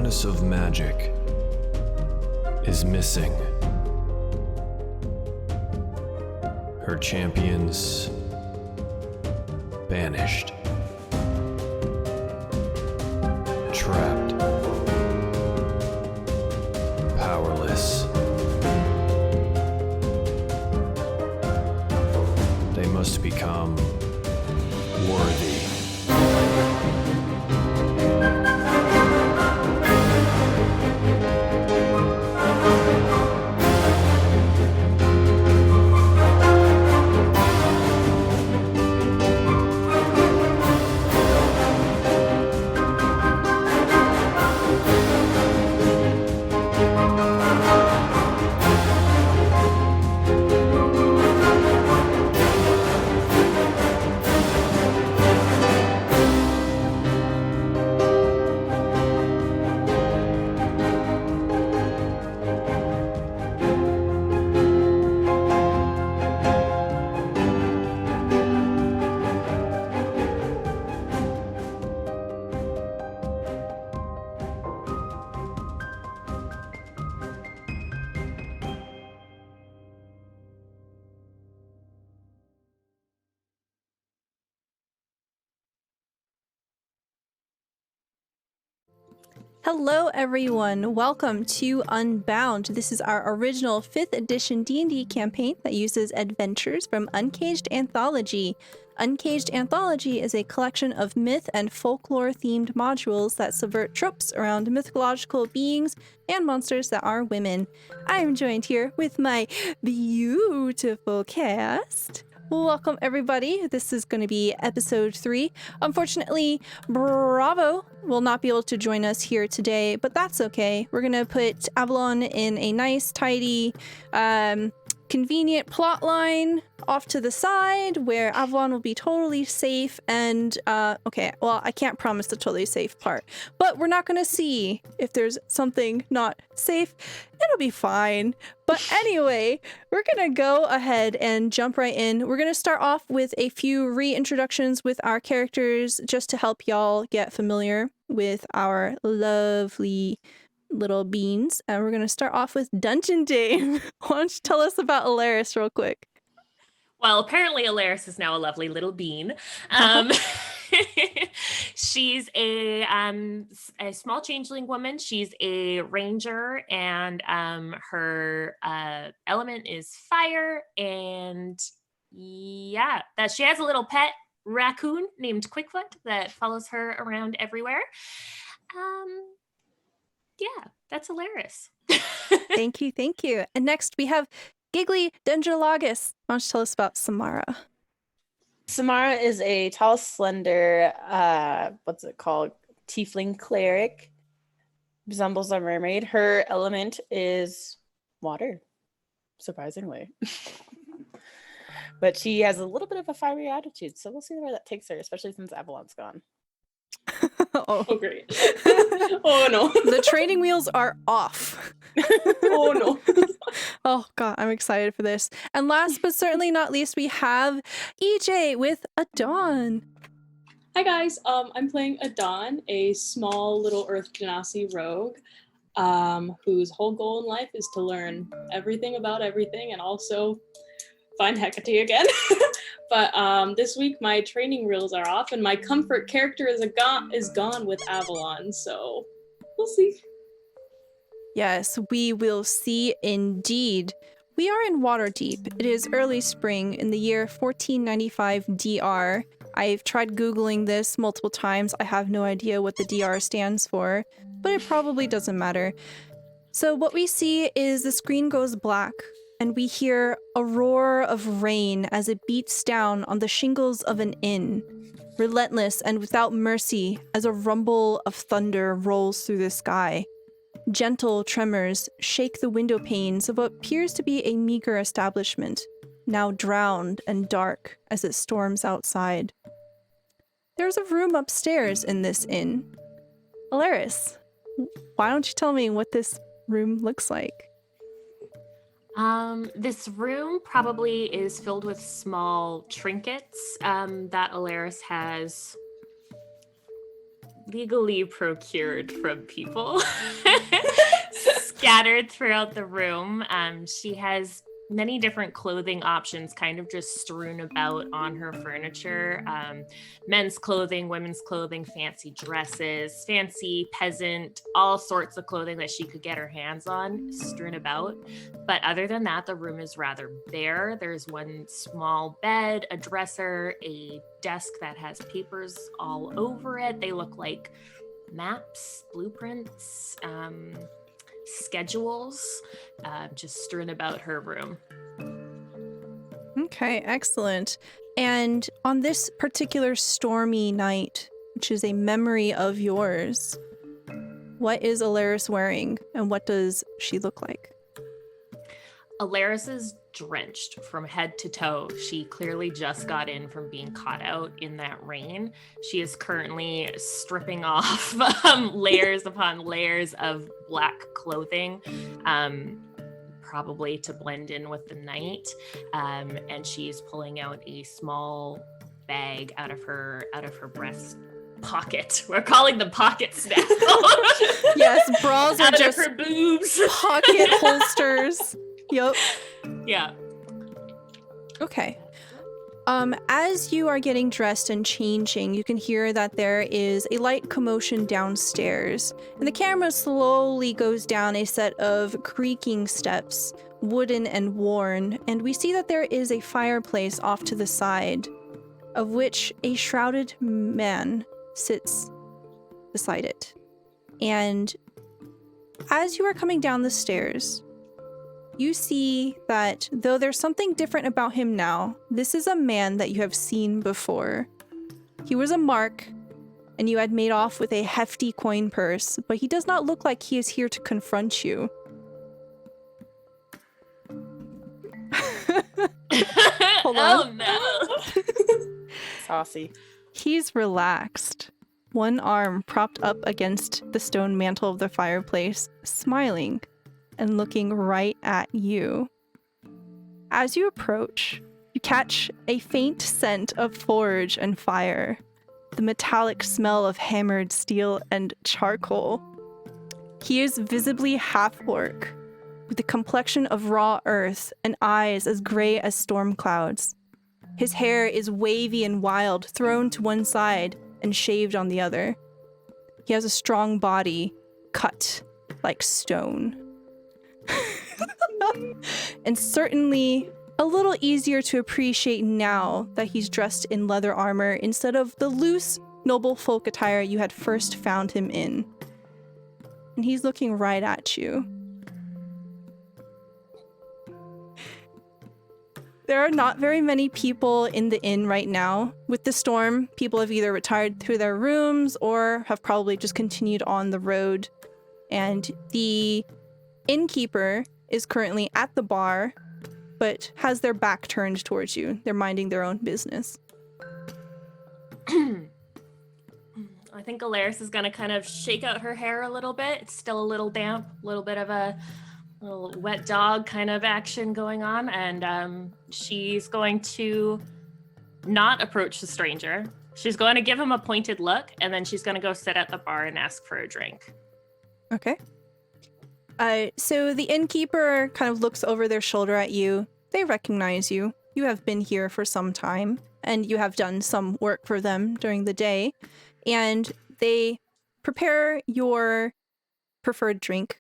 goddess of magic is missing. Her champions banished. Trapped. Powerless. They must become worthy. Hello everyone, welcome to Unbound. This is our original 5th edition D&D campaign that uses adventures from Uncaged Anthology. Uncaged Anthology is a collection of myth and folklore themed modules that subvert tropes around mythological beings and monsters that are women. I am joined here with my beautiful cast. Welcome everybody. This is going to be episode 3. Unfortunately, Bravo will not be able to join us here today, but that's okay. We're going to put Avalon in a nice, tidy, convenient plot line off to the side where Avalon will be totally safe and, okay, well, I can't promise the totally safe part, but we're not going to see if there's something not safe. It'll be fine. But anyway, we're going to go ahead and jump right in. We're going to start off with a few reintroductions with our characters just to help y'all get familiar with our lovely little beans. And we're going to start off with Dungeon Dame. Why don't you tell us about Alaris real quick? Well, apparently Alaris is now a lovely little bean. She's a small changeling woman. She's a ranger, and her element is fire. And yeah, that she has a little pet raccoon named Quickfoot that follows her around everywhere. Yeah, that's Alaris. Thank you. And next we have Giggly Dendrologus. Why don't you tell us about Samara? Samara is a tall, slender, tiefling cleric. Resembles a mermaid. Her element is water, surprisingly. But she has a little bit of a fiery attitude, so we'll see where that takes her, especially since Avalon's gone. Oh, great. Oh, no. The training wheels are off. Oh, no. Oh, God, I'm excited for this. And last but certainly not least, we have EJ with Adon. Hi, guys. I'm playing Adon, a small little Earth Genasi rogue whose whole goal in life is to learn everything about everything and also find Hecate again. But this week my training wheels are off and my comfort character is gone with Avalon, so we'll see. Yes, we will see indeed. We are in Waterdeep. It is early spring in the year 1495 DR. I've tried Googling this multiple times. I have no idea what the DR stands for, but it probably doesn't matter. So what we see is the screen goes black, and we hear a roar of rain as it beats down on the shingles of an inn, relentless and without mercy as a rumble of thunder rolls through the sky. Gentle tremors shake the window panes of what appears to be a meager establishment, now drowned and dark as it storms outside. There's a room upstairs in this inn. Alaris, why don't you tell me what this room looks like? This room probably is filled with small trinkets that Alaris has legally procured from people scattered throughout the room. She has many different clothing options kind of just strewn about on her furniture. Men's clothing, women's clothing, fancy dresses, fancy peasant, all sorts of clothing that she could get her hands on strewn about. But other than that, the room is rather bare. There's one small bed, a dresser, a desk that has papers all over it. They look like maps, blueprints, schedules, just strewn about her room. Okay, excellent. And on this particular stormy night, which is a memory of yours, what is Alaris wearing and what does she look like? Alaris is drenched from head to toe. She clearly just got in from being caught out in that rain. She is currently stripping off layers upon layers of black clothing, probably to blend in with the night. And she's pulling out a small bag out of her breast pocket. We're calling them pockets now. Yes, bras are out just of her boobs. pocket holsters. Yep. Yeah. Okay. As you are getting dressed and changing, you can hear that there is a light commotion downstairs, and the camera slowly goes down a set of creaking steps, wooden and worn, and we see that there is a fireplace off to the side, of which a shrouded man sits beside it. And as you are coming down the stairs, you see that though there's something different about him now, this is a man that you have seen before. He was a mark, and you had made off with a hefty coin purse, but he does not look like he is here to confront you. Hold on. Oh no. Saucy. He's relaxed, one arm propped up against the stone mantle of the fireplace, smiling and looking right at you. As you approach, you catch a faint scent of forge and fire, the metallic smell of hammered steel and charcoal. He is visibly half-orc, with the complexion of raw earth and eyes as gray as storm clouds. His hair is wavy and wild, thrown to one side and shaved on the other. He has a strong body, cut like stone. And certainly a little easier to appreciate now that he's dressed in leather armor instead of the loose, noble folk attire you had first found him in. And he's looking right at you. There are not very many people in the inn right now. With the storm, people have either retired to their rooms or have probably just continued on the road. And the innkeeper is currently at the bar, but has their back turned towards you. They're minding their own business. I think Alaris is going to kind of shake out her hair a little bit. It's still a little damp, a little bit of a little wet dog kind of action going on. And she's going to not approach the stranger. She's going to give him a pointed look, and then she's going to go sit at the bar and ask for a drink. Okay. So the innkeeper kind of looks over their shoulder at you. They recognize you. You have been here for some time, and you have done some work for them during the day. And they prepare your preferred drink,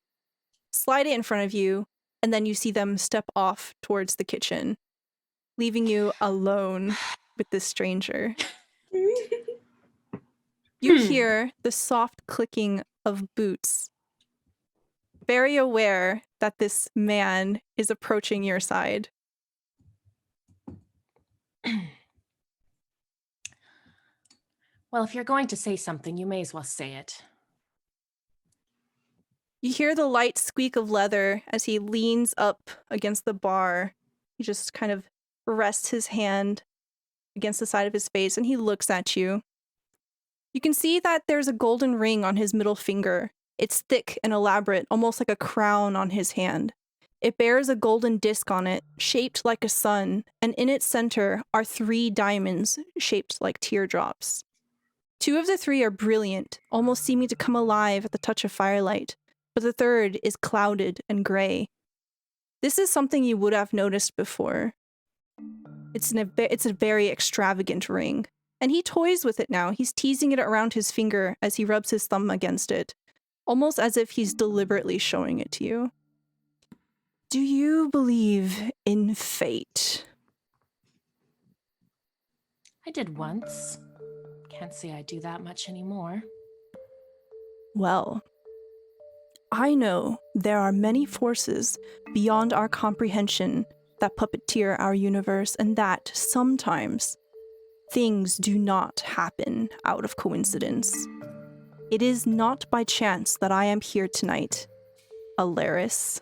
slide it in front of you, and then you see them step off towards the kitchen, leaving you alone with this stranger. You hear the soft clicking of boots, very aware that this man is approaching your side. Well, if you're going to say something, you may as well say it. You hear the light squeak of leather as he leans up against the bar. He just kind of rests his hand against the side of his face, and he looks at you. You can see that there's a golden ring on his middle finger. It's thick and elaborate, almost like a crown on his hand. It bears a golden disc on it, shaped like a sun, and in its center are 3 diamonds shaped like teardrops. 2 of the 3 are brilliant, almost seeming to come alive at the touch of firelight, but the 3rd is clouded and gray. This is something you would have noticed before. It's a very extravagant ring, and he toys with it now. He's teasing it around his finger as he rubs his thumb against it, almost as if he's deliberately showing it to you. Do you believe in fate? I did once. Can't say I do that much anymore. Well, I know there are many forces beyond our comprehension that puppeteer our universe, and that sometimes things do not happen out of coincidence. It is not by chance that I am here tonight, Alaris.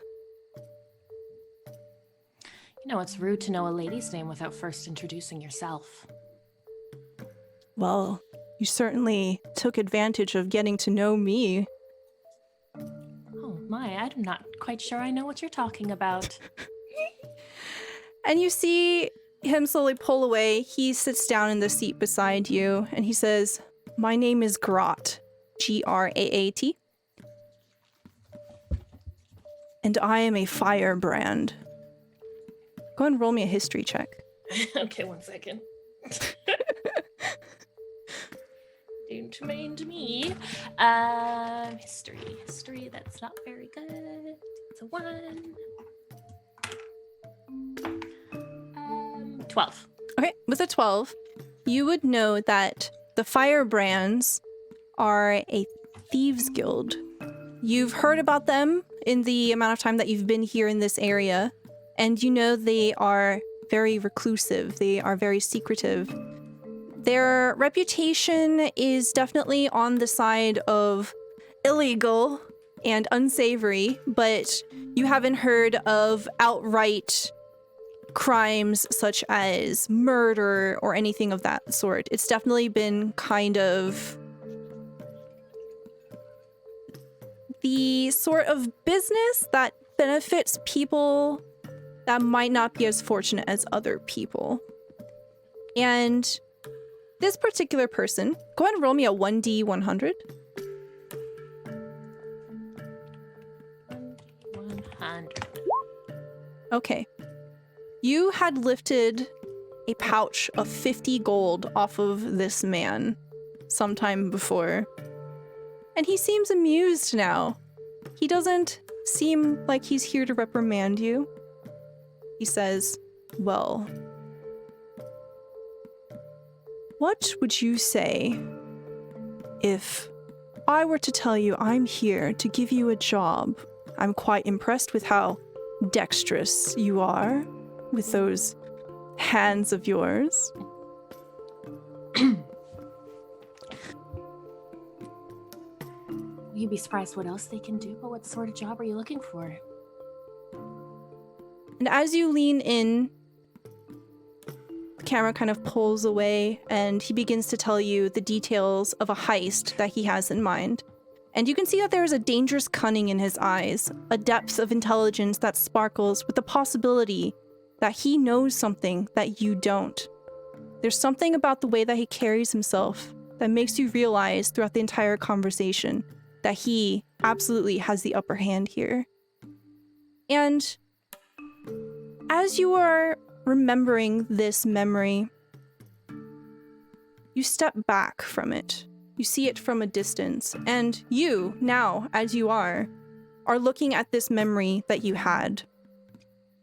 You know, it's rude to know a lady's name without first introducing yourself. Well, you certainly took advantage of getting to know me. Oh my, I'm not quite sure I know what you're talking about. And you see him slowly pull away. He sits down in the seat beside you, and he says, "My name is Graat, Graat. And I am a firebrand." Go ahead and roll me a history check. Okay, 1 second. Don't mind me. History, that's not very good. It's a 1. 12. Okay, with a 12, you would know that the firebrands are a thieves guild. You've heard about them in the amount of time that you've been here in this area, and you know they are very reclusive. They are very secretive. Their reputation is definitely on the side of illegal and unsavory, but you haven't heard of outright crimes such as murder or anything of that sort. It's definitely been kind of the sort of business that benefits people that might not be as fortunate as other people. And this particular person, go ahead and roll me a 1d100. 100. Okay. You had lifted a pouch of 50 gold off of this man sometime before. And he seems amused now. He doesn't seem like he's here to reprimand you. He says, "Well, what would you say if I were to tell you I'm here to give you a job? I'm quite impressed with how dexterous you are with those hands of yours." You'd be surprised what else they can do, but what sort of job are you looking for? And as you lean in, the camera kind of pulls away, and he begins to tell you the details of a heist that he has in mind. And you can see that there is a dangerous cunning in his eyes, a depth of intelligence that sparkles with the possibility that he knows something that you don't. There's something about the way that he carries himself that makes you realize throughout the entire conversation that he absolutely has the upper hand here. And as you are remembering this memory, you step back from it. You see it from a distance, and you, now, as you are looking at this memory that you had.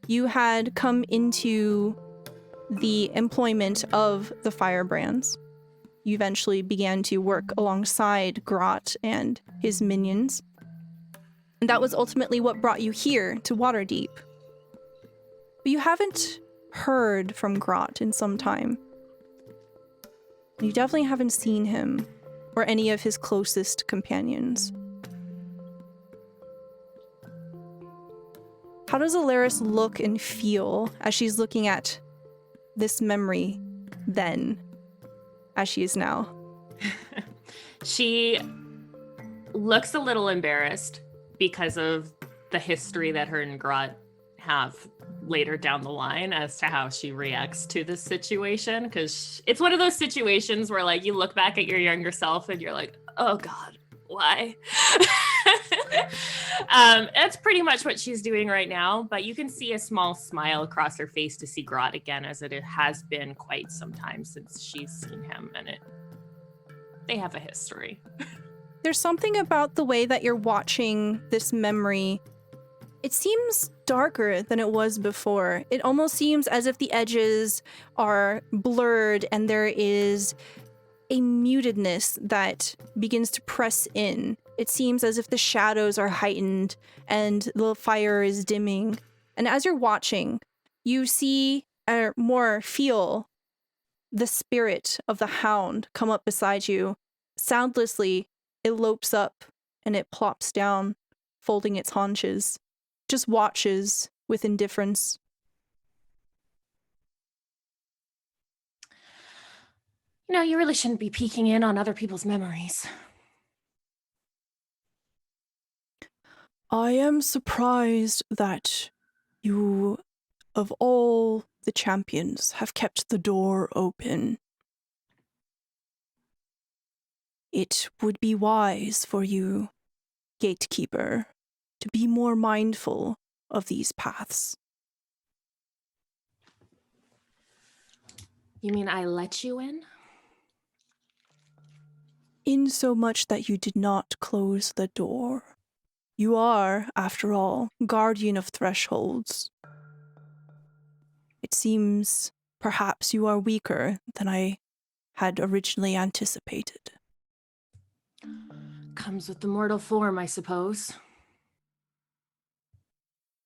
You had come into the employment of the firebrands. You eventually began to work alongside Graat and his minions. And that was ultimately what brought you here to Waterdeep. But you haven't heard from Graat in some time. You definitely haven't seen him or any of his closest companions. How does Alaris look and feel as she's looking at this memory then, as she is now? She looks a little embarrassed because of the history that her and Graat have later down the line as to how she reacts to this situation, because it's one of those situations where like you look back at your younger self and you're like, oh God, why? That's pretty much what she's doing right now, but you can see a small smile across her face to see Grot again, as it has been quite some time since she's seen him, and they have a history. There's something about the way that you're watching this memory. It seems darker than it was before. It almost seems as if the edges are blurred and there is a mutedness that begins to press in. It seems as if the shadows are heightened and the fire is dimming. And as you're watching, you see or more feel the spirit of the hound come up beside you. Soundlessly, it lopes up and it plops down, folding its haunches. Just watches with indifference. You know, you really shouldn't be peeking in on other people's memories. I am surprised that you, of all the champions, have kept the door open. It would be wise for you, gatekeeper, to be more mindful of these paths. You mean I let you in? In so much that you did not close the door. You are, after all, guardian of thresholds. It seems perhaps you are weaker than I had originally anticipated. Comes with the mortal form, I suppose.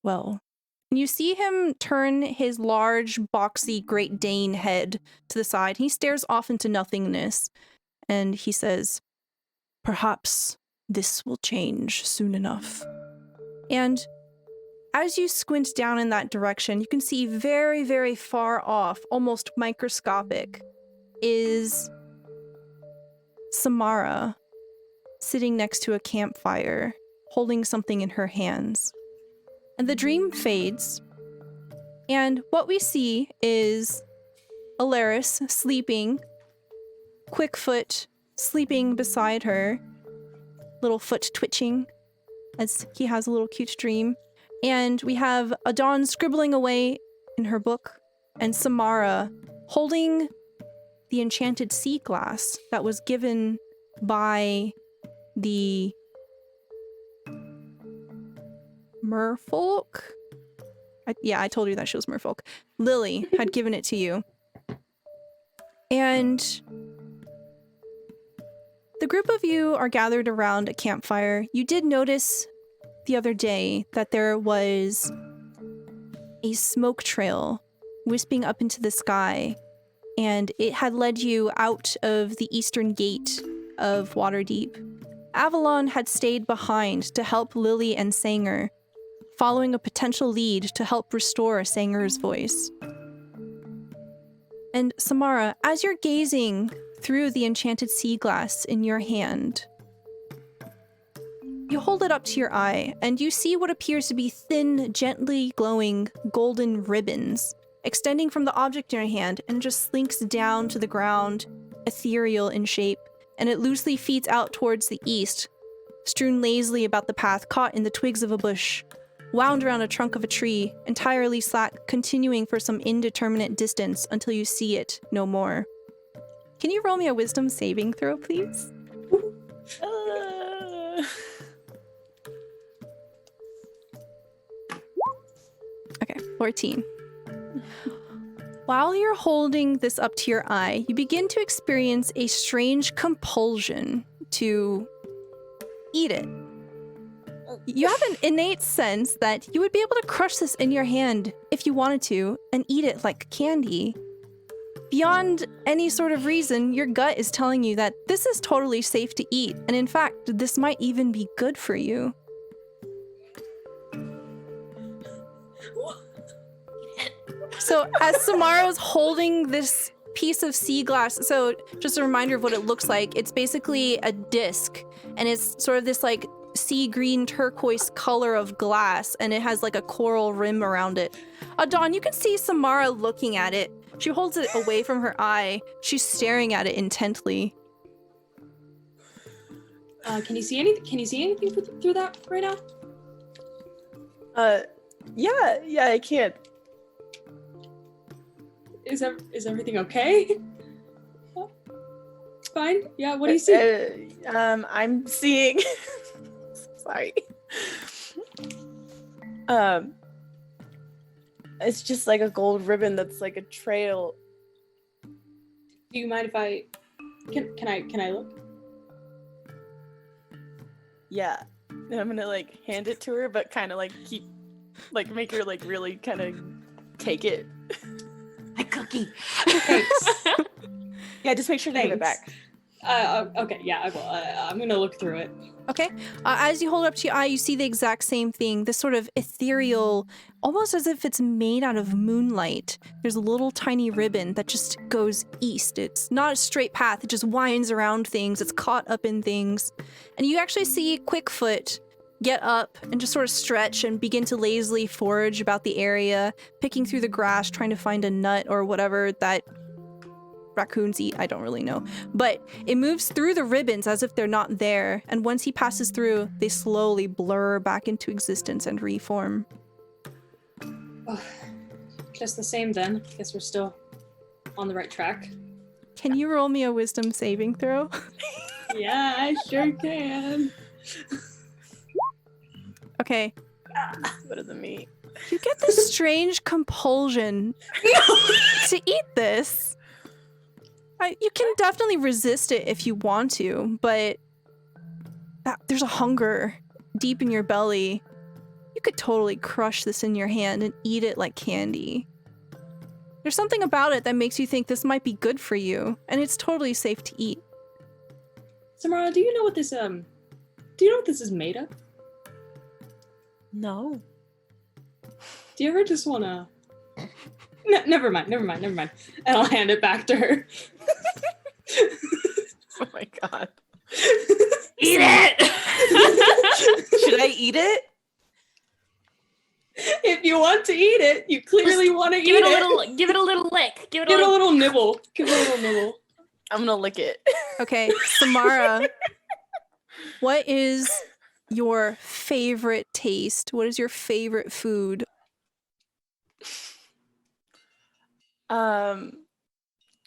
Well, you see him turn his large, boxy Great Dane head to the side. He stares off into nothingness, and he says, "Perhaps this will change soon enough." And as you squint down in that direction, you can see very, very far off, almost microscopic, is Samara sitting next to a campfire, holding something in her hands. And the dream fades, and what we see is Alaris sleeping, Quickfoot sleeping beside her, little foot twitching as he has a little cute dream. And we have Adon scribbling away in her book, and Samara holding the enchanted sea glass that was given by the merfolk? I told you that she was merfolk. Lily had given it to you. And the group of you are gathered around a campfire. You did notice the other day that there was a smoke trail wisping up into the sky, and it had led you out of the eastern gate of Waterdeep. Avalon had stayed behind to help Lily and Sanger, following a potential lead to help restore Sanger's voice. And Samara, as you're gazing through the enchanted sea glass in your hand, you hold it up to your eye, and you see what appears to be thin, gently glowing golden ribbons extending from the object in your hand and just slinks down to the ground, ethereal in shape, and it loosely feeds out towards the east, strewn lazily about the path, caught in the twigs of a bush, wound around a trunk of a tree, entirely slack, continuing for some indeterminate distance until you see it no more. Can you roll me a wisdom saving throw, please? Okay, 14. While you're holding this up to your eye, you begin to experience a strange compulsion to eat it. You have an innate sense that you would be able to crush this in your hand if you wanted to and eat it like candy. Beyond any sort of reason, your gut is telling you that this is totally safe to eat, and in fact, this might even be good for you. So as Samara's holding this piece of sea glass, so just a reminder of what it looks like, it's basically a disc, and it's sort of this like sea green turquoise color of glass, and it has like a coral rim around it. Dawn, you can see Samara looking at it. She holds it away from her eye. She's staring at it intently. Can you see anything? Can you see anything through that right now? Yeah, I can. Is everything okay? It's fine. Yeah. What do you see? I'm seeing. Sorry. It's just like a gold ribbon that's like a trail. Do you mind if I? Can I look? Yeah. And I'm gonna like hand it to her, but kind of like make her like really kind of take it. My cookie. Thanks. Yeah, just make sure to give it back. Okay. Yeah, I will. I'm gonna look through it. Okay. As you hold it up to your eye, you see the exact same thing. This sort of ethereal, almost as if it's made out of moonlight. There's a little tiny ribbon that just goes east. It's not a straight path. It just winds around things. It's caught up in things. And you actually see Quickfoot get up and just sort of stretch and begin to lazily forage about the area, picking through the grass, trying to find a nut or whatever that raccoons eat. I don't really know. But it moves through the ribbons as if they're not there, and once he passes through, they slowly blur back into existence and reform. Oh, just the same then. Guess we're still on the right track. Can you roll me a wisdom saving throw? Yeah, I sure can. Okay. What does it mean? You get this strange compulsion to eat this. You can definitely resist it if you want to, but there's a hunger deep in your belly. You could totally crush this in your hand and eat it like candy. There's something about it that makes you think this might be good for you, and it's totally safe to eat. Samara, do you know what this is made of? No. Do you ever just wanna? Never mind. And I'll hand it back to her. Oh my god. Eat it! Should I eat it? If you want to eat it, you clearly want to eat it. Give it a little lick. Give it a little nibble. Give it a little nibble. I'm gonna lick it. Okay, Samara, what is your favorite taste? What is your favorite food?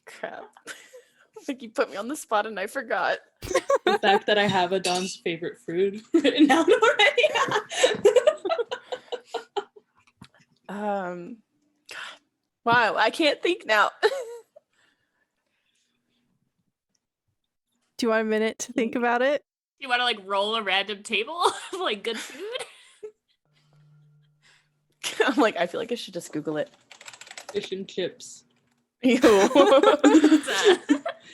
Crap. Like you put me on the spot and I forgot. The fact that I have Adon's favorite food written out already. Wow, I can't think now. Do you want a minute to think about it? You want to like roll a random table of like good food? I'm like, I feel like I should just Google it. Fish and chips. Ew.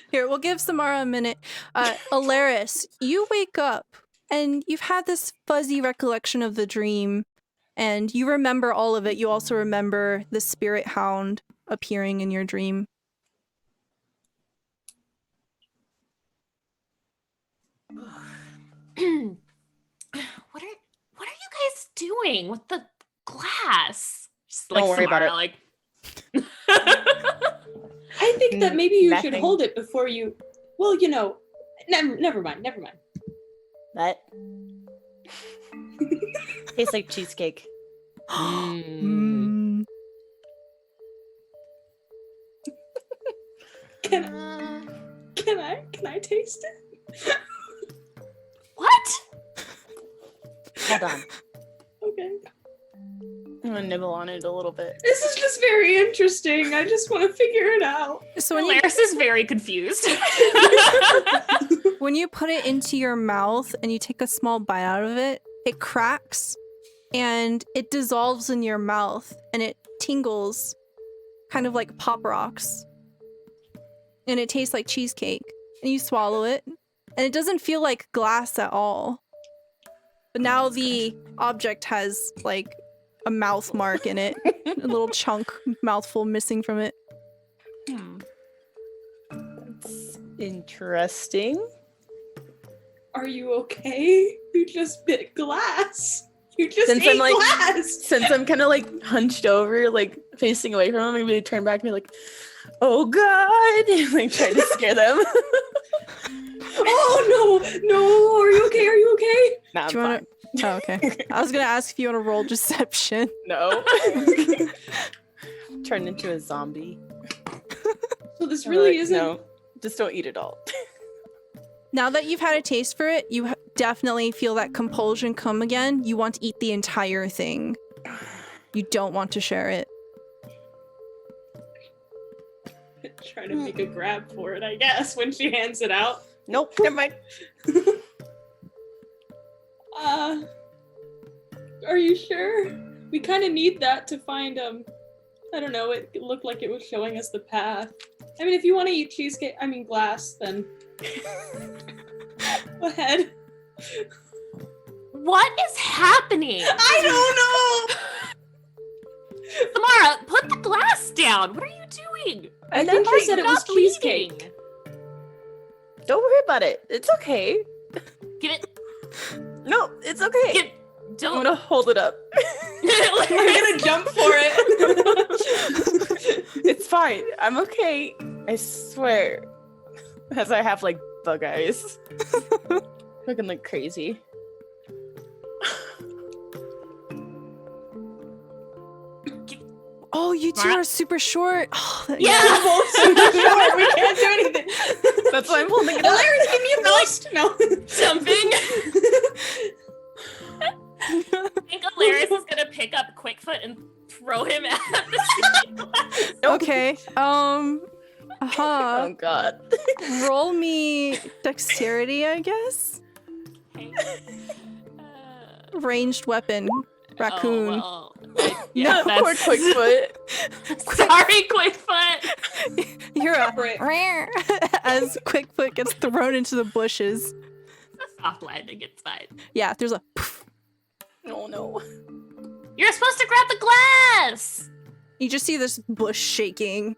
Here, we'll give Samara a minute. Alaris, you wake up and you've had this fuzzy recollection of the dream, and you remember all of it. You also remember the spirit hound appearing in your dream. What are you guys doing with the glass? Just, Don't worry about it. Like I think that maybe you should Nothing. hold it before you. Well, you know, never mind. That tastes like cheesecake. Mm. Can I taste it? what? Hold on. Okay. I'm gonna nibble on it a little bit. This is just very interesting. I just want to figure it out. So when you, Alaris is very confused. when you put it into your mouth and you take a small bite out of it, it cracks and it dissolves in your mouth and it tingles, kind of like pop rocks. And it tastes like cheesecake. And you swallow it and it doesn't feel like glass at all. But now the object has like a mouth mark in it, a little chunk, mouthful missing from it. That's interesting. Are you okay? You just bit glass. You just Since ate I'm, like- glass. Since I'm kind of like hunched over, like facing away from them, I'm gonna turn back and be like, "Oh God!" and like try to scare them. Oh no! Are you okay? Are you okay? Nah, I'm Do you wanna- fine. Oh, okay. I was gonna ask if you want to roll deception. No. Turn into a zombie. So this I'm really like, isn't. No, just don't eat it all. Now that you've had a taste for it, you definitely feel that compulsion come again. You want to eat the entire thing. You don't want to share it. Trying to make a grab for it, I guess, when she hands it out. Nope, never mind. Are you sure? We kind of need that to find, I don't know, it looked like it was showing us the path. I mean, if you want to eat glass, then go ahead. What is happening? I Samara, put the glass down. What are you doing? I think she said it was Stop cheesecake. bleeding. Don't worry about it. It's okay. Give it. No, it's okay. Give, I'm don't. gonna hold it up. I'm gonna jump for it. It's fine. I'm okay. I swear. As I have like bug eyes. Looking like crazy. Oh, you two Mara? are super short. Oh, Yeah. We're both super short. We can't do anything. That's why I'm holding it up. Hilarious, give me a boost. No. Jumping. I think Alaris is gonna pick up Quickfoot and throw him at the Okay. Oh God. Roll me dexterity, I guess. Okay. Ranged weapon. Raccoon. Oh, well, yeah, No, Poor Quickfoot. Sorry, Quickfoot. You're a Right. as Quickfoot gets thrown into the bushes. It's a soft landing. It's fine. Yeah, there's a poof. Oh no. You're supposed to grab the glass. You just see this bush shaking.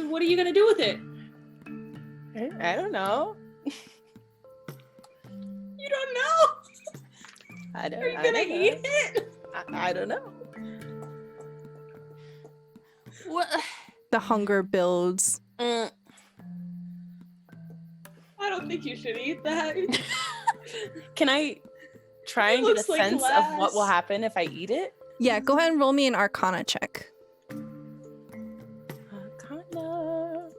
What are you gonna do with it? I don't know. You don't know. I don't Are you I gonna don't know. eat it? I don't know. What? The hunger builds. I don't think you should eat that. Can I try It and get a looks like sense of what will glass. happen if I eat it? Yeah, go ahead and roll me an Arcana check. Arcana.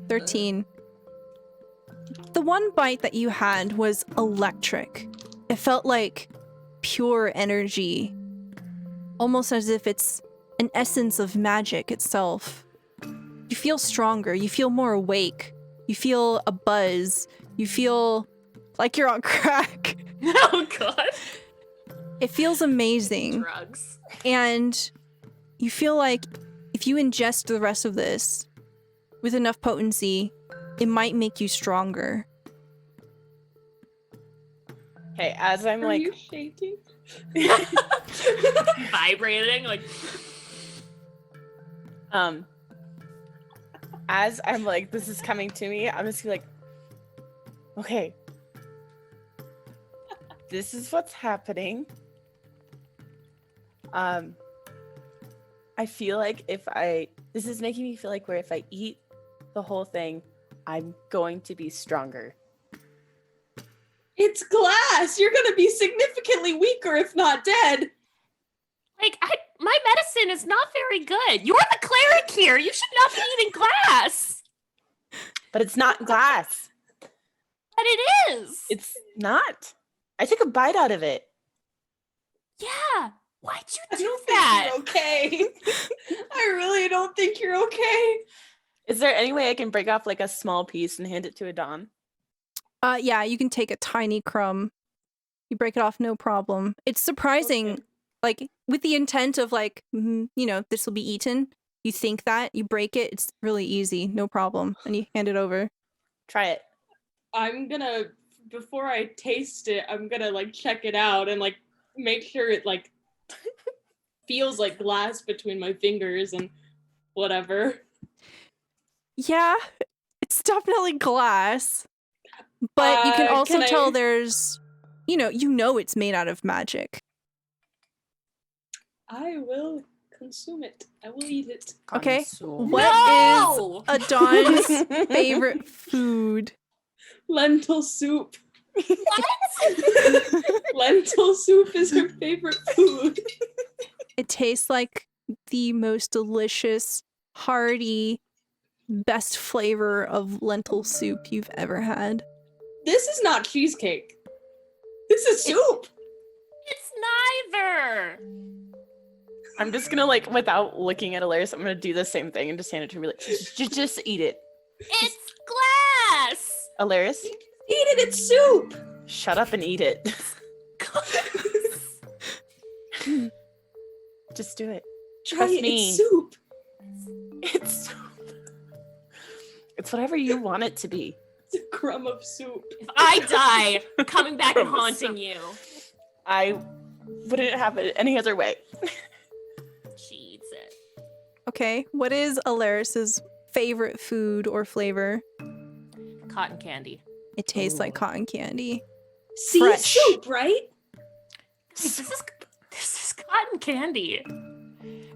13. The one bite that you had was electric. It felt like pure energy, almost as if it's an essence of magic itself. You feel stronger, you feel more awake, you feel a buzz, you feel like you're on crack. Oh God. It feels amazing. Drugs. And you feel like if you ingest the rest of this with enough potency, it might make you stronger. Okay, as I'm Are like you shaking? Vibrating like. as I'm like, this is coming to me, I'm just like, okay, this is what's happening. I feel like this is making me feel like where if I eat the whole thing, I'm going to be stronger. It's glass. You're gonna be significantly weaker, if not dead. Like, my medicine is not very good. You're the cleric here. You should not be eating glass. But it's not glass. But it is. It's not. I took a bite out of it. Yeah. Why'd you I do don't that? think you're okay. I really don't think you're okay. Is there any way I can break off like a small piece and hand it to Adon? Yeah, you can take a tiny crumb. You break it off, no problem. It's surprising, Okay. like, with the intent of, like, this will be eaten. You think that, you break it, it's really easy, no problem. And you hand it over. Try it. I'm gonna, before I taste it, I'm gonna, like, check it out and, like, make sure it, like, feels like glass between my fingers and whatever. Yeah, It's definitely glass. But you can also can tell I- there's, you know it's made out of magic. I will consume it. I will eat it. Okay. Consume. What No! is Adon's favorite food? Lentil soup. Lentil soup is her favorite food. It tastes like the most delicious, hearty, best flavor of lentil soup you've ever had. This is not cheesecake. This is soup. It's neither. I'm just gonna like, without looking at Alaris, I'm gonna do the same thing and just hand it to her. Like, just eat it. It's glass. Alaris, Eat it. It's soup. shut up and eat it. Just do it. Try Trust it. me. It's soup. It's soup. It's whatever you want it to be. It's a crumb of soup. If I die, coming back and Promise. haunting you. I wouldn't have it any other way. She eats it. Okay, what is Alaris's favorite food or flavor? Cotton candy. It tastes like Ooh. cotton candy. See, Fresh. soup, right? This is cotton candy.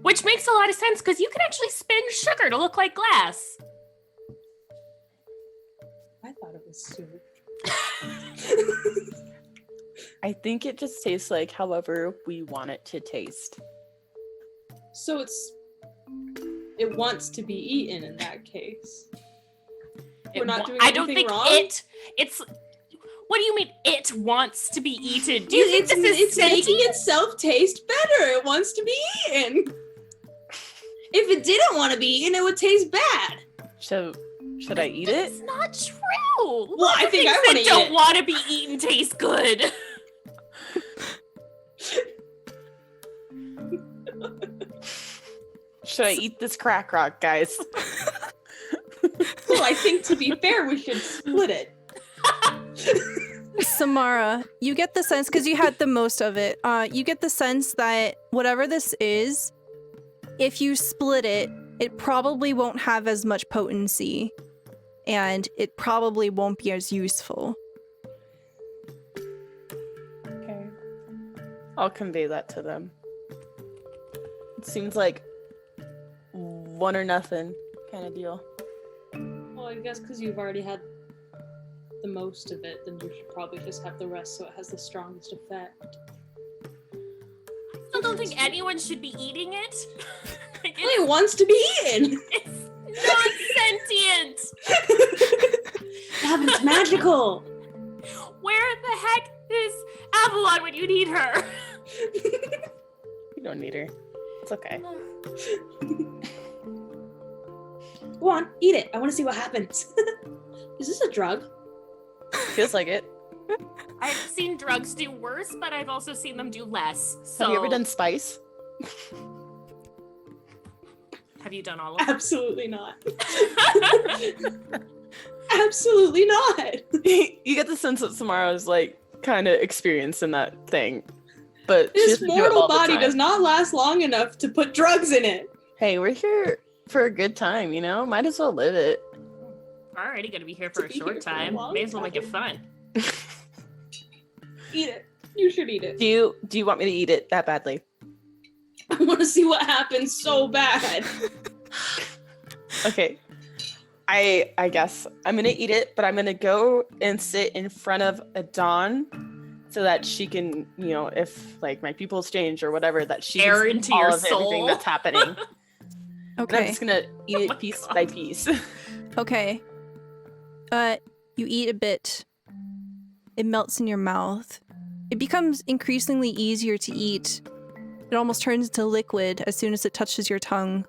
Which makes a lot of sense because you can actually spin sugar to look like glass. I thought it was soup. I think it just tastes like however we want it to taste. So it wants to be eaten in that case. We're not doing I don't anything think wrong? it's. What do you mean it wants to be eaten? Do you think it's this is making sentient? itself taste better. It wants to be eaten. If it didn't want to be eaten, it would taste bad. So, should I eat it? It's not true. Well, I think I Things wanna that eat don't it. want to be eaten taste good. Should I eat this crack rock, guys? Well, I think to be fair, we should split it. Samara, you get the sense, because you had the most of it, you get the sense that whatever this is, if you split it, it probably won't have as much potency, and it probably won't be as useful. Okay. I'll convey that to them. It seems like one or nothing kind of deal. Well, I guess because you've already had the most of it, then you should probably just have the rest so it has the strongest effect. I still don't think anyone should be eating it. Like, Well, it wants to be eaten. it's non-sentient. Gavin's magical. Where the heck is Avalon when you need her? You don't need her. It's okay. Go on, eat it. I want to see what happens. Is this a drug? Feels like it. I've seen drugs do worse, but I've also seen them do less. So Have you ever done spice? Have you done all of them? Absolutely not. Absolutely not. You get the sense that Samara is like kind of experienced in that thing, but she This doesn't do it mortal all the body time. does not last long enough to put drugs in it. Hey, we're here for a good time, you know? Might as well live it. We're already gonna be here for To a be here short for a time. long May as well make it time. fun. Eat it. You should eat it. Do you want me to eat it that badly? I want to see what happens so bad. Okay. I guess I'm gonna eat it, but I'm gonna go and sit in front of Adon so that she can, you know, if like my pupils change or whatever, that she Air can into see all your of everything soul. that's happening. And I'm Okay. just gonna eat it my piece God. by piece. Okay. You eat a bit. It melts in your mouth. It becomes increasingly easier to eat. It almost turns into liquid as soon as it touches your tongue.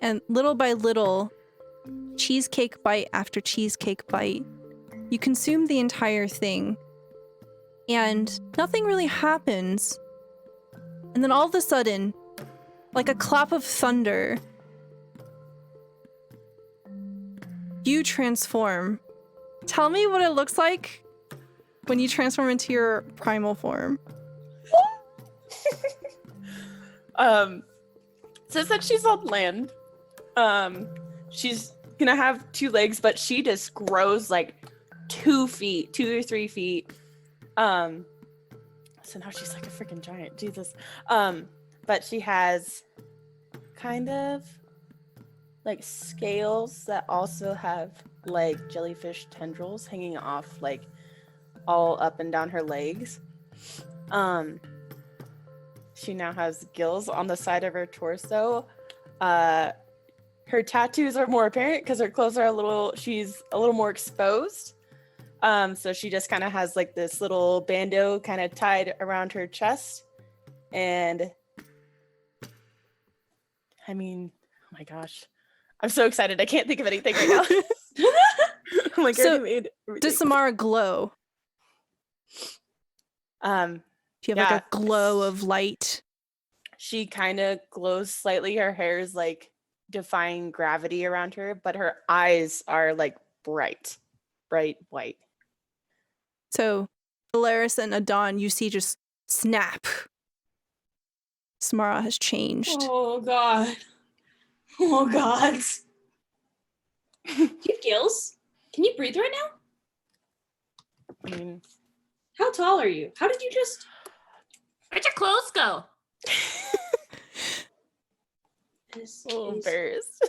And little by little, cheesecake bite after cheesecake bite, you consume the entire thing. And nothing really happens. And then all of a sudden, like a clap of thunder, you transform. Tell me what it looks like when you transform into your primal form. Says that she's on land. She's gonna have 2 legs, but she just grows like 2 feet, 2 or 3 feet. So now she's like a freaking giant. Jesus. But she has kind of like scales that also have like jellyfish tendrils hanging off like all up and down her legs. She now has gills on the side of her torso. Her tattoos are more apparent because her clothes are she's a little more exposed. So she just kind of has like this little bandeau kind of tied around her chest. And I mean, oh my gosh, I'm so excited. I can't think of anything right now. I'm like, So, does Samara glow? Do you have like a glow of light? She kind of glows slightly. Her hair is like defying gravity around her, but her eyes are like bright white. So, Alaris and Adon, you see just snap. Samara has changed. Oh god. Oh god. Do you have gills? Can you breathe right now? I mean, How tall are you? How did you just... Where'd your clothes go? This a little is embarrassed.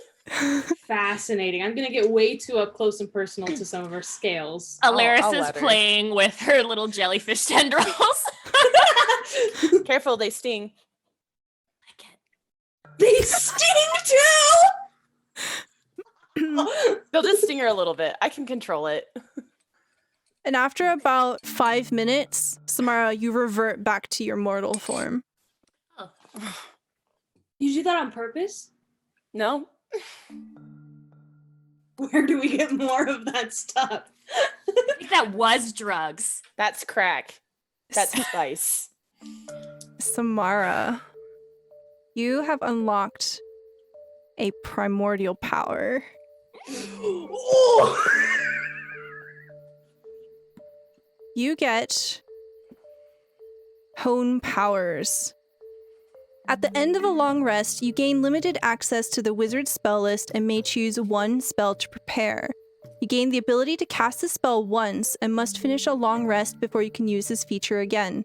fascinating. I'm gonna get way too up close and personal to some of her scales. Alaris I'll is let her. playing with her little jellyfish tendrils. Careful, they sting. They sting too! They'll just sting her a little bit. I can control it. And after about 5 minutes, Samara, you revert back to your mortal form. Oh. You do that on purpose? No? Where do we get more of that stuff? I think that was drugs. That's crack. That's spice. Samara, you have unlocked a primordial power. You get hone powers. At the end of a long rest, you gain limited access to the wizard's spell list and may choose one spell to prepare. You gain the ability to cast a spell once and must finish a long rest before you can use this feature again.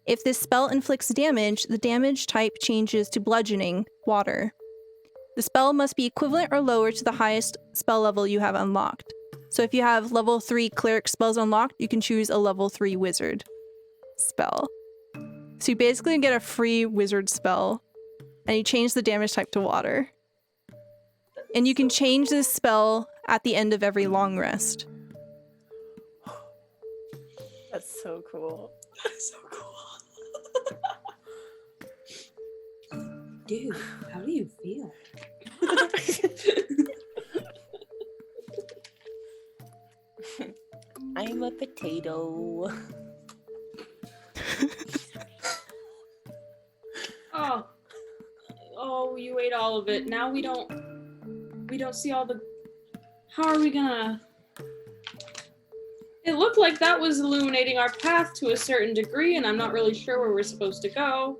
If this spell inflicts damage, the damage type changes to bludgeoning, water. The spell must be equivalent or lower to the highest spell level you have unlocked. So if you have level 3 cleric spells unlocked, you can choose a level 3 wizard spell. So you basically get a free wizard spell, and you change the damage type to water. And you can change this spell at the end of every long rest. That's so cool. That's so cool. Dude, how do you feel? I'm a potato. Oh, you ate all of it. Now we don't see all the... How are we gonna... It looked like that was illuminating our path to a certain degree, and I'm not really sure where we're supposed to go.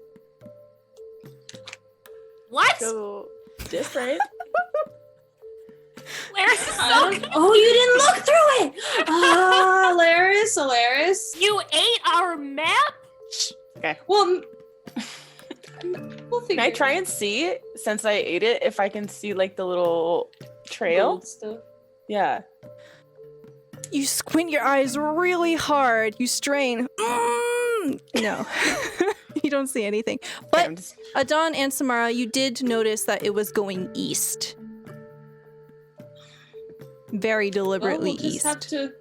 What? So different. Laris is so good. Oh, you didn't look through it! Ah, Alaris. You ate our map? Okay. Well, we'll Can figure I it try out. and see, since I ate it, if I can see like the little trail? Gold stuff. Yeah. You squint your eyes really hard. You strain. No. You don't see anything. But I'm just... Adon and Samara, you did notice that it was going east. Very deliberately Well, we'll just east. have to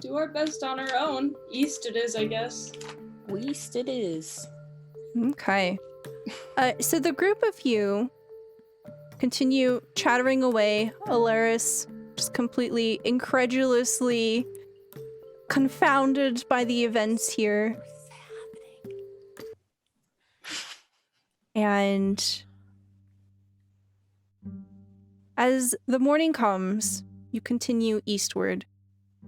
do our best on our own. East it is, I guess. East it is. Okay. So the group of you continue chattering away. Alaris just completely incredulously confounded by the events here. And as the morning comes, you continue eastward.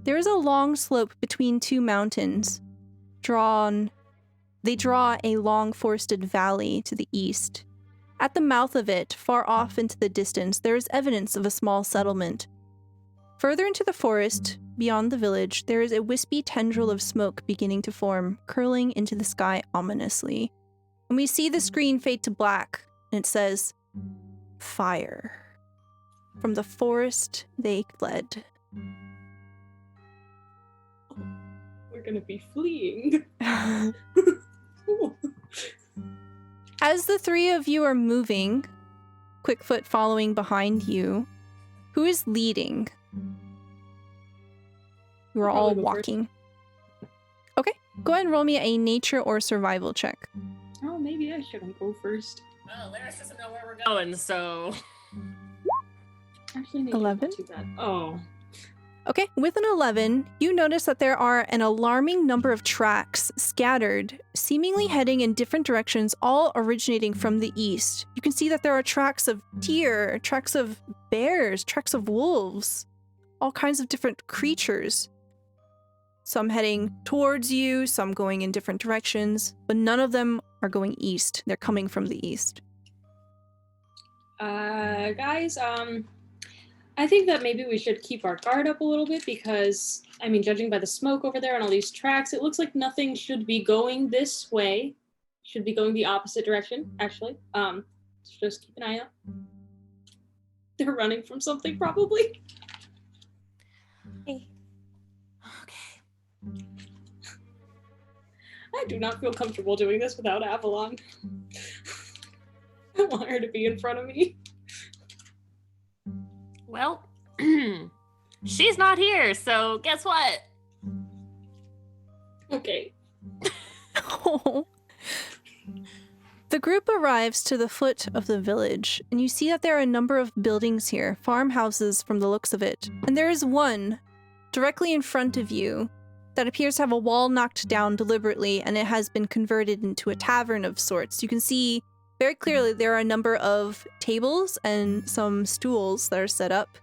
There is a long slope between 2 mountains. They draw a long forested valley to the east. At the mouth of it, far off into the distance, there is evidence of a small settlement. Further into the forest, beyond the village, there is a wispy tendril of smoke beginning to form, curling into the sky ominously. And we see the screen fade to black, and it says, "Fire." From the forest, they fled. We're gonna be fleeing. As the three of you are moving, Quickfoot following behind you, who is leading? You are I'll all probably go first. walking. Okay, go ahead and roll me a nature or survival check. Oh, maybe I shouldn't go first. Well, Laris doesn't know where we're going, so. Actually, nature's 11? not too bad. Oh. Okay, with an 11, you notice that there are an alarming number of tracks scattered, seemingly heading in different directions, all originating from the east. You can see that there are tracks of deer, tracks of bears, tracks of wolves, all kinds of different creatures. Some heading towards you, some going in different directions, but none of them are going east. They're coming from the east. Guys, I think that maybe we should keep our guard up a little bit because, I mean, judging by the smoke over there and all these tracks, it looks like nothing should be going this way. Should be going the opposite direction, actually. So just keep an eye out. They're running from something, probably. Okay. I do not feel comfortable doing this without Avalon. I want her to be in front of me. Well, she's not here, so guess what? Okay. The group arrives to the foot of the village, and you see that there are a number of buildings here, farmhouses from the looks of it. And there is one directly in front of you that appears to have a wall knocked down deliberately, and it has been converted into a tavern of sorts. You can see very clearly there are a number of tables and some stools that are set up.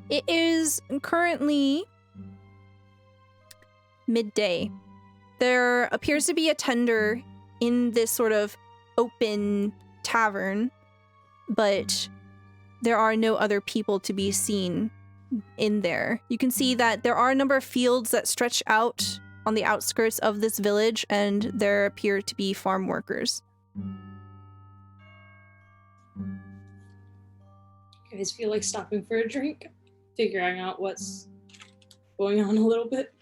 It is currently midday. There appears to be a tender in this sort of open tavern, but there are no other people to be seen in there. You can see that there are a number of fields that stretch out on the outskirts of this village, and there appear to be farm workers. I just feel like stopping for a drink, figuring out what's going on a little bit.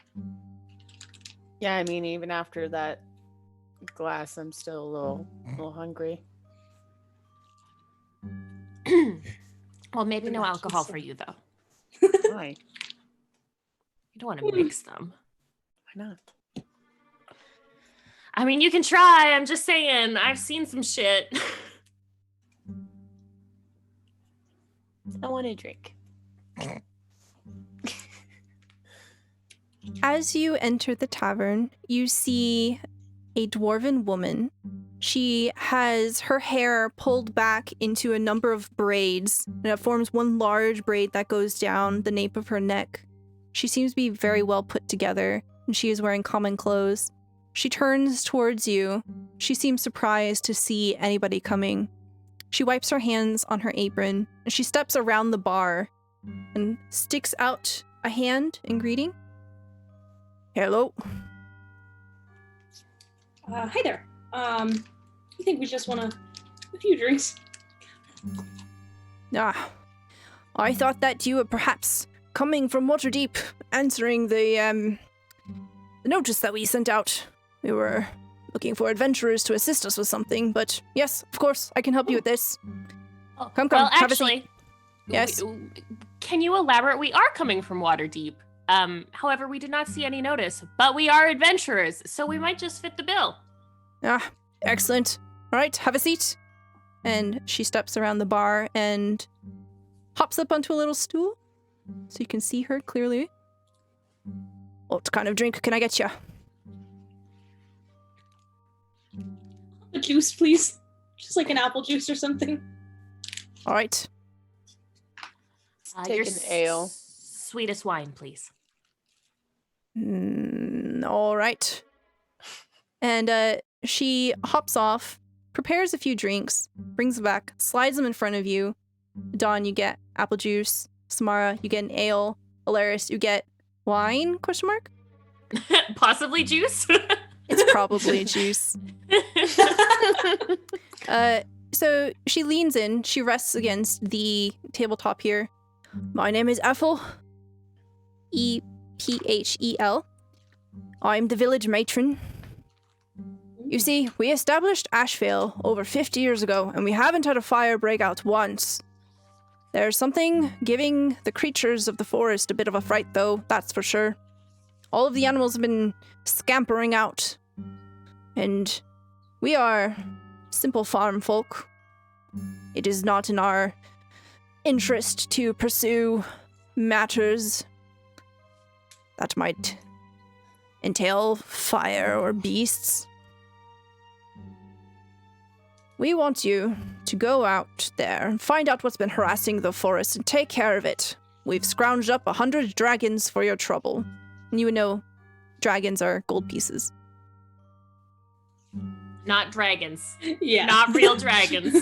Yeah, I mean, even after that glass, I'm still a little hungry. Well, maybe no alcohol for you, though. Why? You don't want to mix them. Why not? I mean, you can try. I'm just saying. I've seen some shit. I want a drink. As you enter the tavern, you see a dwarven woman. She has her hair pulled back into a number of braids, and it forms one large braid that goes down the nape of her neck. She seems to be very well put together, and she is wearing common clothes. She turns towards you. She seems surprised to see anybody coming. She wipes her hands on her apron, and she steps around the bar and sticks out a hand in greeting. Hello. Hi there. I think we just want a few drinks. Ah, I thought that you were perhaps coming from Waterdeep, answering the notice that we sent out. We were looking for adventurers to assist us with something, but yes, of course, I can help you with this. Oh, Come, well, have a seat. actually, Yes? Can you elaborate? We are coming from Waterdeep. However, we did not see any notice, but we are adventurers, so we might just fit the bill. Ah, excellent. All right, have a seat. And she steps around the bar and hops up onto a little stool so you can see her clearly. What kind of drink can I get you? A juice, please. Just like an apple juice or something. All right. Take an ale. Sweetest wine, please. All right. And she hops off prepares a few drinks, brings them back, slides them in front of you. Dawn, you get apple juice. Samara, you get an ale. Alaris, you get wine? Question mark? Possibly juice. It's probably juice. So she leans in. She rests against the tabletop here. My name is Ethel. Ephel. I'm the village matron. You see, we established Ashvale over 50 years ago, and we haven't had a fire break out once. There's something giving the creatures of the forest a bit of a fright, though, that's for sure. All of the animals have been scampering out, and we are simple farm folk. It is not in our interest to pursue matters that might entail fire or beasts. We want you to go out there and find out what's been harassing the forest and take care of it. We've scrounged up 100 dragons for your trouble. And you would know dragons are gold pieces. Not dragons. Yeah. Not real dragons.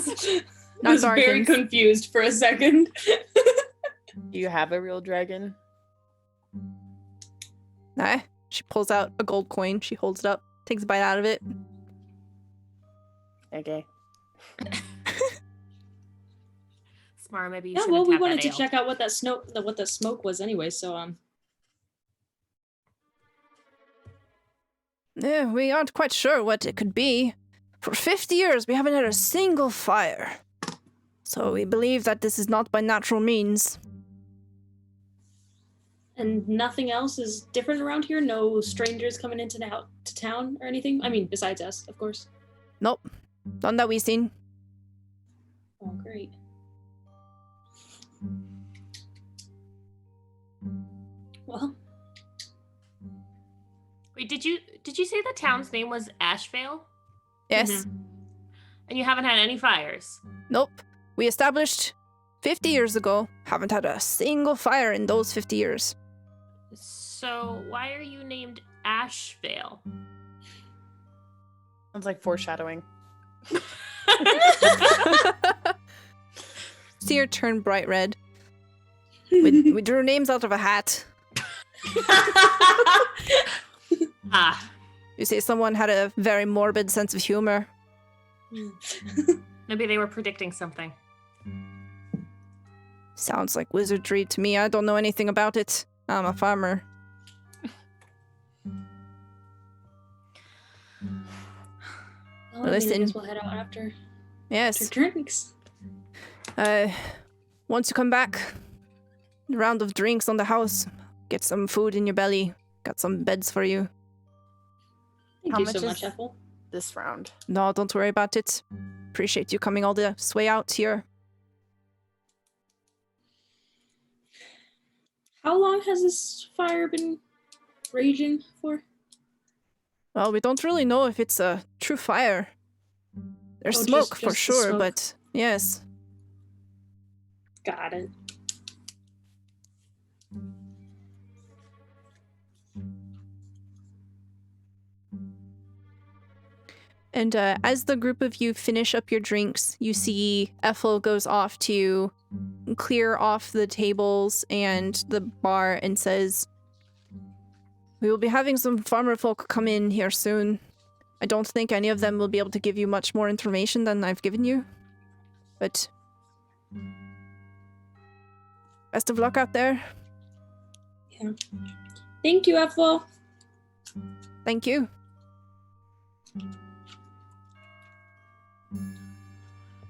I was very Darkins. confused for a second. Do you have a real dragon? Nah. She pulls out a gold coin. She holds it up, takes a bite out of it. Okay. Smara, maybe you Yeah, should well, we have wanted that to ale. check out what that smoke was anyway. So Yeah, we aren't quite sure what it could be. For 50 years, we haven't had a single fire. So we believe that this is not by natural means. and nothing else is different around here. No strangers coming into to town or anything. I mean, besides us, of course. Nope. None that we've seen. Oh, great. Well, Wait, did you say the town's name was Ashvale? Yes. And you haven't had any fires? Nope. We established 50 years ago. Haven't had a single fire in those 50 years. So why are you named Ashvale? Sounds like foreshadowing. See her turn bright red. We drew names out of a hat. Ah, You say someone had a very morbid sense of humor. maybe they were predicting something. Sounds like wizardry to me. I don't know anything about it. I'm a farmer. well, I mean, I Listen. guess we'll head out after Yes. drinks. Once you come back, a round of drinks on the house. Get some food in your belly. Got some beds for you. Thank How you much so is- much, Ethel. This round. No, don't worry about it. Appreciate you coming all this way out here. How long has this fire been raging for? Well, we don't really know if it's a true fire. There's Oh, smoke just for the sure, smoke. but yes. Got it. And as the group of you finish up your drinks, you see Ethel goes off to clear off the tables and the bar and says, "We will be having some farmer folk come in here soon. I don't think any of them will be able to give you much more information than I've given you. But best of luck out there. Thank you, Ethel. Thank you."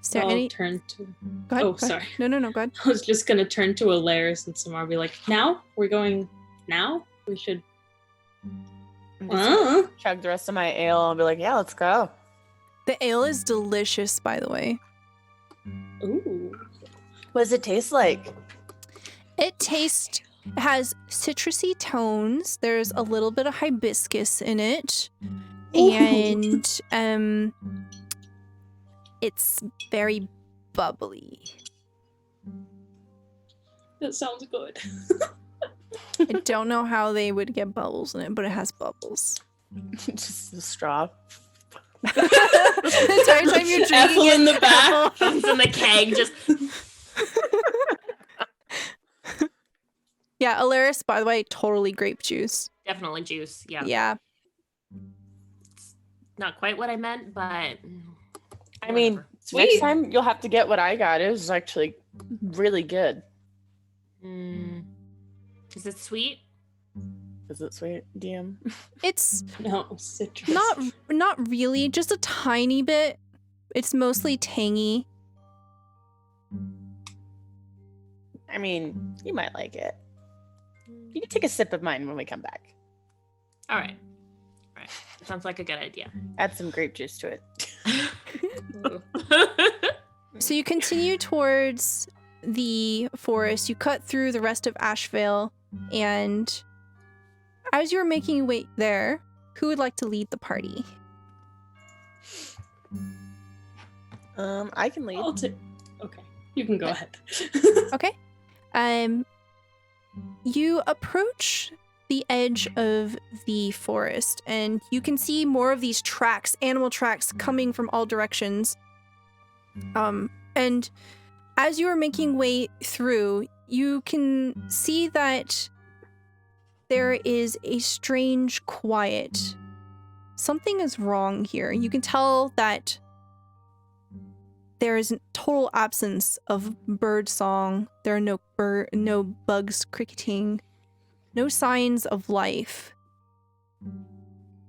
Is there I'll any... turn to. Go ahead, Oh, go ahead. sorry. No, go ahead. I was just gonna turn to Alaris and Samar be like, "Now we're going. Now we should." I'm just gonna Uh, chug the rest of my ale and be like, yeah, let's go. The ale is delicious, by the way. ooh. What does it taste like? It has citrusy tones. There's a little bit of hibiscus in it. Ooh. And it's very bubbly. That sounds good. I don't know how they would get bubbles in it, but it has bubbles. Just the straw. The entire time you're drinking Ethel in the back. He's in the keg, just Yeah, Alaris, by the way, totally grape juice. definitely juice. Yeah. Yeah. Not quite what I meant, but I mean, whatever. next Sweet. time you'll have to get what I got. It was actually really good. Is it sweet? Is it sweet, DM? It's No, citrus. not really, just a tiny bit. It's mostly tangy. I mean, you might like it. You can take a sip of mine when we come back. All right. Sounds like a good idea. Add some grape juice to it. So you continue towards the forest. You cut through the rest of Asheville, and as you're making your way there, who would like to lead the party? I can lead. Okay, you can go ahead. Okay. You approach the edge of the forest, and you can see more of these tracks, animal tracks, coming from all directions. And as you are making way through, you can see that there is a strange quiet. Something is wrong here. You can tell that there is a total absence of bird song. There are no bugs cricketing, no signs of life.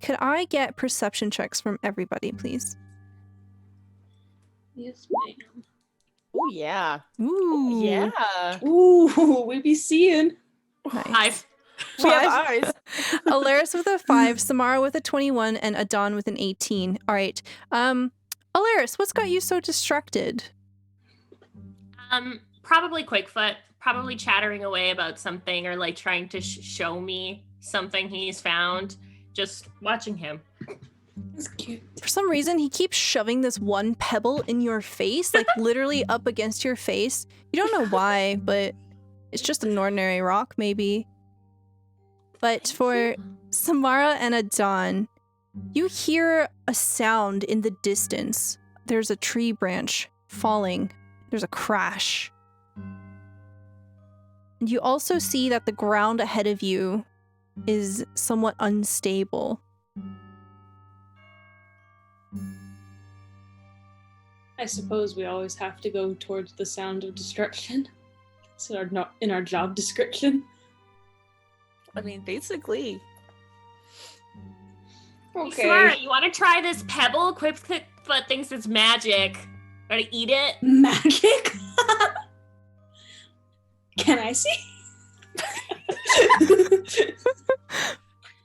Could I get perception checks from everybody, please? Yes, ma'am. Oh yeah. Ooh. Yeah. Ooh, we be seeing. Nice. We have eyes. Alaris with a 5, Samara with a 21, and Adon with an 18. All right. Alaris, what's got you so distracted? Probably Quickfoot, probably chattering away about something or like trying to show me something he's found. Just watching him. That's cute. For some reason, he keeps shoving this one pebble in your face, like literally up against your face. You don't know why, but it's just an ordinary rock, maybe. But for Samara and Adon, you hear a sound in the distance. There's a tree branch falling. There's a crash. And you also see that the ground ahead of you is somewhat unstable. I suppose we always have to go towards the sound of destruction. It's in our job description. I mean, basically. Okay. Samara, you want to try this pebble? Quickfoot thinks it's magic. Want to eat it? Magic? Can I see?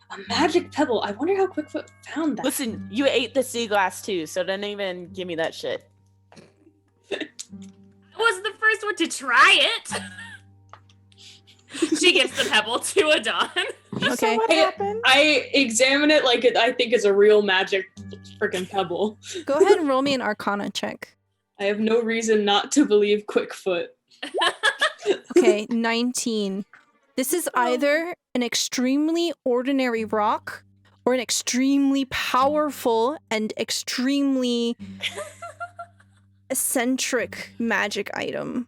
A magic pebble. I wonder how Quickfoot found that. Listen, you ate the sea glass too, so don't even give me that shit. I was the first one to try it. She gives the pebble to Adon. Okay. So what happened? I examine it like I think it's a real magic freaking pebble. Go ahead and roll me an Arcana check. I have no reason not to believe Quickfoot. Okay, 19. This is either an extremely ordinary rock or an extremely powerful and extremely eccentric magic item.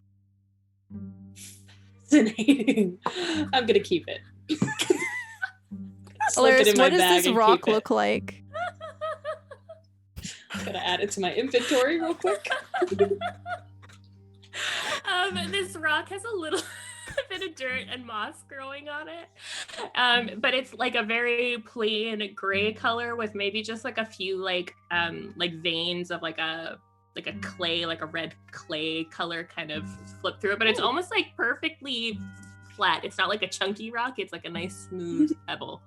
Fascinating. I'm gonna keep it. Slip it in Alaris, my what does bag this and rock keep it. look like? Gotta add it to my inventory real quick. This rock has a little bit of dirt and moss growing on it, but it's like a very plain gray color with maybe just like a few like veins of like a clay, like a red clay color kind of flip through it, but it's almost like perfectly flat. It's not like a chunky rock, it's like a nice smooth pebble.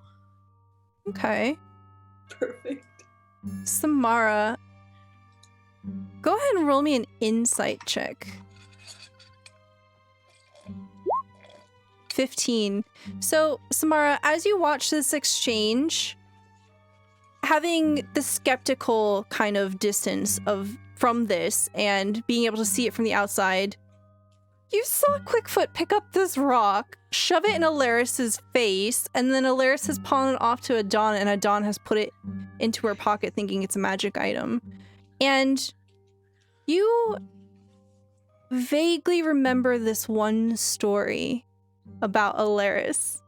Okay. Perfect. Samara, go ahead and roll me an insight check. 15. So, Samara, as you watch this exchange, having the skeptical kind of distance from this and being able to see it from the outside, You saw Quickfoot pick up this rock, shove it in Alaris's face, and then Alaris has pawned it off to Adon, and Adon has put it into her pocket thinking it's a magic item. And you vaguely remember this one story about Alaris.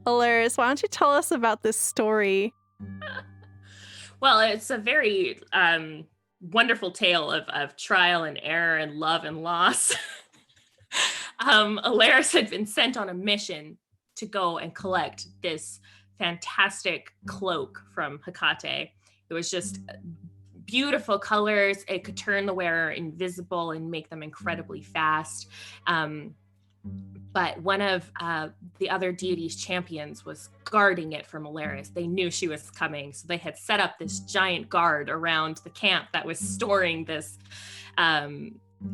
Alaris, why don't you tell us about this story? Well, it's a very wonderful tale of trial and error and love and loss. Alaris had been sent on a mission to go and collect this fantastic cloak from Hecate. It was just beautiful colors. It could turn the wearer invisible and make them incredibly fast. But one of the other deity's champions was guarding it from Alaris. They knew she was coming, so they had set up this giant guard around the camp that was storing this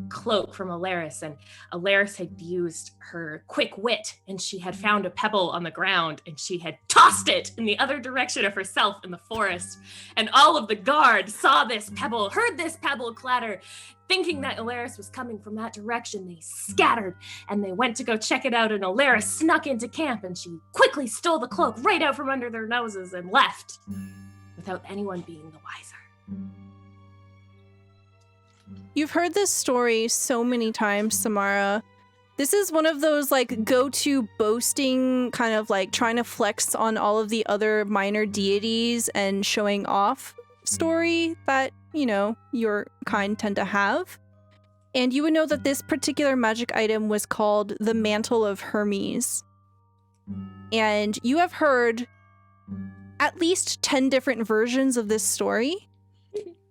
cloak from Alaris. And Alaris had used her quick wit, and she had found a pebble on the ground, and she had tossed it in the other direction of herself in the forest. And all of the guard saw this pebble, heard this pebble clatter. Thinking that Alaris was coming from that direction, they scattered and they went to go check it out, and Alaris snuck into camp and she quickly stole the cloak right out from under their noses and left without anyone being the wiser. You've heard this story so many times, Samara. This is one of those like go-to boasting, kind of like trying to flex on all of the other minor deities and showing off story that, you know, your kind tend to have. And you would know that this particular magic item was called the Mantle of Hermes. And you have heard at least 10 different versions of this story.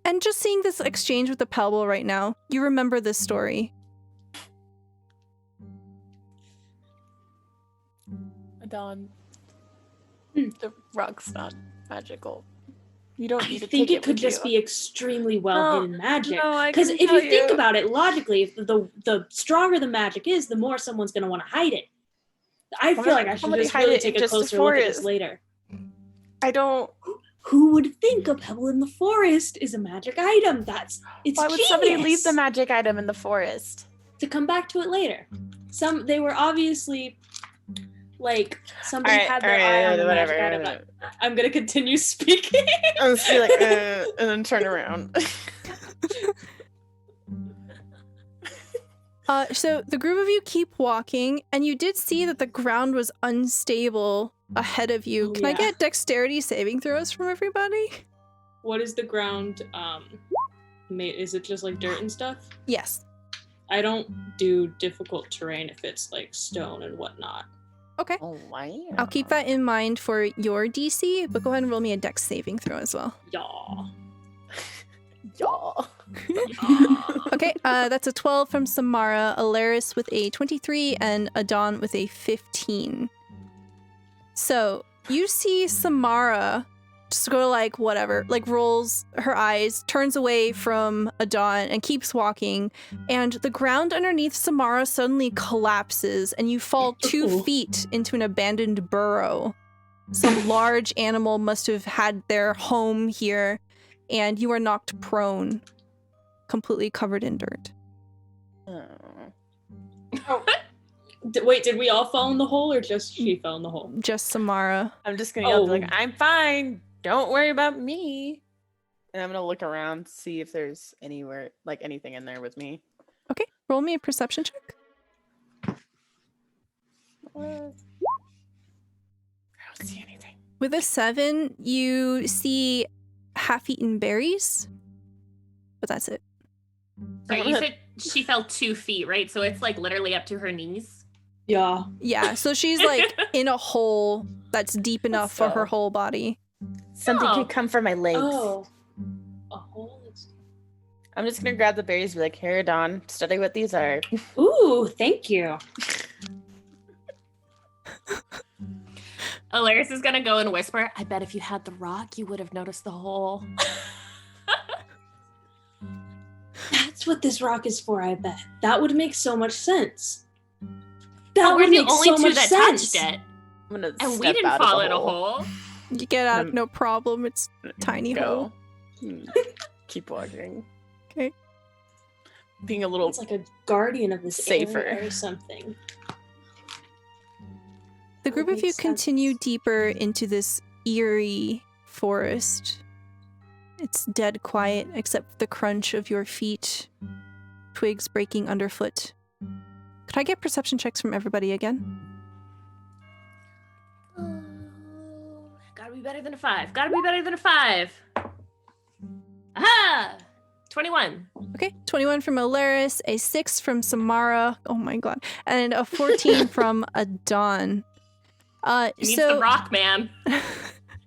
And just seeing this exchange with the pebble right now, you remember this story. Adon, the rock's not magical. You don't need to I think take it could with just you. be extremely well hidden magic. No, I Because can if tell you think about it logically, if the stronger the magic is, the more someone's going to want to hide it. I feel like I should somebody just hide really it in take a just the closer look at this forest. later. I don't. Who would think a pebble in the forest is a magic item? It's Why would genius. somebody leave the magic item in the forest? To come back to it later. They were obviously like somebody had their eye on the magic item. I'm gonna continue speaking. I was like, and then turn around. So the group of you keep walking, and you did see that the ground was unstable ahead of you. Oh, Can I yeah. get dexterity saving throws from everybody? What is the ground made? Is it just like dirt and stuff? Yes. I don't do difficult terrain if it's like stone and whatnot. Okay. Oh, wow. I'll keep that in mind for your DC, but go ahead and roll me a dex saving throw as well. Yaw. Yeah. Okay, that's a 12 from Samara, Alaris with a 23, and Adon with a 15. So you see Samara just go like whatever, like rolls her eyes, turns away from Adon and keeps walking, and the ground underneath Samara suddenly collapses and you fall 2 Ooh. feet into an abandoned burrow. Some large animal must have had their home here, and you are knocked prone, completely covered in dirt. Wait, did we all fall in the hole or just she fell in the hole? Just Samara. I'm just gonna yell, Oh. like, I'm fine. Don't worry about me. And I'm gonna look around, see if there's anywhere, like anything in there with me. Okay, roll me a perception check. I don't see anything. With a 7, you see half-eaten berries, but that's it. Sorry, you said she fell 2 feet, right? So it's like literally up to her knees. Yeah. Yeah, so she's like in a hole that's deep enough for her whole body. Something Oh. could come from my legs. Oh. A hole is... I'm just gonna grab the berries, and be like, here, Dawn, study what these are. Ooh, thank you. Alaris is gonna go and whisper, I bet if you had the rock, you would have noticed the hole. That's what this rock is for, I bet. That would make so much sense. But That we're would the make only so two much that sense. touched it. I'm gonna And we step didn't out of fall the in a hole. You get out, Um, no problem. It's a tiny hole. Go. Keep walking. Okay. being a little It's like a guardian of this safer area or something. The group of you makes continue sense. deeper into this eerie forest. It's dead quiet except for the crunch of your feet, twigs breaking underfoot. Could I get perception checks from everybody again? Oh, gotta be better than a 5. Gotta be better than a 5. Aha! 21. Okay, 21 from Alaris, a 6 from Samara, oh my god, and a 14 from Adon. It needs the rock, man.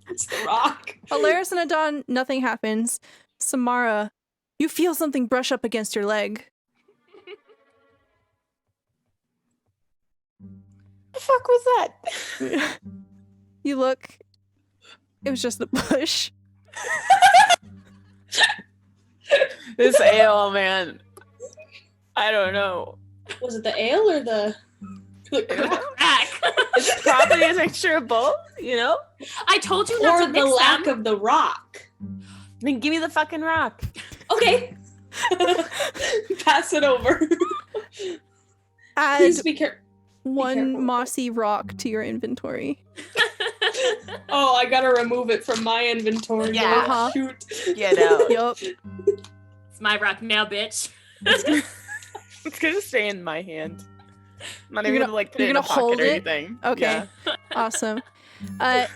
It's the rock. Alaris and Adon, nothing happens. Samara, you feel something brush up against your leg. the fuck was that? You look, it was just a bush. This ale, man. I don't know. Was it the ale or the crack? Crack. It's probably a mixture of both, you know? I told you not Or to the mix lack them. of the rock? Then give me the fucking rock. Okay. Pass it over. Add Please be careful. one careful. mossy rock to your inventory. Oh, I gotta remove it from my inventory. Yeah. Uh-huh. Shoot. Get out. Yup. It's my rock now, bitch. It's gonna stay in my hand. I'm not You're even gonna- gonna like put you're it in a gonna hold pocket or it? anything. Okay. Yeah. Awesome. All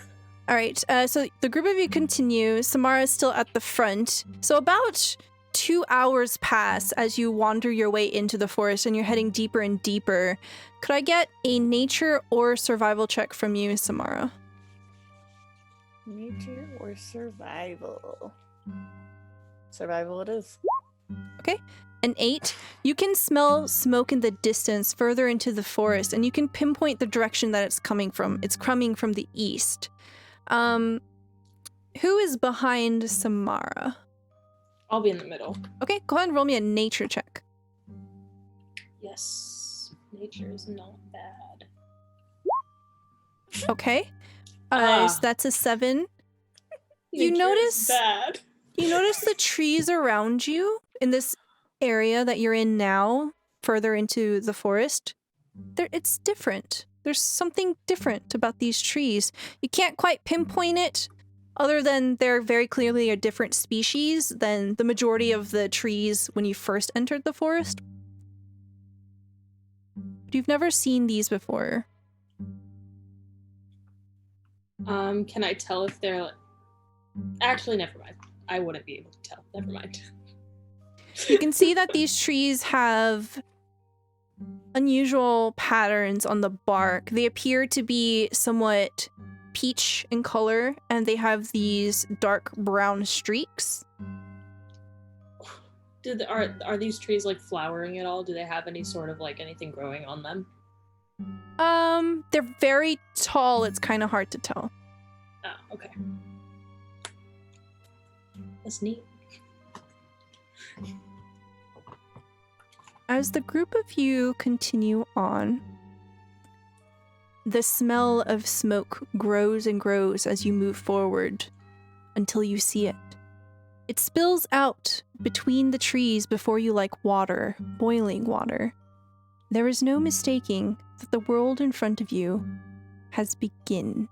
right. So the group of you continue. Samara is still at the front. So about 2 hours pass as you wander your way into the forest and you're heading deeper and deeper. Could I get a nature or survival check from you, Samara? Nature or survival? Survival it is. An 8. You can smell smoke in the distance further into the forest, and you can pinpoint the direction that it's coming from. It's coming from the east. Who is behind Samara? I'll be in the middle. Okay, go ahead and roll me a nature check. Yes. Nature is not bad. Okay. Ah. So that's a 7. Nature is notice- bad. You notice the trees around you in this area that you're in now, further into the forest. It's different. There's something different about these trees. You can't quite pinpoint it, other than they're very clearly a different species than the majority of the trees when you first entered the forest. But you've never seen these before. Can I tell if they're... Actually, never mind. I wouldn't be able to tell. Never mind. You can see that these trees have unusual patterns on the bark. They appear to be somewhat peach in color, and they have these dark brown streaks. Are these trees like flowering at all? Do they have any sort of like anything growing on them? They're very tall. It's kind of hard to tell. Oh, okay. That's neat. As the group of you continue on, the smell of smoke grows and grows as you move forward until you see it. It spills out between the trees before you like water, boiling water. There is no mistaking that the world in front of you has begun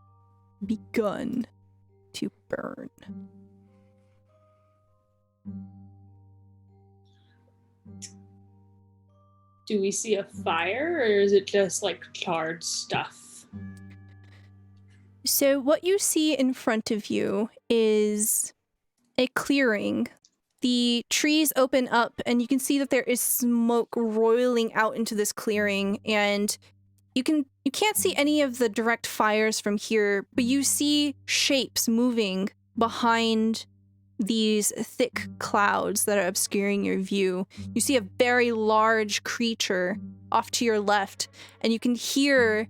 to burn. Do we see a fire, or is it just like charred stuff? So what you see in front of you is a clearing. The trees open up and you can see that there is smoke roiling out into this clearing, and you can't see any of the direct fires from here, but you see shapes moving behind these thick clouds that are obscuring your view. You see a very large creature off to your left, and you can hear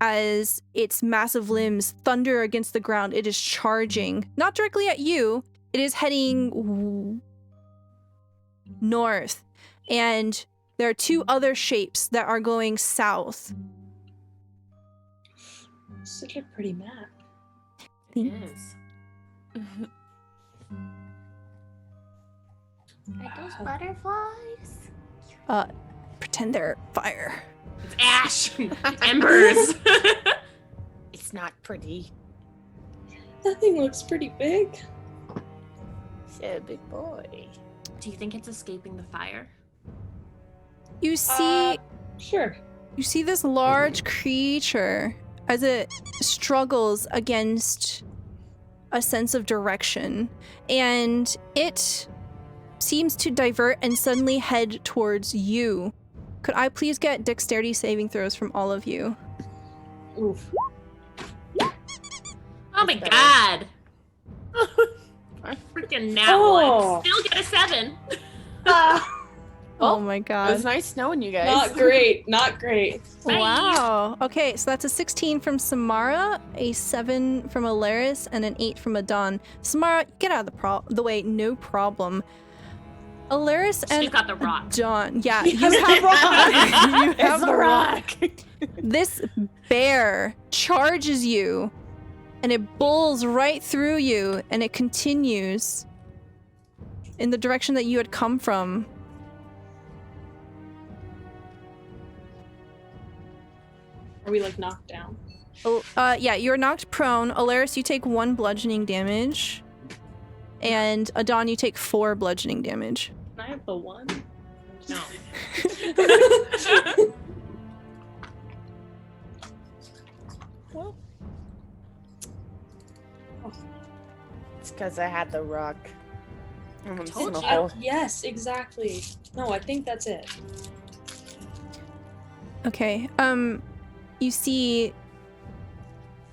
as its massive limbs thunder against the ground. It is charging, not directly at you. It is heading north, and there are 2 other shapes that are going south. Such a pretty map. It is. Are those butterflies? Pretend they're fire. It's ash. It's embers. It's not pretty. That thing looks pretty big. It's a big boy. Do you think it's escaping the fire? You see, Sure. you see this large creature as it struggles against a sense of direction, and it seems to divert and suddenly head towards you. Could I please get dexterity saving throws from all of you? Oof. Oh my better. god. Freaking nat Oh. one. Still get a 7. Oh my It god. was nice knowing you guys. Not great. Not great. Bye. Wow. Okay, so that's a 16 from Samara, a 7 from Alaris, and an 8 from Adon. Samara, get out of the way, no problem. Alaris You and got the rock. Adon. Yeah, Yes, you have the rock. you It's have the the rock. rock. This bear charges you, and it bulls right through you, and it continues in the direction that you had come from. Are we like knocked down? Oh, yeah, you're knocked prone. Alaris, you take 1 bludgeoning damage. And Adon, you take 4 bludgeoning damage. Can I have the 1? No. Well, it's because I had the rock. I'm in Told the you. hole. Yes, exactly. No, I think that's it. Okay, you see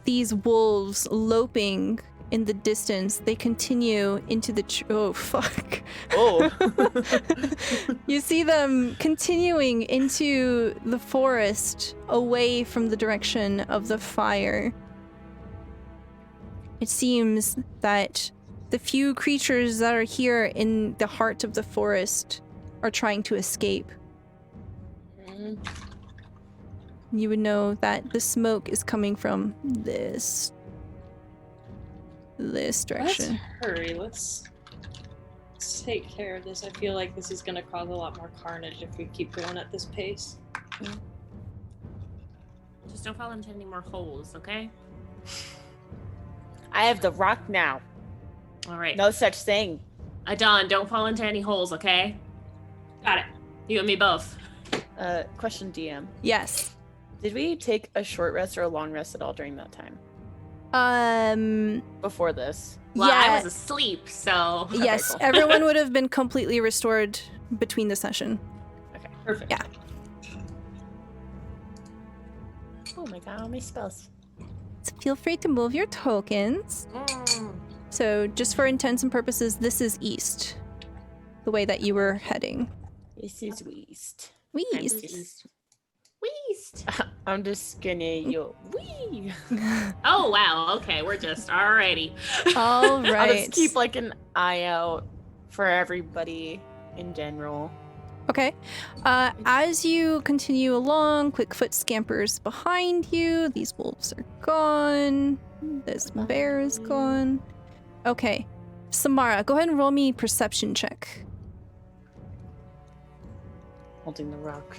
these wolves loping in the distance. They continue into the oh, fuck. Oh. You see them continuing into the forest away from the direction of the fire. It seems that the few creatures that are here in the heart of the forest are trying to escape. Mm. You would know that the smoke is coming from this Let's direction. hurry. Let's take care of this. I feel like this is going to cause a lot more carnage if we keep going at this pace. Just don't fall into any more holes, okay? I have the rock now. All right. No such thing. Adon, don't fall into any holes, okay? Got it. You and me both. Question, DM. Yes. Did we take a short rest or a long rest at all during that time? Before this? Well, yeah. I was asleep, so. Yes, cool. everyone would have been completely restored between the session. Perfect. Yeah. Oh my god, all my spells. So feel free to move your tokens. So just for intents and purposes, this is east. The way that you were heading. This is Weast. East. Weast. I'm just gonna yo wee. Oh, wow. Okay, we're just. Alrighty. All I'll right. just keep like an eye out for everybody in general. Okay. As you continue along, Quickfoot scampers behind you. These wolves are gone. This bear is gone. Okay. Samara, go ahead and roll me perception check. Holding the rock.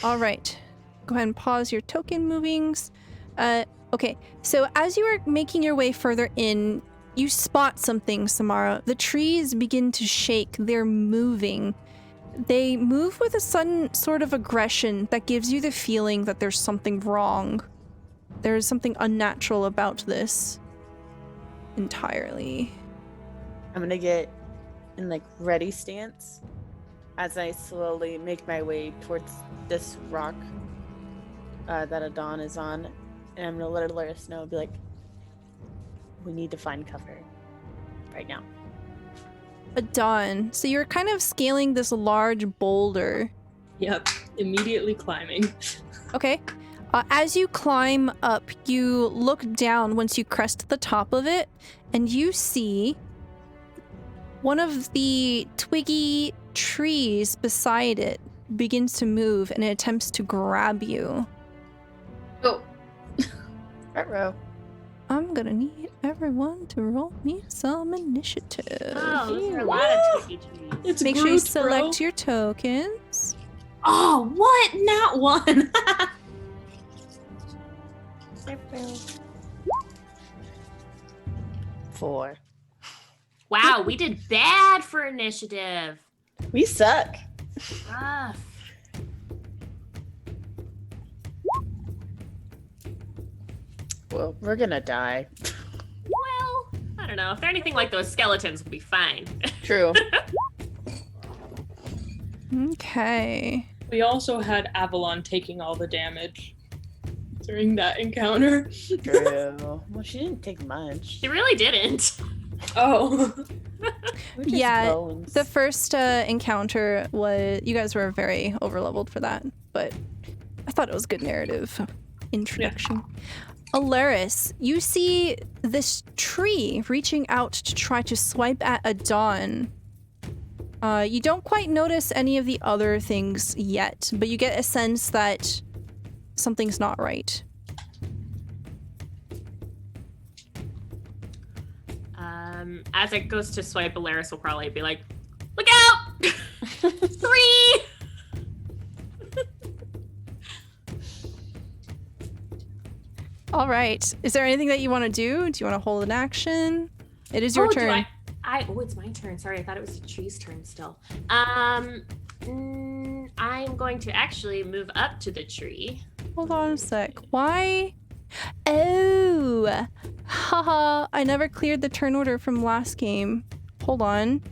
All right. Go ahead and pause your token movings. Okay. So as you are making your way further in, you spot something, Samara. The trees begin to shake. They're moving. They move with a sudden sort of aggression that gives you the feeling that there's something wrong. There's something unnatural about this entirely. I'm gonna get in like ready stance as I slowly make my way towards this rock that Adon is on, and I'm gonna let Alaris know. Be like, we need to find cover right now. Adon, so you're kind of scaling this large boulder. Yep. Immediately climbing. Okay. As you climb up, you look down once you crest the top of it, and you see one of the twiggy trees beside it begins to move and it attempts to grab you. Oh. Ruh-roh. I'm gonna need everyone to roll me some initiative. Oh, those are a lot of tricky trees. It's Make sure you Groot, select bro. your tokens. Oh, what? Not one. 4. Wow, we did bad for initiative. We suck. Rough. Well, we're gonna die. Well, I don't know. If they're anything like those skeletons, we'll be fine. True. Okay. We also had Avalon taking all the damage during that encounter. True. Well, she didn't take much. She really didn't. Oh. We're just Yeah, bones. The first encounter was, you guys were very overleveled for that, but I thought it was good narrative introduction. Alaris, you see this tree reaching out to try to swipe at a dawn. You don't quite notice any of the other things yet, but you get a sense that something's not right. As it goes to swipe, Alaris will probably be like, "Look out! 3!" All right. Is there anything that you want to do? Do you want to hold an action? It is your turn. Oh, it's my turn. Sorry, I thought it was the tree's turn still. I'm going to actually move up to the tree. Hold on a sec. Why? Oh, haha. I never cleared the turn order from last game. Hold on.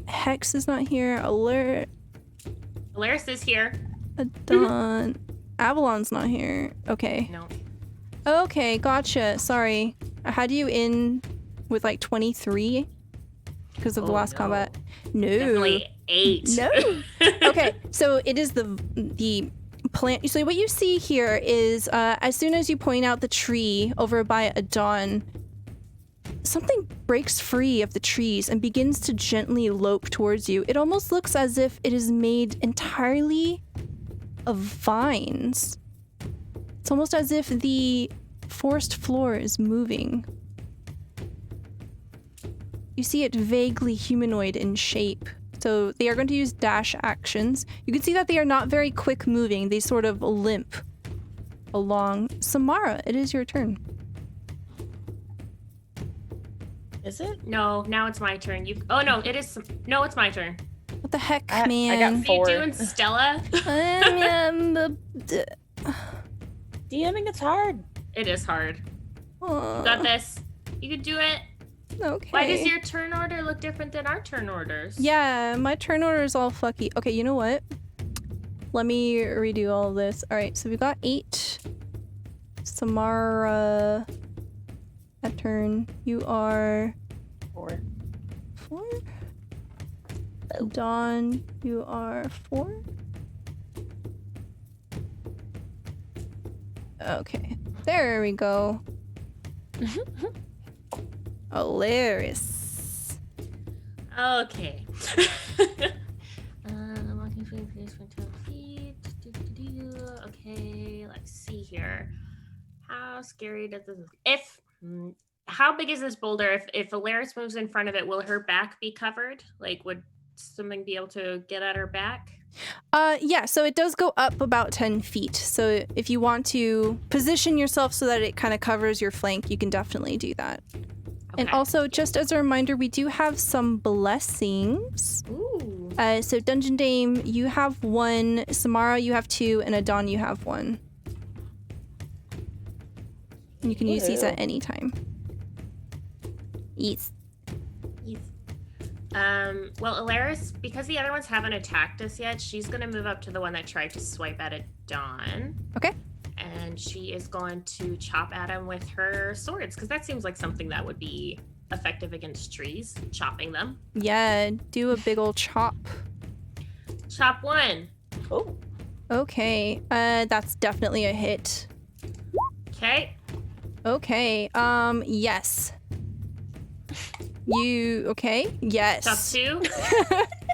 Hex is not here. Alert. Alaris is here. Dawn. Avalon's not here. Okay. No. Okay, gotcha. Sorry. I had you in with like 23 because of the last no. combat. No. Definitely 8. No. Okay, so it is the plant. So what you see here is as soon as you point out the tree over by Adon, something breaks free of the trees and begins to gently lope towards you. It almost looks as if it is made entirely of vines. It's almost as if the forest floor is moving. You see it vaguely humanoid in shape. So they are going to use dash actions. You can see that they are not very quick moving. They sort of limp along. Samara, it is your turn. Is it? No, now it's my turn. Oh no, it is. No, it's my turn. What the heck, I man? got What are you 4. doing, Stella? DMing, it's hard. It is hard. You got this. You can do it. Okay. Why does your turn order look different than our turn orders? Yeah, my turn order is all fucky. Okay, you know what? Let me redo all of this. All right, so we got 8. Samara, that turn. You are 4. 4? Dawn, you are 4? Okay, there we go. Hilarious. Okay. Walking between place for 12 feet. Okay, let's see here. How scary does this? How big is this boulder? If Alaris moves in front of it, will her back be covered? Like, would something be able to get at her back? Yeah, so it does go up about 10 feet. So if you want to position yourself so that it kind of covers your flank, you can definitely do that. And Okay. also, just as a reminder, we do have some blessings. Ooh. So Dungeon Dame, you have 1. Samara, you have 2. And Adon, you have 1. And you can use these at any time. Yes. Well, Alaris, because the other ones haven't attacked us yet, she's going to move up to the one that tried to swipe at it, Dawn. Okay. And she is going to chop at him with her swords, because that seems like something that would be effective against trees, chopping them. Yeah, do a big old chop. Chop 1. Oh. Okay, that's definitely a hit. Okay. Okay, yes. You, okay? Yes. Chop 2.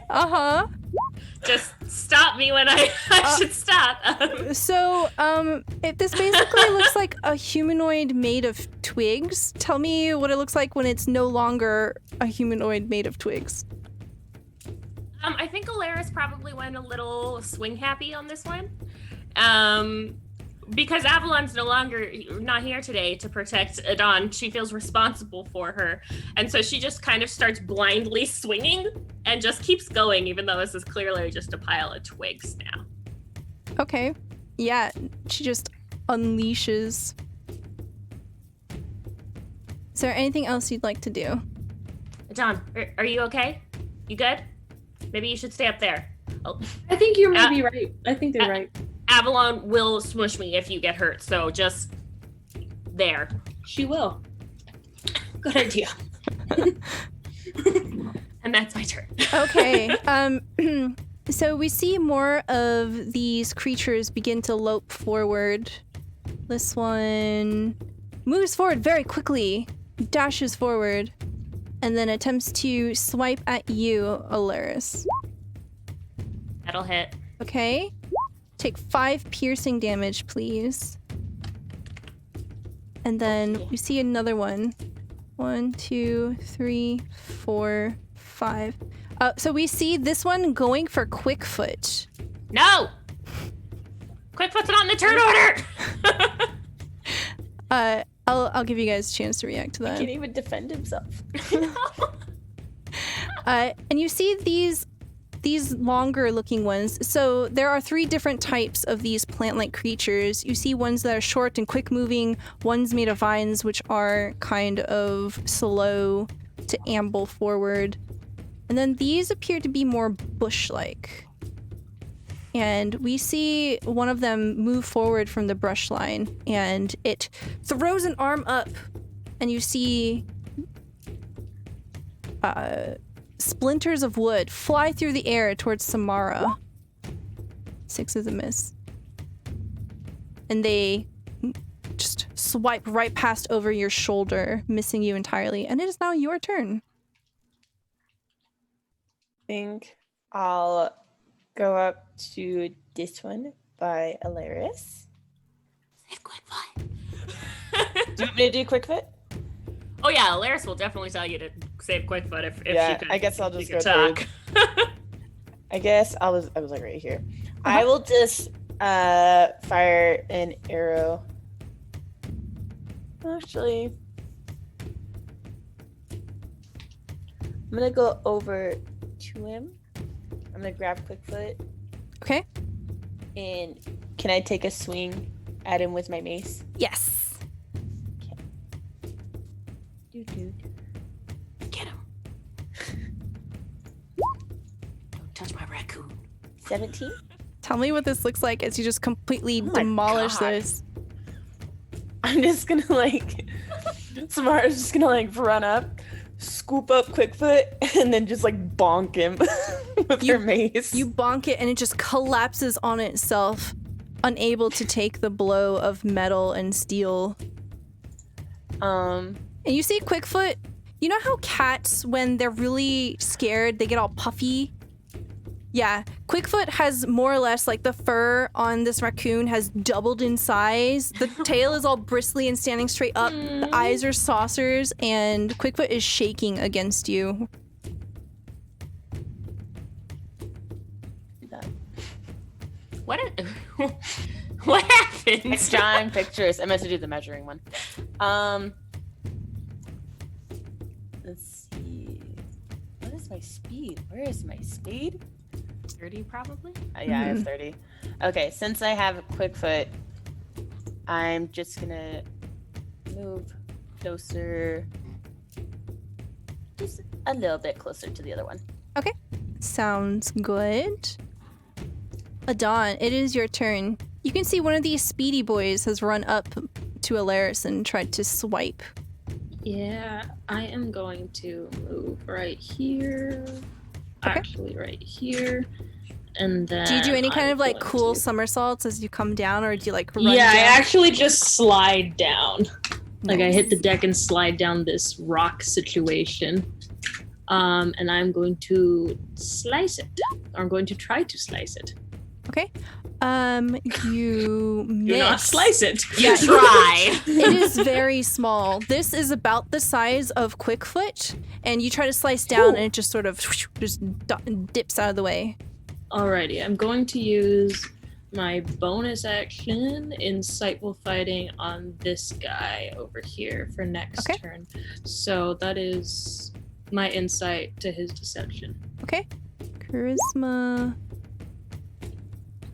Uh-huh. Just stop me when I should stop. This basically looks like a humanoid made of twigs. Tell me what it looks like when it's no longer a humanoid made of twigs. I think Alaris probably went a little swing happy on this one. Because Avalon's not here today to protect Adon. She feels responsible for her. And so she just kind of starts blindly swinging and just keeps going, even though this is clearly just a pile of twigs now. Okay. Yeah, she just unleashes. Is there anything else you'd like to do? Adon, are you okay? You good? Maybe you should stay up there. Oh. I think you're maybe right. I think they're right. Avalon will smush me if you get hurt, so just there. She will. Good idea. And that's my turn. Okay. So we see more of these creatures begin to lope forward. This one moves forward very quickly, dashes forward, and then attempts to swipe at you, Alaris. That'll hit. Okay. Take 5 piercing damage, please. And then we see another one. 1, 2, 3, 4, 5. So we see this one going for Quickfoot. No! Quickfoot's not in the turn order! I'll give you guys a chance to react to that. He can't even defend himself. And you see these longer looking ones. So there are 3 different types of these plant-like creatures. You see ones that are short and quick moving, ones made of vines which are kind of slow to amble forward. And then these appear to be more bush-like. And we see one of them move forward from the brush line, and it throws an arm up, and you see splinters of wood fly through the air towards Samara. 6 is a miss. And they just swipe right past over your shoulder, missing you entirely. And it is now your turn. I think I'll go up to this one by Alaris. Save Quickfoot. Do you want me to do Quickfoot? Oh yeah, Alaris will definitely tell you to save Quickfoot if Yeah, she could. I guess I'll just go talk. I guess I was like right here. I will just fire an arrow. Actually, I'm gonna go over to him. I'm gonna grab Quickfoot. Okay. And can I take a swing at him with my mace? Yes. Dude. Get him. Don't touch my raccoon. 17? Tell me what this looks like as you just completely demolish God. this. I'm just gonna Samara's just gonna run up, scoop up Quickfoot, and then just bonk him with her mace. You bonk it and it just collapses on itself, unable to take the blow of metal and steel. And you see Quickfoot, you know how cats, when they're really scared, they get all puffy? Yeah, Quickfoot has more or less, the fur on this raccoon has doubled in size. The tail is all bristly and standing straight up. The eyes are saucers, and Quickfoot is shaking against you. What happened? It's drawing pictures. I meant to do the measuring one. Let's see. What is my speed? Where is my speed? 30 probably? Yeah, I have 30. Okay, since I have Quickfoot, I'm just gonna move closer. Just a little bit closer to the other one. Okay, sounds good. Adon, it is your turn. You can see one of these speedy boys has run up to Alaris and tried to swipe. Yeah, I am going to move right here. Okay. Actually, right here. And then Do you do any kind of I'm cool going to- somersaults as you come down, or do you run Yeah, I down? actually just slide down. I Nice. hit the deck and slide down this rock situation. and I'm going to slice it. Or I'm going to try to slice it. Okay. You Do miss. not slice it. You try. It is very small. This is about the size of Quickfoot, and you try to slice down, and it just sort of just dips out of the way. Alrighty, I'm going to use my bonus action, Insightful Fighting, on this guy over here for next turn. So that is my insight to his deception. Okay. Charisma.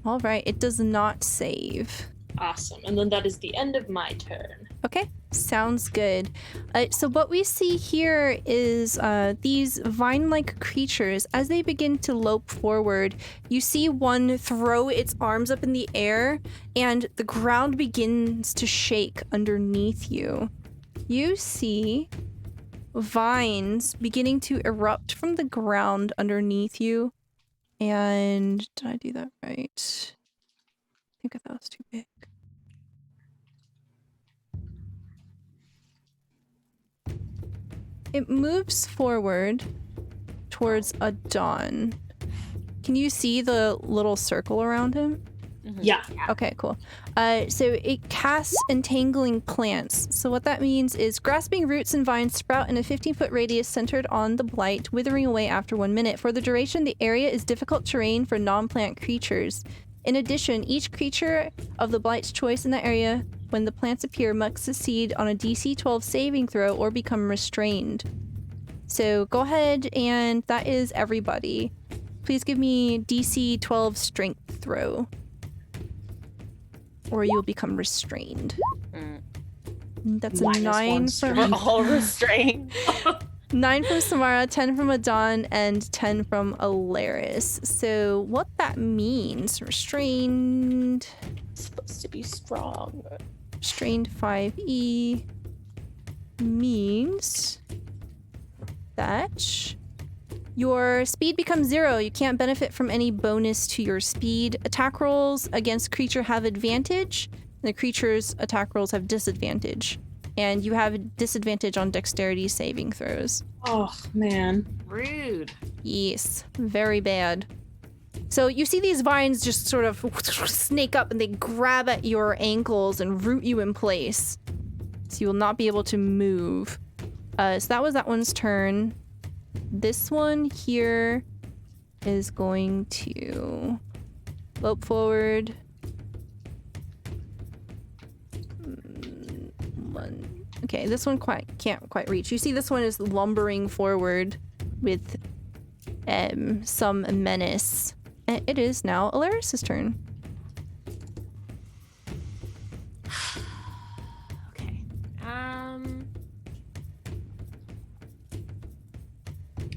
All right, it does not save. Awesome. And then that is the end of my turn. Okay, sounds good. So what we see here is these vine-like creatures. As they begin to lope forward, you see one throw its arms up in the air, and the ground begins to shake underneath you. You see vines beginning to erupt from the ground underneath you. And did I do that right? I think I thought it was too big. It moves forward towards Adon. Can you see the little circle around him? Yeah. Okay, cool. So it casts entangling plants. So what that means is grasping roots and vines sprout in a 15-foot radius centered on the blight, withering away after 1 minute. For the duration, the area is difficult terrain for non-plant creatures. In addition, each creature of the blight's choice in the area when the plants appear must succeed on a DC 12 saving throw or become restrained. So go ahead, and that is everybody. Please give me DC 12 strength throw. Or you'll become restrained. That's a 9 from... We're all restrained. 9 from Samara, 10 from Adon, and 10 from Alaris. So what that means, restrained... It's supposed to be strong. Restrained 5e means that your speed becomes 0. You can't benefit from any bonus to your speed. Attack rolls against creature have advantage. The creature's attack rolls have disadvantage. And you have disadvantage on dexterity saving throws. Oh, man. Rude. Yes, very bad. So you see these vines just sort of snake up, and they grab at your ankles and root you in place. So you will not be able to move. So that was that one's turn. This one here is going to lope forward. Okay, this one can't quite reach. You see this one is lumbering forward with some menace. And it is now Alaris' turn. Okay.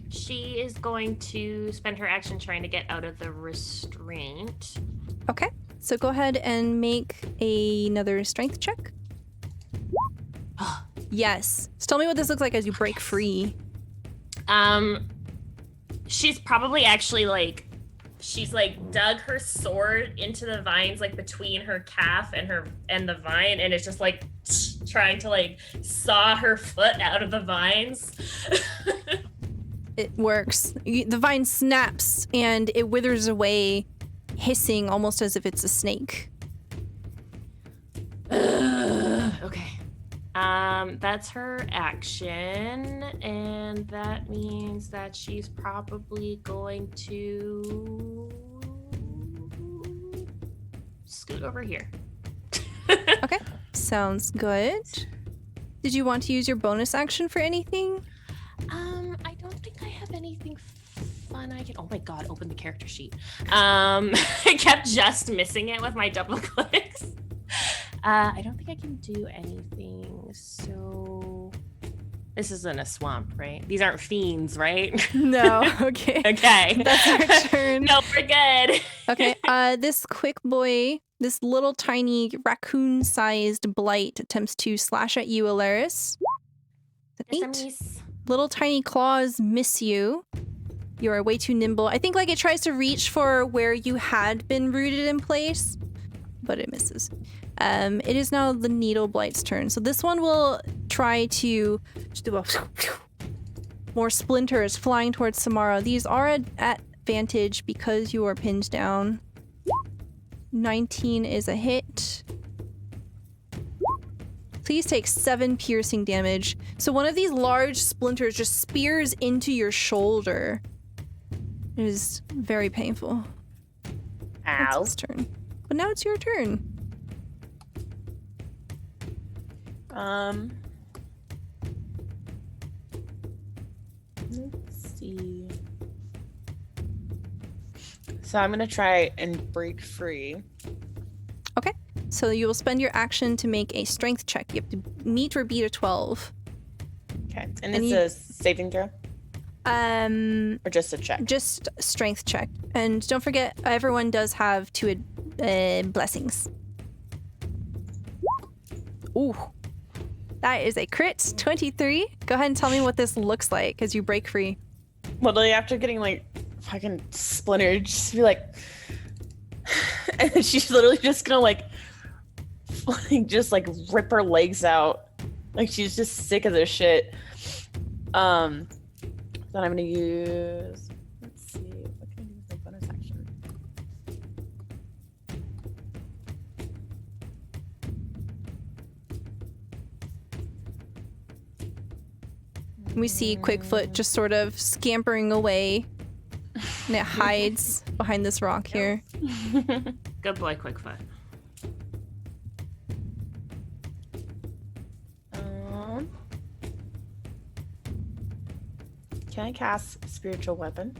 She is going to spend her action trying to get out of the restraint. Okay, so go ahead and make another strength check. Yes. So tell me what this looks like as you break free. She's probably actually she's dug her sword into the vines between her calf and the vine, and it's just trying to saw her foot out of the vines. It works. The vine snaps and it withers away, hissing almost as if it's a snake. Okay. That's her action, and that means that she's probably going to scoot over here. Okay, sounds good. Did you want to use your bonus action for anything? I don't think I have anything fun I can... Oh my god, open the character sheet. I kept just missing it with my double clicks. I don't think I can do anything, so... This isn't a swamp, right? These aren't fiends, right? No, okay. Okay. That's our turn. No, we're good. Okay, this quick boy, this little tiny raccoon-sized blight attempts to slash at you, Alaris. Little tiny claws miss you. You are way too nimble. I think it tries to reach for where you had been rooted in place, but it misses. It is now the Needle Blight's turn. So this one will try to just do more splinters flying towards Samara. These are at advantage because you are pinned down. 19 is a hit. Please take 7 piercing damage. So one of these large splinters just spears into your shoulder. It is very painful. That's Ow. his turn. But now it's your turn. Let's see. So I'm gonna try and break free. Okay. So you will spend your action to make a strength check. You have to meet or beat a 12. Okay, and And it's you- a saving throw or just a check. Just strength check. And don't forget, everyone does have 2 blessings. Ooh. That is a crit. 23. Go ahead and tell me what this looks like as you break free. Literally after getting like fucking splintered, just be like, and then she's literally just gonna like just like rip her legs out. Like she's just sick of this shit. Then I'm gonna use. Let's see, what can I do with my bonus action? We see Quickfoot just sort of scampering away. And it hides behind this rock here. Good boy, Quickfoot. Can I cast spiritual weapon?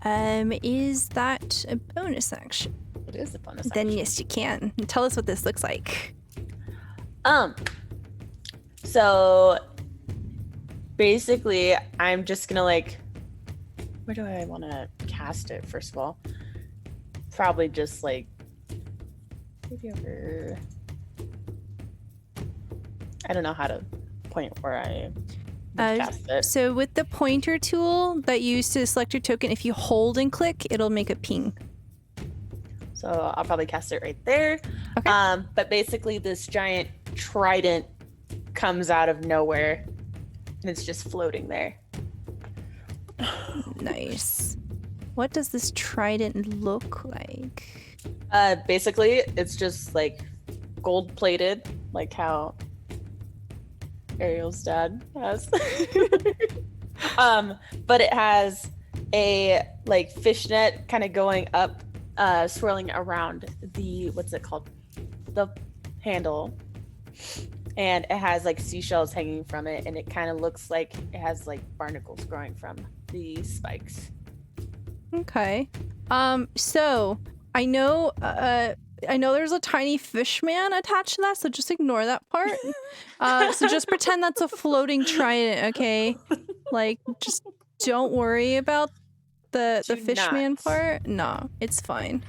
Is that a bonus action? It is a bonus Then action. yes, you can. Tell us what this looks like. So basically I'm just gonna like, where do I want to cast it first of all? Probably just like maybe over, I don't know how to point where I would cast it. So with the pointer tool that you use to select your token, if you hold and click, it'll make a ping. So I'll probably cast it right there. Okay. But basically this giant trident comes out of nowhere and it's just floating there. Nice. What does this trident look like? Basically it's just like gold plated, like how Ariel's dad has. But it has a like fishnet kind of going up, swirling around the, what's it called? The handle. And it has like seashells hanging from it, and it kind of looks like it has like barnacles growing from the spikes. Okay. So I know there's a tiny fish man attached to that, so just ignore that part. So just pretend that's a floating trident, okay? Like, just don't worry about the Do fish not. man part. No, it's fine.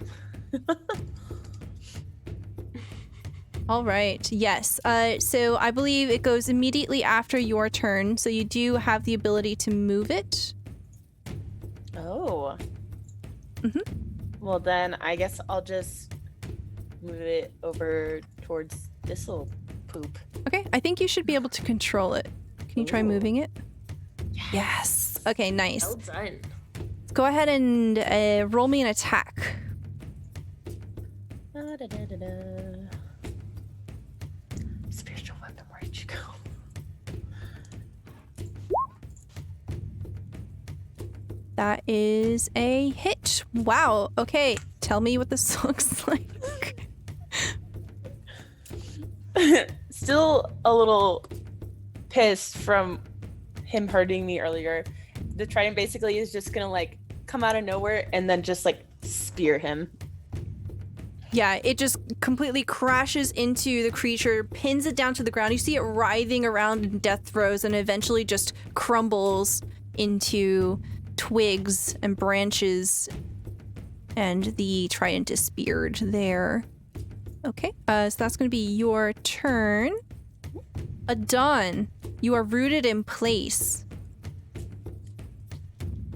All right. Yes. So I believe it goes immediately after your turn, so you do have the ability to move it. Oh. Well, then I guess I'll just move it over towards this little poop. Okay. I think you should be able to control it. Can you try Ooh. moving it? Yes. Okay. Nice. Well done. Go ahead and roll me an attack. Spiritual weapon, where did you go? That is a hit. Wow. Okay. Tell me what this looks like. Still a little pissed from him hurting me earlier. The trident basically is just gonna like come out of nowhere and then just like spear him. Yeah, it just completely crashes into the creature, pins it down to the ground. You see it writhing around in death throes and eventually just crumbles into twigs and branches, and the trident is speared there. Okay, so that's going to be your turn. Adon, you are rooted in place.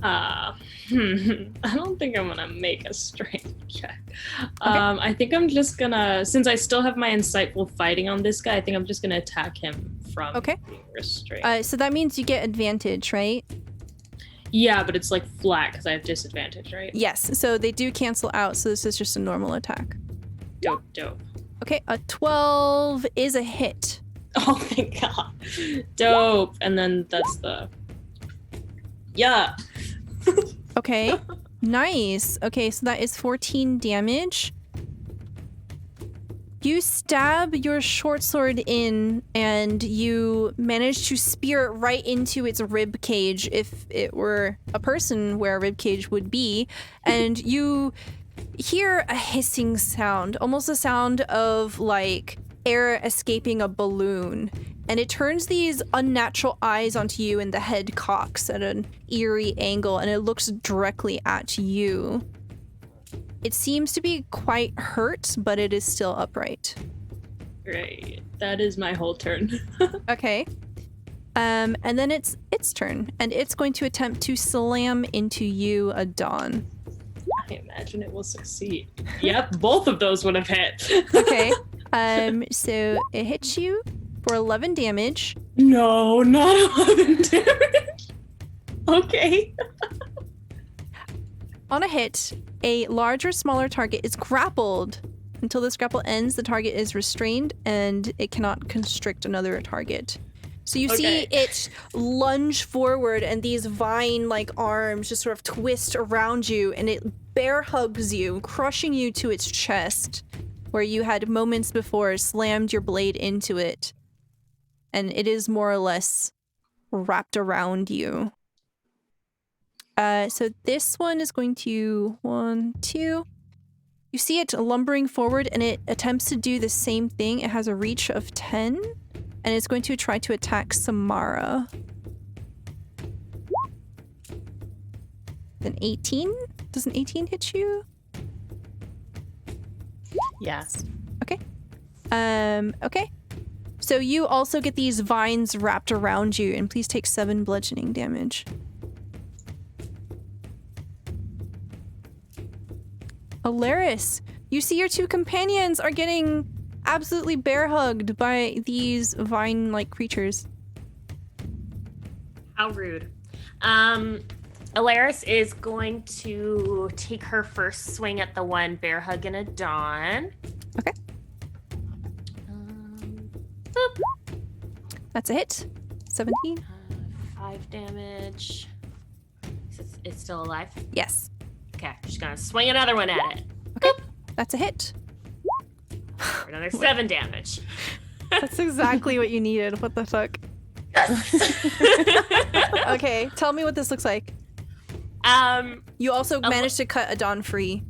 I don't think I'm gonna make a strength check. I think I'm just gonna, since I still have my insightful fighting on this guy, I think I'm just gonna attack him from Okay. being restrained. So that means you get advantage, right? Yeah, but it's like flat because I have disadvantage, right? Yes. So they do cancel out. So this is just a normal attack. Dope. Okay, a 12 is a hit. Oh my god. Dope. And then that's the... Yeah. Okay, nice. Okay, so that is 14 damage. You stab your short sword in and you manage to spear it right into its rib cage if it were a person where a rib cage would be. And you hear a hissing sound, almost a sound of like air escaping a balloon. And it turns these unnatural eyes onto you and the head cocks at an eerie angle and it looks directly at you. It seems to be quite hurt, but it is still upright. Great. That is my whole turn. Okay. And then it's its turn, and it's going to attempt to slam into you, Adon. I imagine it will succeed. Yep, both of those would have hit. Okay. So it hits you for 11 damage. No, not 11 damage. Okay. On a hit, a larger, smaller target is grappled. Until this grapple ends, the target is restrained and it cannot constrict another target. So you see it lunge forward and these vine-like arms just sort of twist around you and it bear hugs you, crushing you to its chest, where you had moments before slammed your blade into it. And it is more or less wrapped around you. So this one is going to 1, 2. You see it lumbering forward and it attempts to do the same thing. It has a reach of 10 and it's going to try to attack Samara. An 18? Does an 18 hit you? Yes. Okay. Okay. So you also get these vines wrapped around you and please take 7 bludgeoning damage. Alaris, you see your 2 companions are getting absolutely bear hugged by these vine-like creatures. How rude. Alaris is going to take her first swing at the one bear hug and a dawn. Okay. Boop. That's a hit. 17. 5 damage. It's still alive? Yes. Okay, she's gonna swing another one at it. Okay. That's a hit. For another 7 damage. That's exactly what you needed. What the fuck? Okay, tell me what this looks like. You also managed to cut Adon free.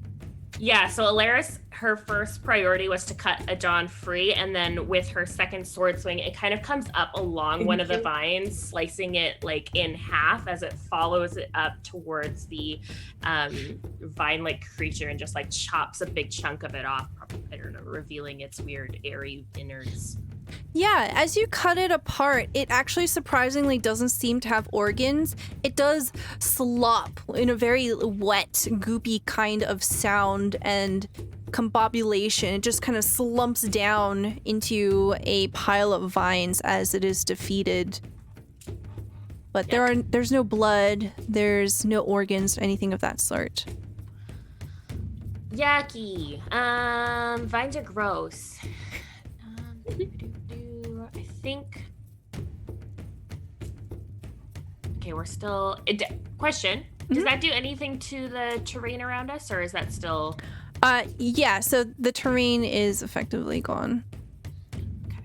Yeah, so Alaris, her first priority was to cut Adon free, and then with her second sword swing, it kind of comes up along one of the vines, slicing it like in half as it follows it up towards the vine-like creature and just like chops a big chunk of it off, I don't know, revealing its weird airy innards. Yeah, as you cut it apart, it actually surprisingly doesn't seem to have organs. It does slop in a very wet, goopy kind of sound and combobulation. It just kind of slumps down into a pile of vines as it is defeated. But there's no blood, there's no organs, anything of that sort. Yucky. Vines are gross. I think. Okay, we're still. Question: does that do anything to the terrain around us, or is that still? Yeah. So the terrain is effectively gone. Okay.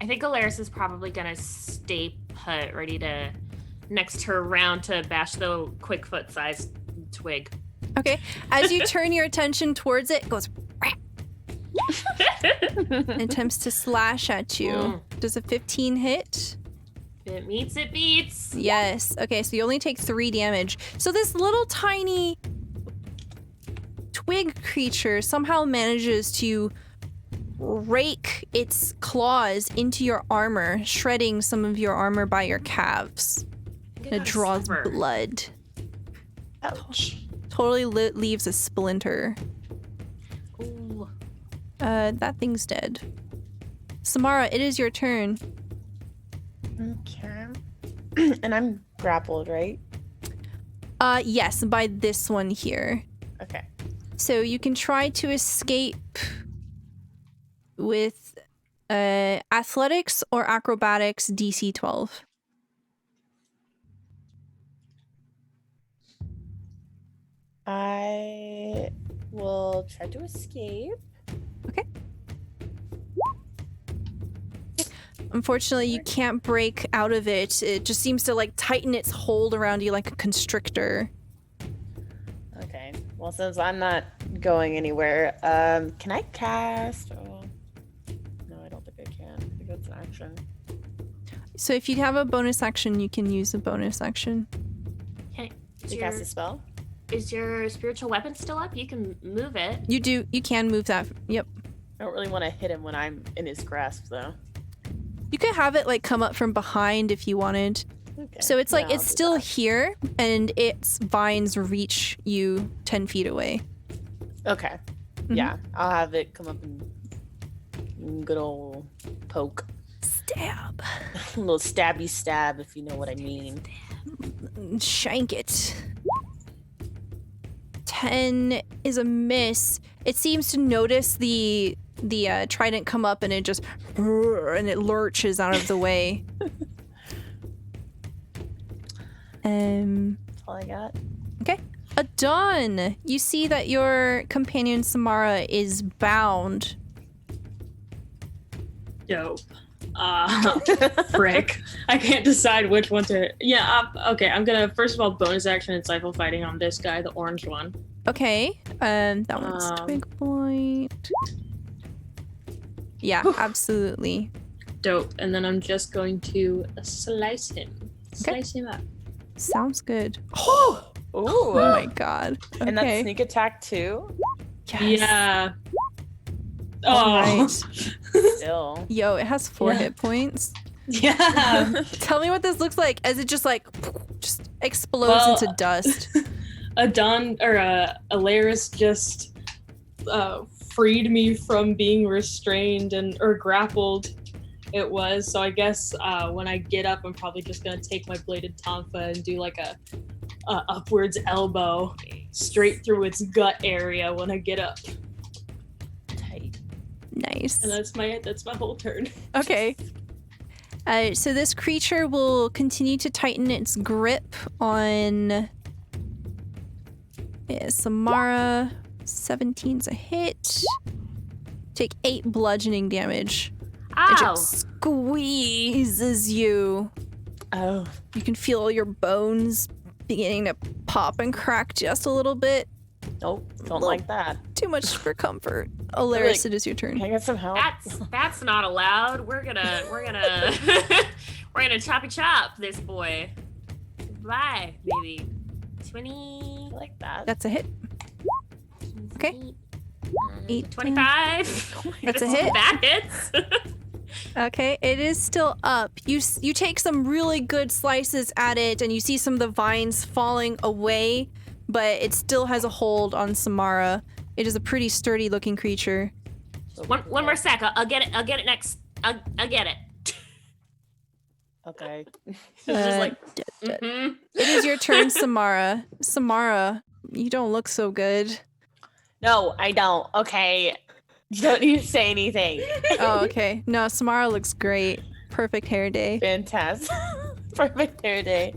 I think Alaris is probably gonna stay put, ready to next her round to bash the Quickfoot-sized twig. Okay. As you turn your attention towards it, it goes and attempts to slash at you. Does a 15 hit? If it meets, it beats. Yes. Okay, so you only take 3 damage. So this little tiny twig creature somehow manages to rake its claws into your armor, shredding some of your armor by your calves. It draws blood. Ouch. Totally leaves a splinter. Ooh. That thing's dead. Samara, it is your turn. Okay. And I'm grappled, right? Yes, by this one here. Okay. So you can try to escape with athletics or acrobatics DC 12. I will try to escape. Okay. Unfortunately, you can't break out of it. It just seems to like tighten its hold around you like a constrictor. Okay. Well, since I'm not going anywhere, can I cast? Oh, no, I don't think I can. I think that's an action. So if you have a bonus action, you can use a bonus action. Okay. To cast a spell? Is your spiritual weapon still up? You can move it. You do. You can move that. Yep. I don't really want to hit him when I'm in his grasp, though. You could have it like come up from behind if you wanted. Okay. So it's like Yeah, it's I'll do still that. here, and its vines reach you 10 feet away. Okay. Yeah, I'll have it come up and good old poke. Stab. A little stabby stab, if you know what I mean. Shank it. 10 is a miss. It seems to notice the trident come up, and it just and it lurches out of the way. That's all I got. Okay. Adon, you see that your companion Samara is bound. Dope. Frick. I can't decide which one to. Yeah, okay. I'm gonna first of all bonus action and Insightful Fighting on this guy, the orange one. Okay. That one's twig point. Yeah, absolutely. Dope. And then I'm just going to slice him. Slice him up. Sounds good. Ooh. Oh my god. Okay. And that's sneak attack too? Yes. Yeah. All Oh. right. Still. Yo, it has 4 Yeah. hit points. Yeah. Tell me what this looks like as it just explodes Well, into dust. Alaris just freed me from being restrained or grappled. It was so. I guess when I get up, I'm probably just gonna take my bladed tonfa and do like a upwards elbow straight through its gut area when I get up. Tight. Nice. And that's my whole turn. Okay. So this creature will continue to tighten its grip on Samara. 17's a hit. Take 8 bludgeoning damage. It Ow! just squeezes you. Oh. You can feel your bones beginning to pop and crack just a little bit. Nope. Don't like that. Too much for comfort. Alaris, it is your turn. Can I get some help? That's not allowed. We're gonna we're gonna choppy chop this boy. Bye, baby. 20. I like that. That's a hit. Okay. 8, 25. That's a hit. That hits. Okay, it is still up. You take some really good slices at it, and you see some of the vines falling away, but it still has a hold on Samara. It is a pretty sturdy looking creature. One more sec. I'll get it. I'll get it next. I'll get it. Okay. It's just like. It is your turn, Samara. Samara, you don't look so good. No, I don't. Okay. You don't need to say anything. Oh, okay. No, Samara looks great. Perfect hair day. Fantastic. Perfect hair day.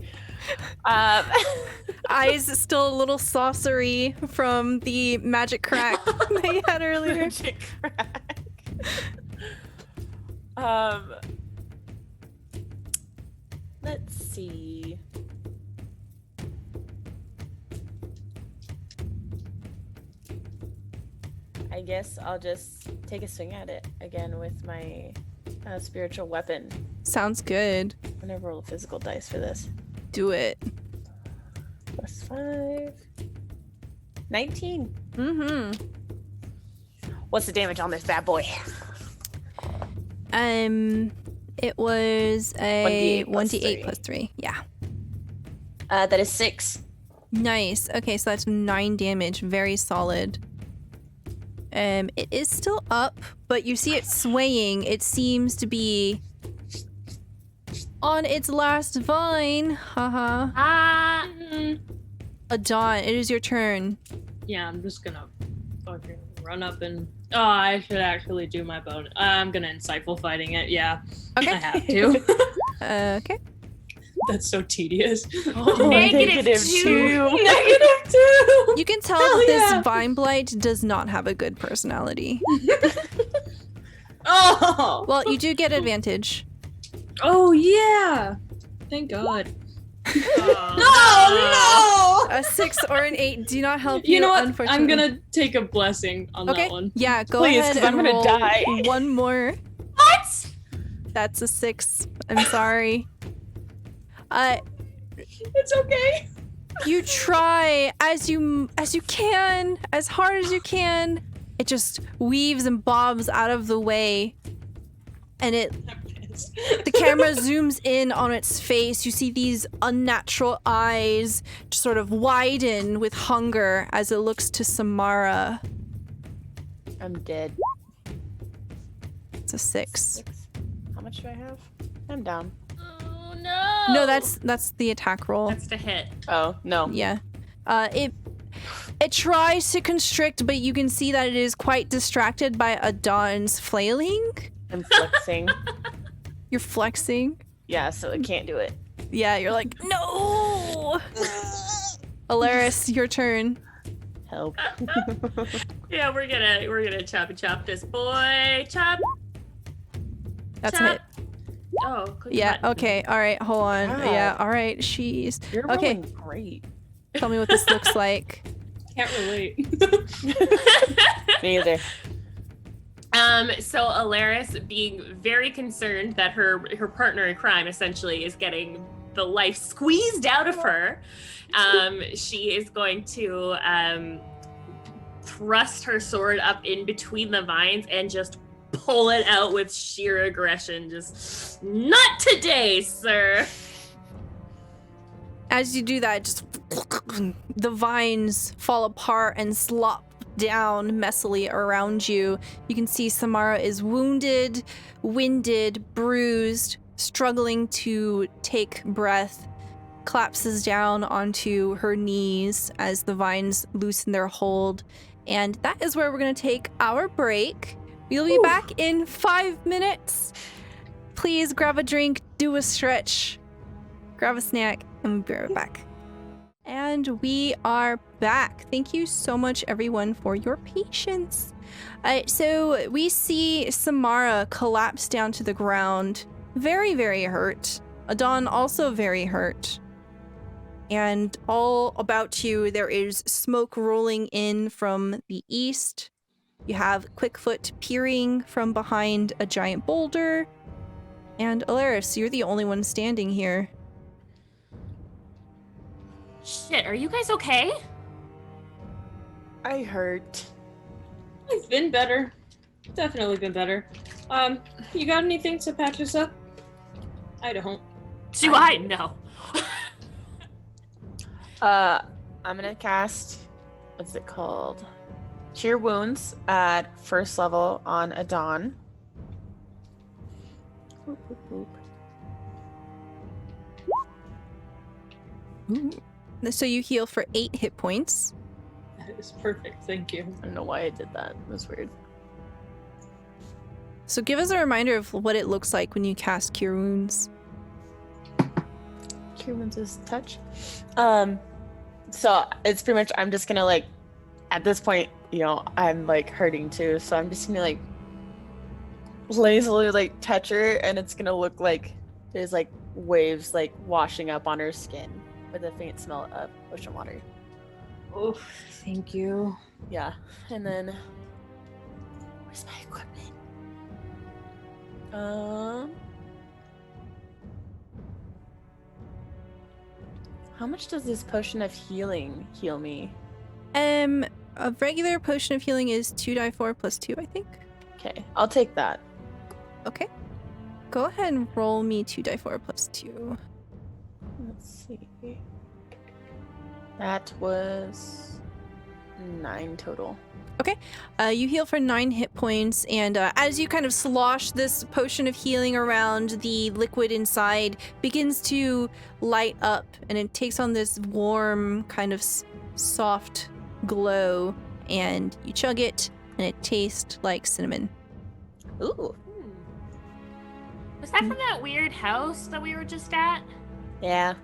Eyes still a little saucery from the magic crack that you had earlier. Magic crack. Let's see. I guess I'll just take a swing at it again with my spiritual weapon. Sounds good. I'm gonna roll a physical dice for this. Do it. +5. 19. Mm-hmm. What's the damage on this bad boy? It was a 1d8 plus 3. Yeah. That is 6. Nice. Okay, so that's 9 damage. Very solid. It is still up, but you see it swaying. It seems to be on its last vine. Haha. Adon, it is your turn. Yeah, I'm just gonna fucking run up and. Oh, I should actually do my bonus. I'm gonna insightful fighting it. Yeah, Okay. I have to. Okay. That's so tedious. -2. -2. You can tell Hell that yeah. this vine blight does not have a good personality. Oh. Well, you do get advantage. Oh yeah. Thank God. Oh, No. A 6 or an 8 do not help you. You know what? I'm Unfortunately. gonna take a blessing on Okay. that one. Yeah, go Please, ahead 'cause and I'm gonna roll die. one more. What? That's a 6. I'm sorry. It's okay. You try as you can, as hard as you can. It just weaves and bobs out of the way, and the camera zooms in on its face. You see these unnatural eyes just sort of widen with hunger as it looks to Samara. I'm dead. It's a 6. 6. How much do I have? I'm down. Oh no. No, that's the attack roll. That's the hit. Oh, no. Yeah. It tries to constrict, but you can see that it is quite distracted by Adon's flailing. I'm flexing. You're flexing. Yeah, so it can't do it. Yeah, you're like, no! Alaris, your turn. Help. Yeah, we're gonna chop this boy. Chop. That's a Chop. hit. Oh, click Yeah, button. okay, alright, hold on. Wow. Yeah, alright, she's... You're Okay. rolling great. Tell me what this looks like. Can't relate. Me either. So Alaris, being very concerned that her partner in crime essentially is getting the life squeezed out of her, she is going to thrust her sword up in between the vines and just pull it out with sheer aggression. Just, not today, sir. As you do that, just the vines fall apart and slop down messily around you. You can see Samara is wounded, winded, bruised, struggling to take breath, collapses down onto her knees as the vines loosen their hold. And that is where we're going to take our break. We'll be back in 5 minutes. Please grab a drink, do a stretch, grab a snack, and we'll be right back. And we are back. Thank you so much, everyone, for your patience. So we see Samara collapse down to the ground, very, very hurt. Adon also very hurt. And all about you, there is smoke rolling in from the east. You have Quickfoot peering from behind a giant boulder. And Alaris, you're the only one standing here. Shit, are you guys okay? I hurt. I've been better. Definitely been better. You got anything to patch us up? I don't. Do I know? I'm gonna cast, what's it called? Cure Wounds at first level on Adon. Boop, boop, boop. Ooh. So you heal for 8 hit points. That is perfect. Thank you. I don't know why I did that. It was weird. So give us a reminder of what it looks like when you cast Cure Wounds. Cure Wounds is touch. So it's pretty much, I'm just gonna like, at this point, you know, I'm like hurting too. So I'm just gonna like lazily like touch her, and it's gonna look like there's like waves like washing up on her skin with a faint smell of ocean water. Oh, thank you. Yeah. And then where's my equipment? How much does this potion of healing heal me? A regular potion of healing is 2d4 plus 2, I think. Okay, I'll take that. Okay. Go ahead and roll me 2d4 plus 2. Let's see. That was 9 total. You heal for 9 hit points, and as you kind of slosh this potion of healing around, the liquid inside begins to light up, and it takes on this warm, kind of soft glow, and you chug it, and it tastes like cinnamon. Ooh. Was that from that weird house that we were just at? Yeah.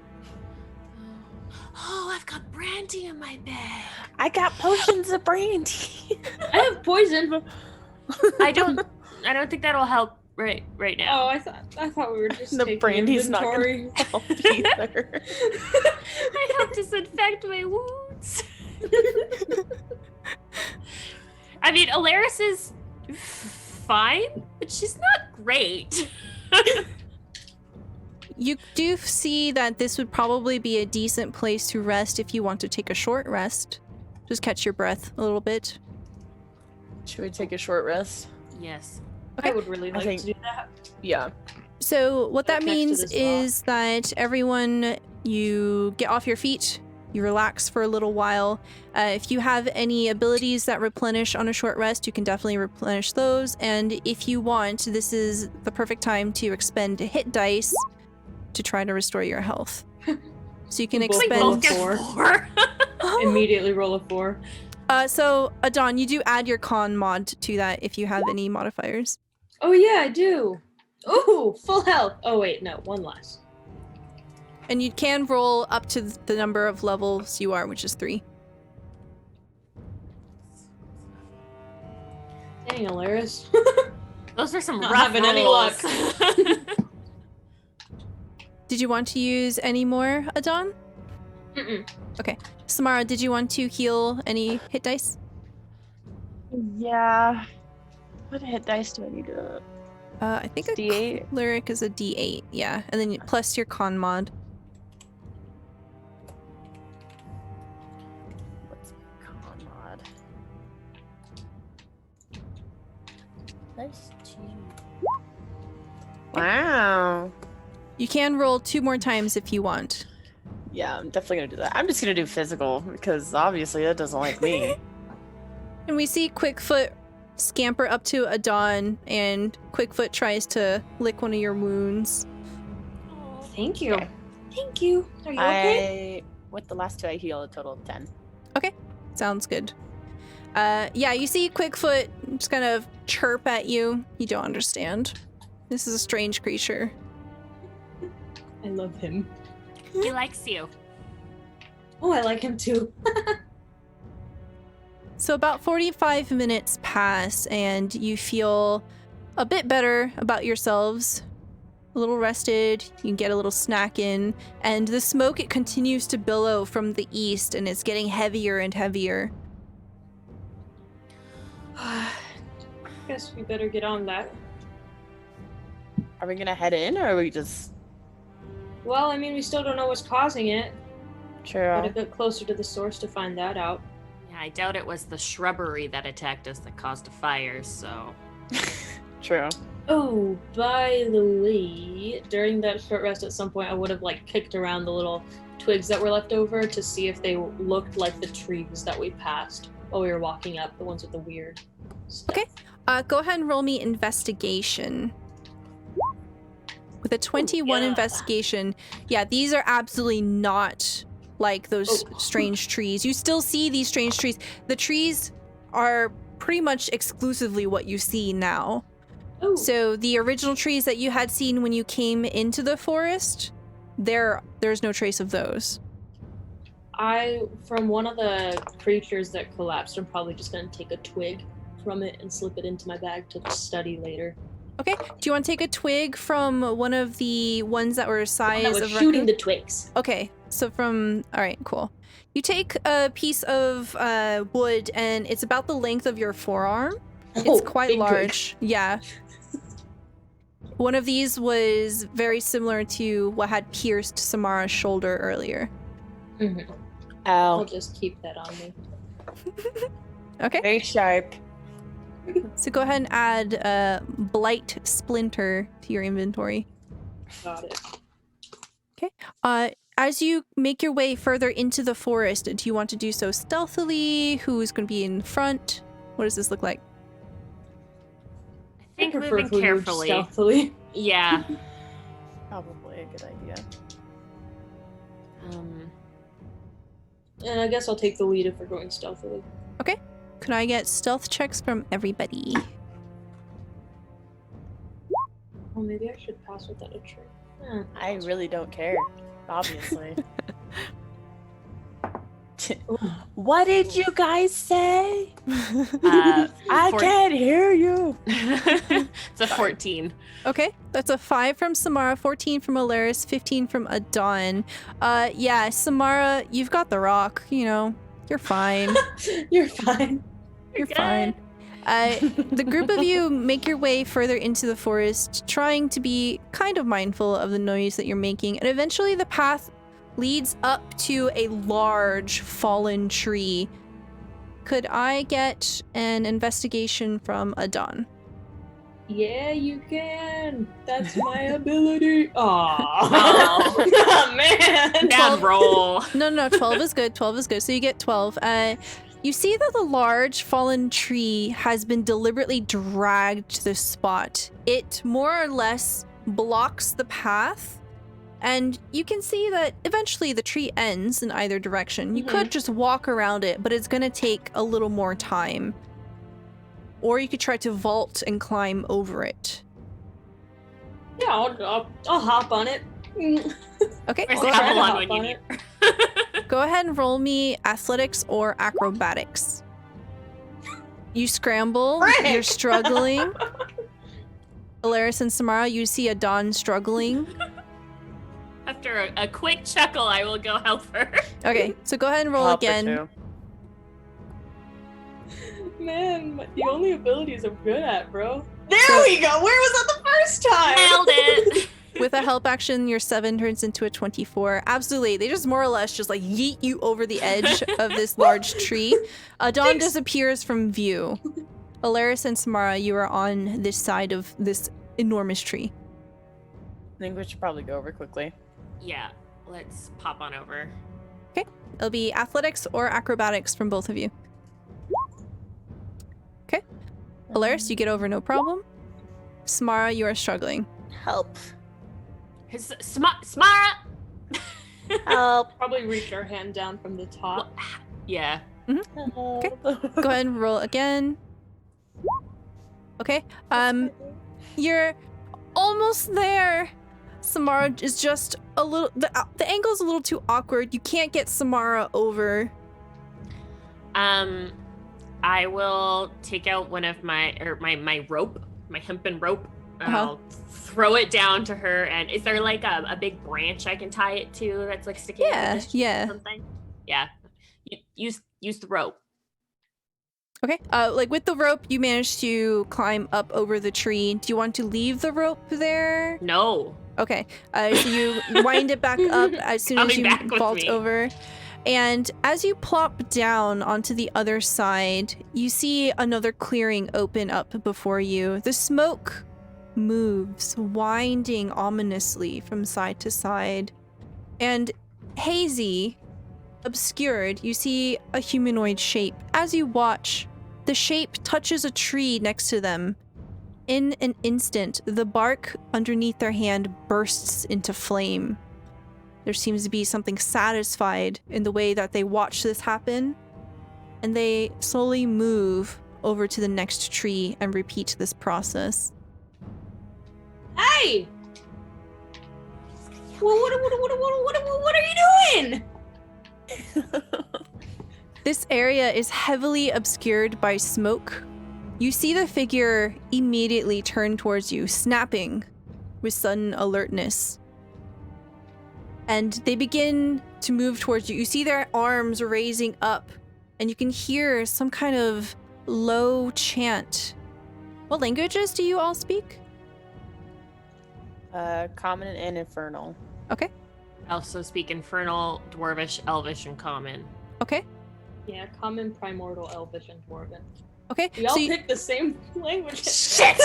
Oh, I've got brandy in my bag. I got potions of brandy. I have poison. But... I don't think that'll help right now. Oh, I thought we were just The taking brandy's not gonna inventory. help either. I help disinfect my wounds. I mean, Alaris is fine, but she's not great. You do see that this would probably be a decent place to rest if you want to take a short rest. Just catch your breath a little bit. Should we take a short rest? Yes. Okay. I would really like think- to do that. Yeah. So what that Next to means this rock. is that everyone, you get off your feet, you relax for a little while. If you have any abilities that replenish on a short rest, you can definitely replenish those. And if you want, this is the perfect time to expend hit dice to try to restore your health. So you can We both We expend... both get Four. 4. Immediately roll a 4. So, Adon, you do add your con mod to that if you have any modifiers. Oh yeah, I do. Ooh, full health. Oh wait, no, 1 less. And you can roll up to the number of levels you are, which is 3. Dang, Alaris. Those are some Not rough having any rolls. Did you want to use any more, Adon? Mm-mm. Samara, did you want to heal any hit dice? Yeah. What hit dice do I need to? I think a D8. cleric is a D8, yeah. And then plus your con mod. What's my con mod? Nice. Wow. You can roll 2 more times if you want. Yeah, I'm definitely gonna do that. I'm just gonna do physical because obviously that doesn't like me. And we see Quickfoot scamper up to Adon, and Quickfoot tries to lick one of your wounds. Thank you. Okay. Thank you. Are you okay? With the last 2, I heal a total of 10. Sounds good. Yeah, you see Quickfoot just kind of chirp at you. You don't understand. This is a strange creature. I love him. He likes you. Oh, I like him too. So about 45 minutes pass, and you feel a bit better about yourselves. A little rested, you can get a little snack in, and the smoke, it continues to billow from the east, and it's getting heavier and heavier. Guess we better get on that. Are we gonna head in or are we just Well, I mean, we still don't know what's causing it. true? Gotta get closer to the source to find that out. Yeah, I doubt it was the shrubbery that attacked us that caused a fire, so. True. Oh, by the way, during that short rest at some point, I would have kicked around the little twigs that were left over to see if they looked like the trees that we passed while we were walking up, the ones with the weird stuff. Okay. Go ahead and roll me investigation. With a 21 yeah. investigation, yeah, these are absolutely not like those strange trees. You still see these strange trees. The trees are pretty much exclusively what you see now. Oh, So the original trees that you had seen when you came into the forest, there's no trace of those. from one of the creatures that collapsed, I'm probably just gonna take a twig from it and slip it into my bag to study later. Okay. Do you want to take a twig from one of the ones that were size That was of shooting record? the twigs. Okay. So all right, cool. You take a piece of wood, and it's about the length of your forearm. It's Oh, quite big twig. large. Yeah. One of these was very similar to what had pierced Samara's shoulder earlier. Mhm. I'll Ow. just keep that on me. Okay. Very sharp. So go ahead and add Blight Splinter to your inventory. Got it. Okay. as you make your way further into the forest, do you want to do so stealthily? Who's going to be in front? What does this look like? I think prefer moving if we moved carefully. stealthily. Yeah. Probably a good idea. And I guess I'll take the lead if we're going stealthily. Could I get stealth checks from everybody? Oh, maybe I should pass without a trick. I really don't care, obviously. What did you guys say? I can't hear you. It's a 14. Okay, that's a 5 from Samara, 14 from Alaris, 15 from Adon. Yeah, Samara, you've got the rock, you're fine. You're fine. You're good. fine. The group of you make your way further into the forest, trying to be kind of mindful of the noise that you're making, and eventually the path leads up to a large fallen tree. Could I get an investigation from Adon? Yeah, you can. That's my ability. Oh. Oh, man. Bad roll. No, 12 is good. 12 is good. So you get 12. You see that the large fallen tree has been deliberately dragged to this spot. It more or less blocks the path, and you can see that eventually the tree ends in either direction. You could just walk around it, but it's going to take a little more time. Or you could try to vault and climb over it. Yeah, I'll hop on it. Okay, Where's go the ahead. couple on hop when you on need? Go ahead and roll me athletics or acrobatics. You scramble, Frick! you're struggling. Alaris and Samara, you see Adon struggling. After a quick chuckle, I will go help her. Okay, so go ahead and roll Help her again. too. Man, the only abilities I'm good at, bro. So- There we go. Where was that the first time? Nailed it. With a help action, your 7 turns into a 24. Absolutely, they just more or less just like yeet you over the edge of this large tree. Adon disappears from view. Alaris and Samara, you are on this side of this enormous tree. I think we should probably go over quickly. Yeah, let's pop on over. It'll be athletics or acrobatics from both of you. Okay. Alaris, you get over no problem. Samara, you are struggling. Help. Smara! Help. Probably reach our hand down from the top. Yeah. Okay. Go ahead and roll again. Okay. You're almost there. Samara is just a little. The angle's a little too awkward. You can't get Samara over. I will take out one of my rope, my hempen rope. And I'll throw it down to her. And is there like a big branch I can tie it to that's like sticking out of this tree or something? Yeah. Use the rope. Okay. Like with the rope, you managed to climb up over the tree. Do you want to leave the rope there? No. Okay. So you wind it back up as soon as Coming you back with vault me. over. And as you plop down onto the other side, you see another clearing open up before you. The smoke moves, winding ominously from side to side. And hazy, obscured, you see a humanoid shape. As you watch, the shape touches a tree next to them. In an instant, the bark underneath their hand bursts into flame. There seems to be something satisfied in the way that they watch this happen, and they slowly move over to the next tree and repeat this process. Hey! Well, what are you doing? This area is heavily obscured by smoke. You see the figure immediately turn towards you, snapping with sudden alertness. And they begin to move towards you. You see their arms raising up, and you can hear some kind of low chant. What languages do you all speak? Common and infernal. Okay. I also speak Infernal, Dwarvish, Elvish, and Common. Okay. Yeah, common, primordial, elvish, and dwarven. Okay. We all So you, picked the same language. Shit!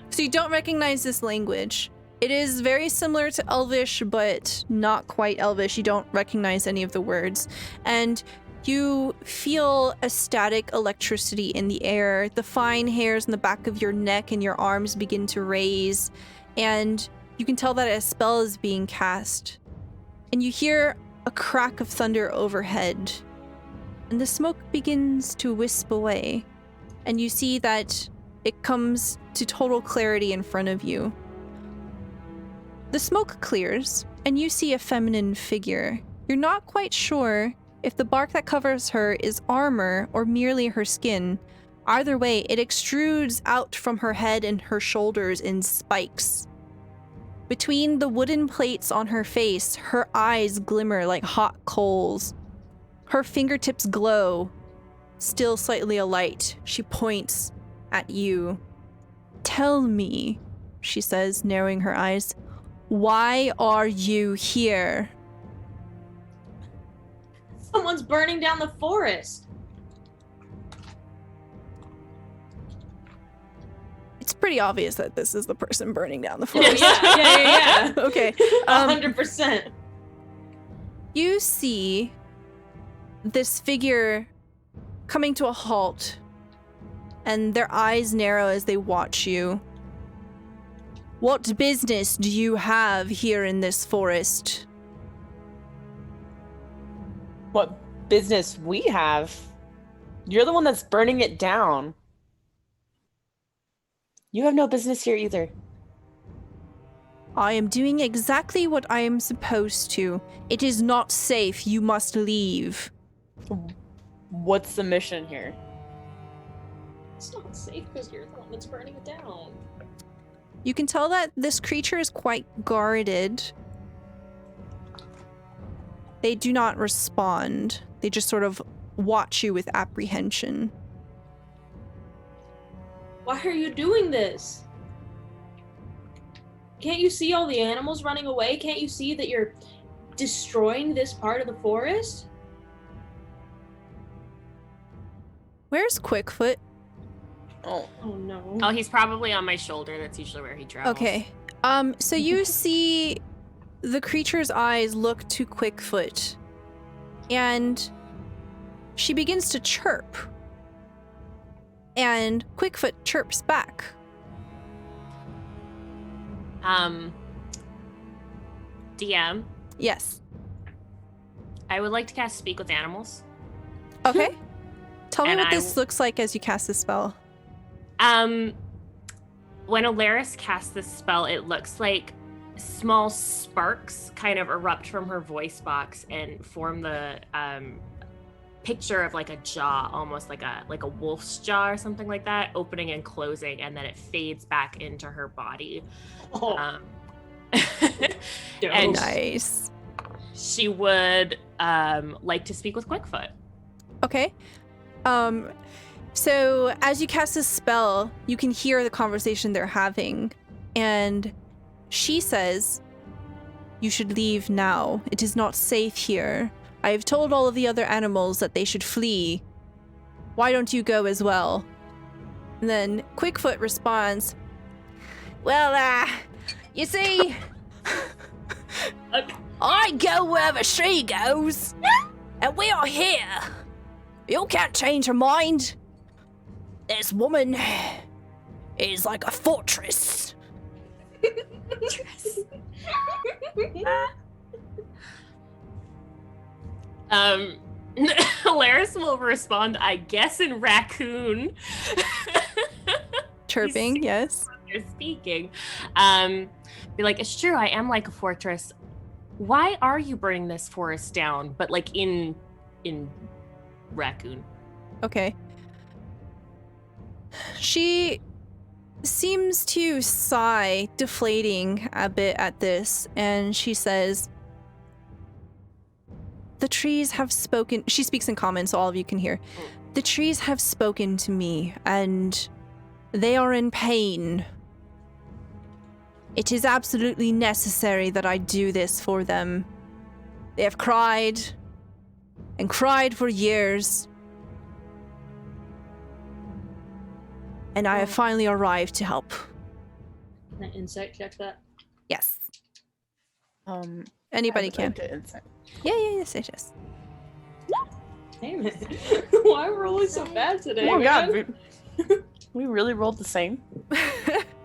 so you don't recognize this language. It is very similar to Elvish, but not quite Elvish. You don't recognize any of the words. And you feel a static electricity in the air. The fine hairs in the back of your neck and your arms begin to raise. And you can tell that a spell is being cast. And you hear a crack of thunder overhead. And the smoke begins to wisp away. And you see that it comes to total clarity in front of you. The smoke clears, and you see a feminine figure. You're not quite sure if the bark that covers her is armor or merely her skin. Either way, it extrudes out from her head and her shoulders in spikes. Between the wooden plates on her face, her eyes glimmer like hot coals. Her fingertips glow, still slightly alight. She points at you. "Tell me," she says, narrowing her eyes, "why are you here?" Someone's burning down the forest. It's pretty obvious that this is the person burning down the Oh, forest. yeah. Okay. 100%. You see this figure coming to a halt, and their eyes narrow as they watch you. "What business do you have here in this forest?" What business we have? You're the one that's burning it down. You have no business here either. "I am doing exactly what I am supposed to. It is not safe. You must leave." What's the mission here? It's not safe because you're the one that's burning it down. You can tell that this creature is quite guarded. They do not respond. They just sort of watch you with apprehension. Why are you doing this? Can't you see all the animals running away? Can't you see that you're destroying this part of the forest? Where's Quickfoot? Oh, Oh no. Oh, he's probably on my shoulder. That's usually where he travels. Okay. So you see the creature's eyes look to Quickfoot, and she begins to chirp. And Quickfoot chirps back. DM, Yes. I would like to cast Speak with Animals. Okay. Tell me And what I this looks like as you cast the spell. When Alaris casts this spell, it looks like small sparks kind of erupt from her voice box and form the picture of like a jaw, almost like a wolf's jaw or something like that, opening and closing, and then it fades back into her body. Oh, And Nice. she would like to speak with Quickfoot. Okay. So as you cast this spell, you can hear the conversation they're having, and she says, "You should leave now. It is not safe here. I have told all of the other animals that they should flee. Why don't you go as well?" And then Quickfoot responds, "Well, you see, I go wherever she goes, and we are here. You can't change her mind. This woman is like a fortress." Alaris will respond, I guess, in raccoon. Chirping, yes. They're speaking. Be like, it's true, I am like a fortress. Why are you burning this forest down? But like in raccoon. Okay. She seems to sigh, deflating a bit at this, and she says, "The trees have spoken." She speaks in common, so all of you can hear. "The trees have spoken to me, and they are in pain. It is absolutely necessary that I do this for them. They have cried and cried for years. And I have finally arrived to help." Can I insect check that? Yes. I Anybody would can. like to insight. Yeah, yes. Damn it. Why are we rolling so bad today? Oh god, man? we really rolled the same.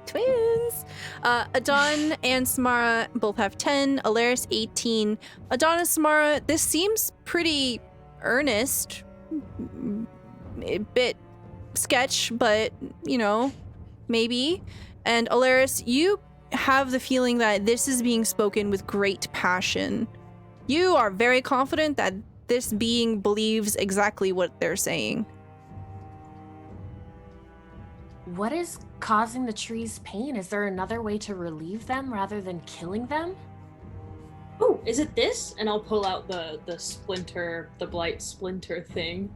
Twins. Adon and Samara both have 10. Alaris 18. Adon and Samara, this seems pretty earnest. A bit sketch, but maybe. And Alaris, you have the feeling that this is being spoken with great passion. You are very confident that this being believes exactly what they're saying. What is causing the trees pain? Is there another way to relieve them rather than killing them? Oh, is it this? And I'll pull out the splinter, the blight splinter thing.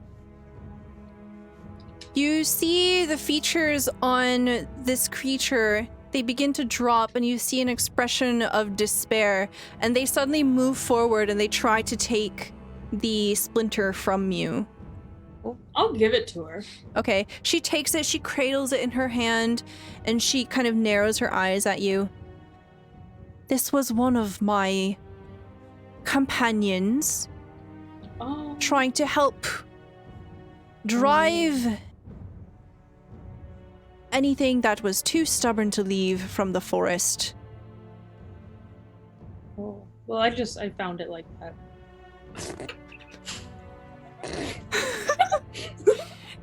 You see the features on this creature. They begin to drop, and you see an expression of despair, and they suddenly move forward and they try to take the splinter from you. I'll give it to her. Okay, she takes it, she cradles it in her hand, and she kind of narrows her eyes at you. This was one of my companions Oh. trying to help drive anything that was too stubborn to leave from the forest. Oh. Well, I found it like that.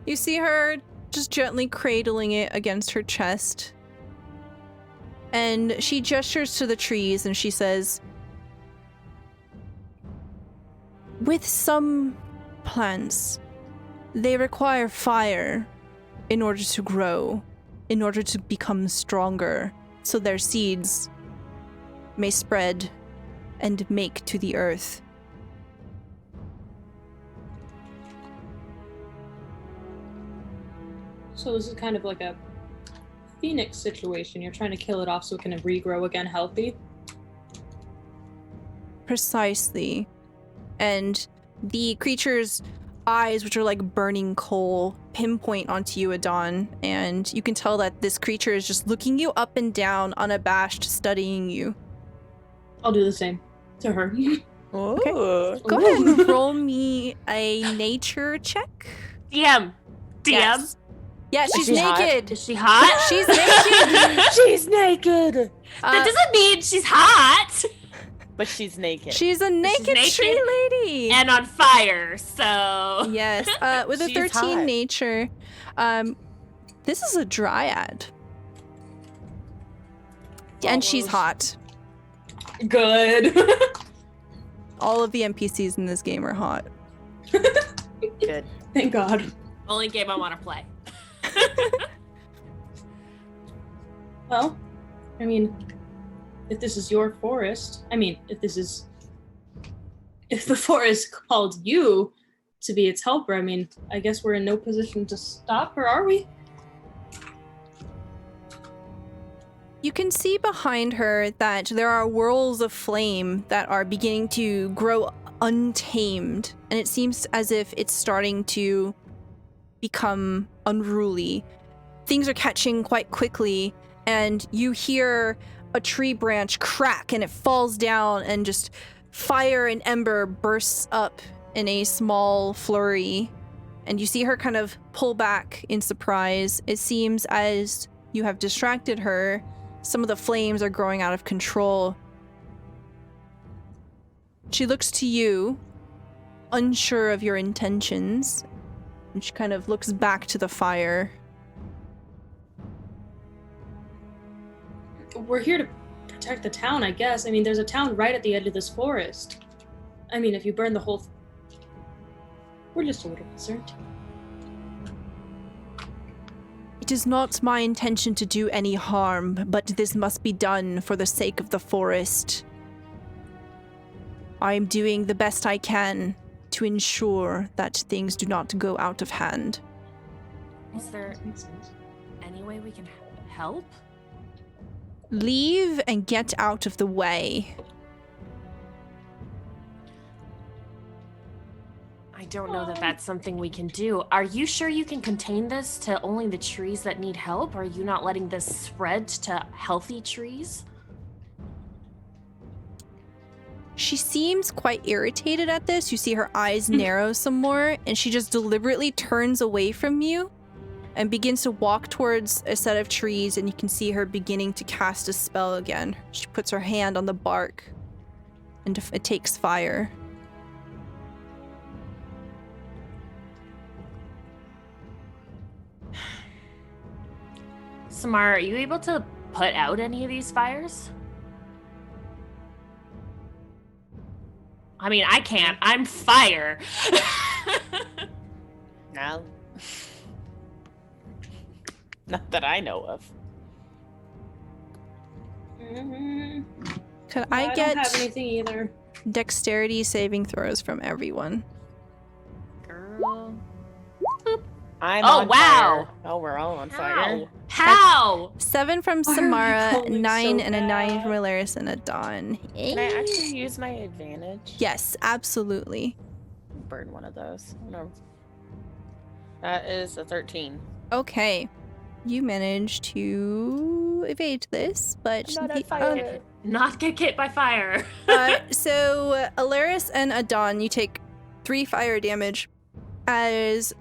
You see her just gently cradling it against her chest. And she gestures to the trees and she says, with some plants, they require fire in order to grow, in order to become stronger, so their seeds may spread and make to the earth. So this is kind of like a phoenix situation. You're trying to kill it off so it can regrow again healthy. Precisely. And the creature's eyes, which are like burning coal, pinpoint onto you, Adon, and you can tell that this creature is just looking you up and down, unabashed, studying you. I'll do the same to her. Okay. Ooh. Go ahead and roll me a nature check. DM. Yes. Yeah, she's she hot? naked. Is she hot? She's naked. She's naked! That doesn't mean she's hot But she's naked. She's a naked naked tree lady. and on fire. So Yes, with a She's 13 hot. nature, this is a dryad. And she's Almost. hot. Good. All of the NPCs in this game are hot. Good. Thank God. only game I want to play. Well, I mean, if this is your forest, if the forest called you to be its helper, I guess we're in no position to stop her, are we? You can see behind her that there are whirls of flame that are beginning to grow untamed, and it seems as if it's starting to become unruly. Things are catching quite quickly, and you hear a tree branch crack and it falls down, and just fire and ember bursts up in a small flurry, and you see her kind of pull back in surprise. It seems as you have distracted her. Some of the flames are growing out of control. She looks to you, unsure of your intentions, and she kind of looks back to the fire. We're here to protect the town, I guess. There's a town right at the edge of this forest. If you burn the whole... We're just a little concerned. It is not my intention to do any harm, but this must be done for the sake of the forest. I am doing the best I can to ensure that things do not go out of hand. Is there Makes sense. any way we can help? Leave and get out of the way. I don't know that that's something we can do. Are you sure you can contain this to only the trees that need help? Are you not letting this spread to healthy trees? She seems quite irritated at this. You see her eyes narrow some more, and she just deliberately turns away from you and begins to walk towards a set of trees, and you can see her beginning to cast a spell again. She puts her hand on the bark, and it takes fire. Samara, are you able to put out any of these fires? I mean, I can't. I'm fire. No. Not that I know of. Could I I don't get have anything either. dexterity saving throws from everyone? Girl. I'm Oh, on wow. fire. Oh, we're all on fire. How? 7 from Why are we Samara, rolling 9 so and a 9 bad? from Alaris and a Dawn. Can I actually use my advantage? Yes, absolutely. Burn one of those. No. That is a 13. Okay. You managed to evade this, but I'm not on fire. Not get hit by fire. so Alaris and Adon, you take 3 fire damage as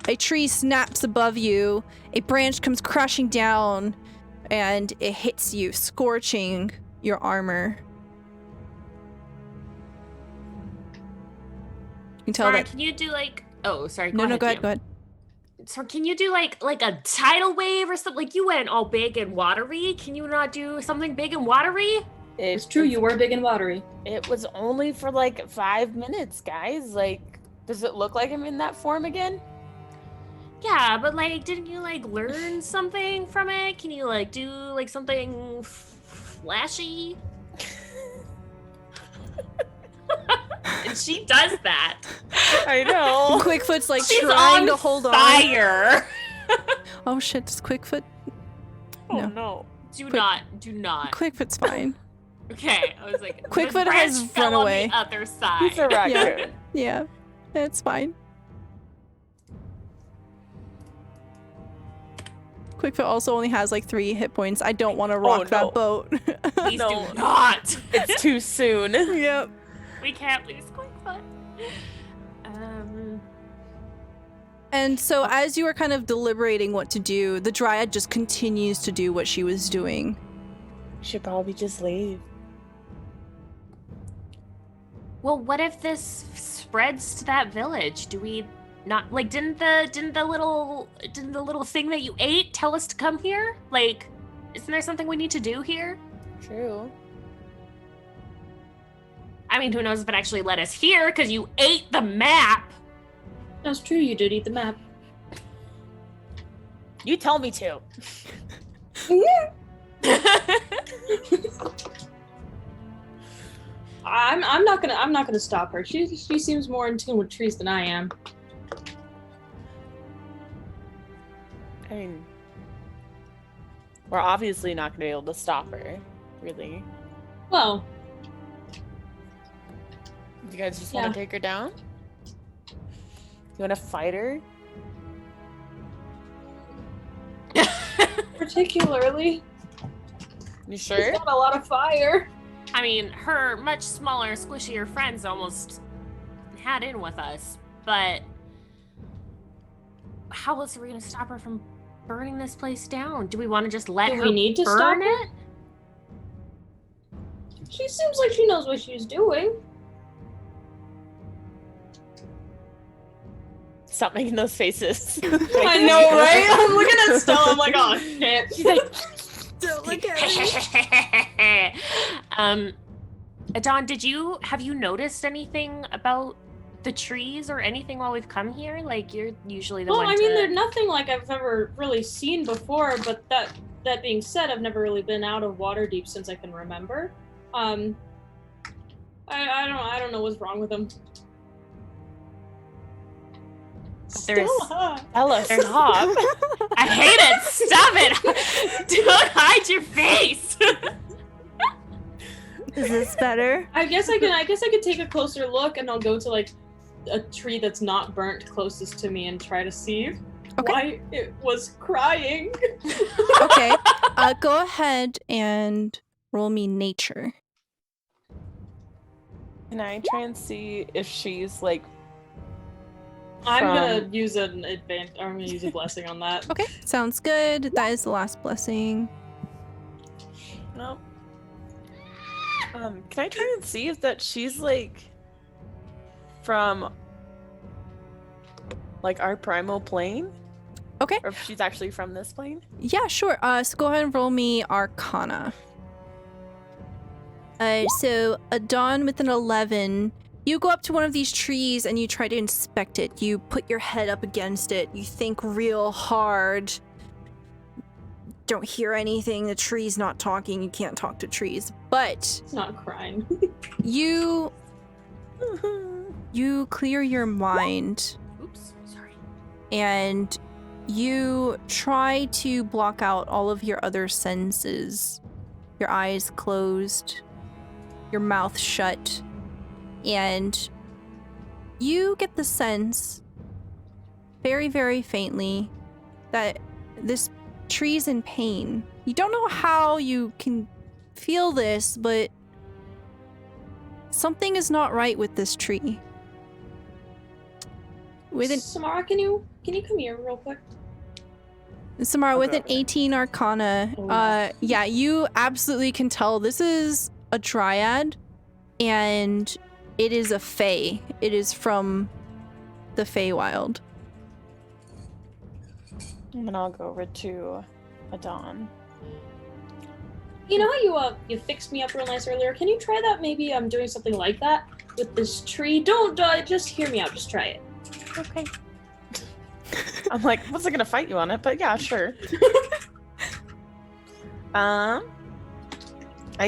a tree snaps above you, a branch comes crashing down, and it hits you, scorching your armor. You can tell Sorry, that. can you do like... Oh, sorry. No, go ahead, Jim. go ahead. So can you do like a tidal wave or something? Like you went all big and watery. Can you not do something big and watery? It's true, you were big and watery. It was only for like 5 minutes, guys. Like, does it look like I'm in that form again? Yeah, but like, didn't you like learn something from it? Can you like do like something flashy? And she does that. I know. Quickfoot's like She's trying on to hold fire. Oh shit, does Quickfoot? Oh No. no. Do Quick- not. Quickfoot's fine. Okay, I was like, Quickfoot the has branch fell run away. on the other side. He's a raccoon. Yeah, it's fine. Quickfoot also only has like 3 hit points. I don't want to rock no. that boat. Please No. do not. It's too soon. Yep. We can't lose Quickfoot. And so as you were kind of deliberating what to do, the Dryad just continues to do what she was doing. Should probably just leave. Well, what if this spreads to that village? Do we not like? Didn't the little thing that you ate tell us to come here? Like, isn't there something we need to do here? True. I mean, who knows if it actually led us here? Because you ate the map. That's true, you did eat the map. You tell me to. I'm not gonna stop her. She seems more in tune with trees than I am. I mean, we're obviously not going to be able to stop her, really. Well, You guys just Yeah. want to take her down? You want to fight her? particularly, You she's sure? got a lot of fire. I mean, her much smaller, squishier friends almost had in with us, but how else are we gonna stop her from burning this place down? Do we want to just let Do her we need to burn stop her? it? She seems like she knows what she's doing. Stop making those faces. I know, right? I'm looking at Stella. I'm like, oh shit. She's like, Don't look at me. Adon, have you noticed anything about the trees or anything while we've come here? Like, you're usually the Well, one I mean, to... they're nothing like I've ever really seen before. But that being said, I've never really been out of Waterdeep since I can remember. I don't know what's wrong with them. There's- Stella. Ella, stop. I hate it! Stop it! Don't hide your face! Is this better? I guess I could take a closer look, and I'll go to like a tree that's not burnt closest to me and try to see why it was crying. Okay. Go ahead and roll me nature. Can I try and see if she's like? I'm gonna from- use an advantage. I'm gonna use a blessing on that. Okay, sounds good. That is the last blessing. No. Can I try and see if that she's like from like our primal plane? Okay. Or if she's actually from this plane? Yeah, sure. So go ahead and roll me Arcana. So a dawn with an 11. You go up to one of these trees and you try to inspect it. You put your head up against it. You think real hard. Don't hear anything. The tree's not talking. You can't talk to trees. But It's not crying. you clear your mind Oops, sorry. and you try to block out all of your other senses. Your eyes closed, your mouth shut, and you get the sense, very, very faintly, that this tree's in pain. You don't know how you can feel this, but something is not right with this tree. With an Samara, can you come here real quick? Samara, with an Okay. 18 Arcana, Oh, yeah. yeah, you absolutely can tell this is a dryad, and it is a fae. It is from the Feywild. And then I'll go over to Adon. You know how you fixed me up real nice earlier? Can you try that? Maybe I'm doing something like that with this tree. Don't just hear me out. Just try it. Okay. I'm like, wasn't gonna fight you on it, but yeah, sure. I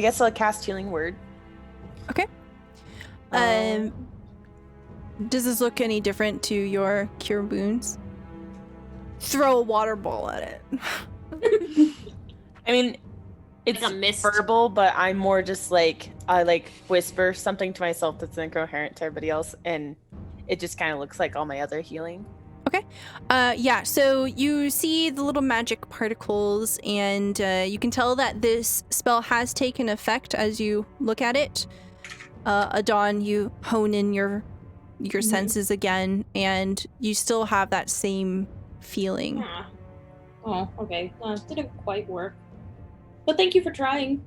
guess I'll cast Healing Word. Okay. Does this look any different to your cure wounds? Throw a water ball at it. I mean, it's Like a mist. verbal, but I'm more just like I like whisper something to myself that's incoherent to everybody else, and it just kind of looks like all my other healing. Yeah, so you see the little magic particles, and you can tell that this spell has taken effect as you look at it. Adon, you hone in your senses again, and you still have that same feeling. Huh. Oh, okay. It didn't quite work. But thank you for trying.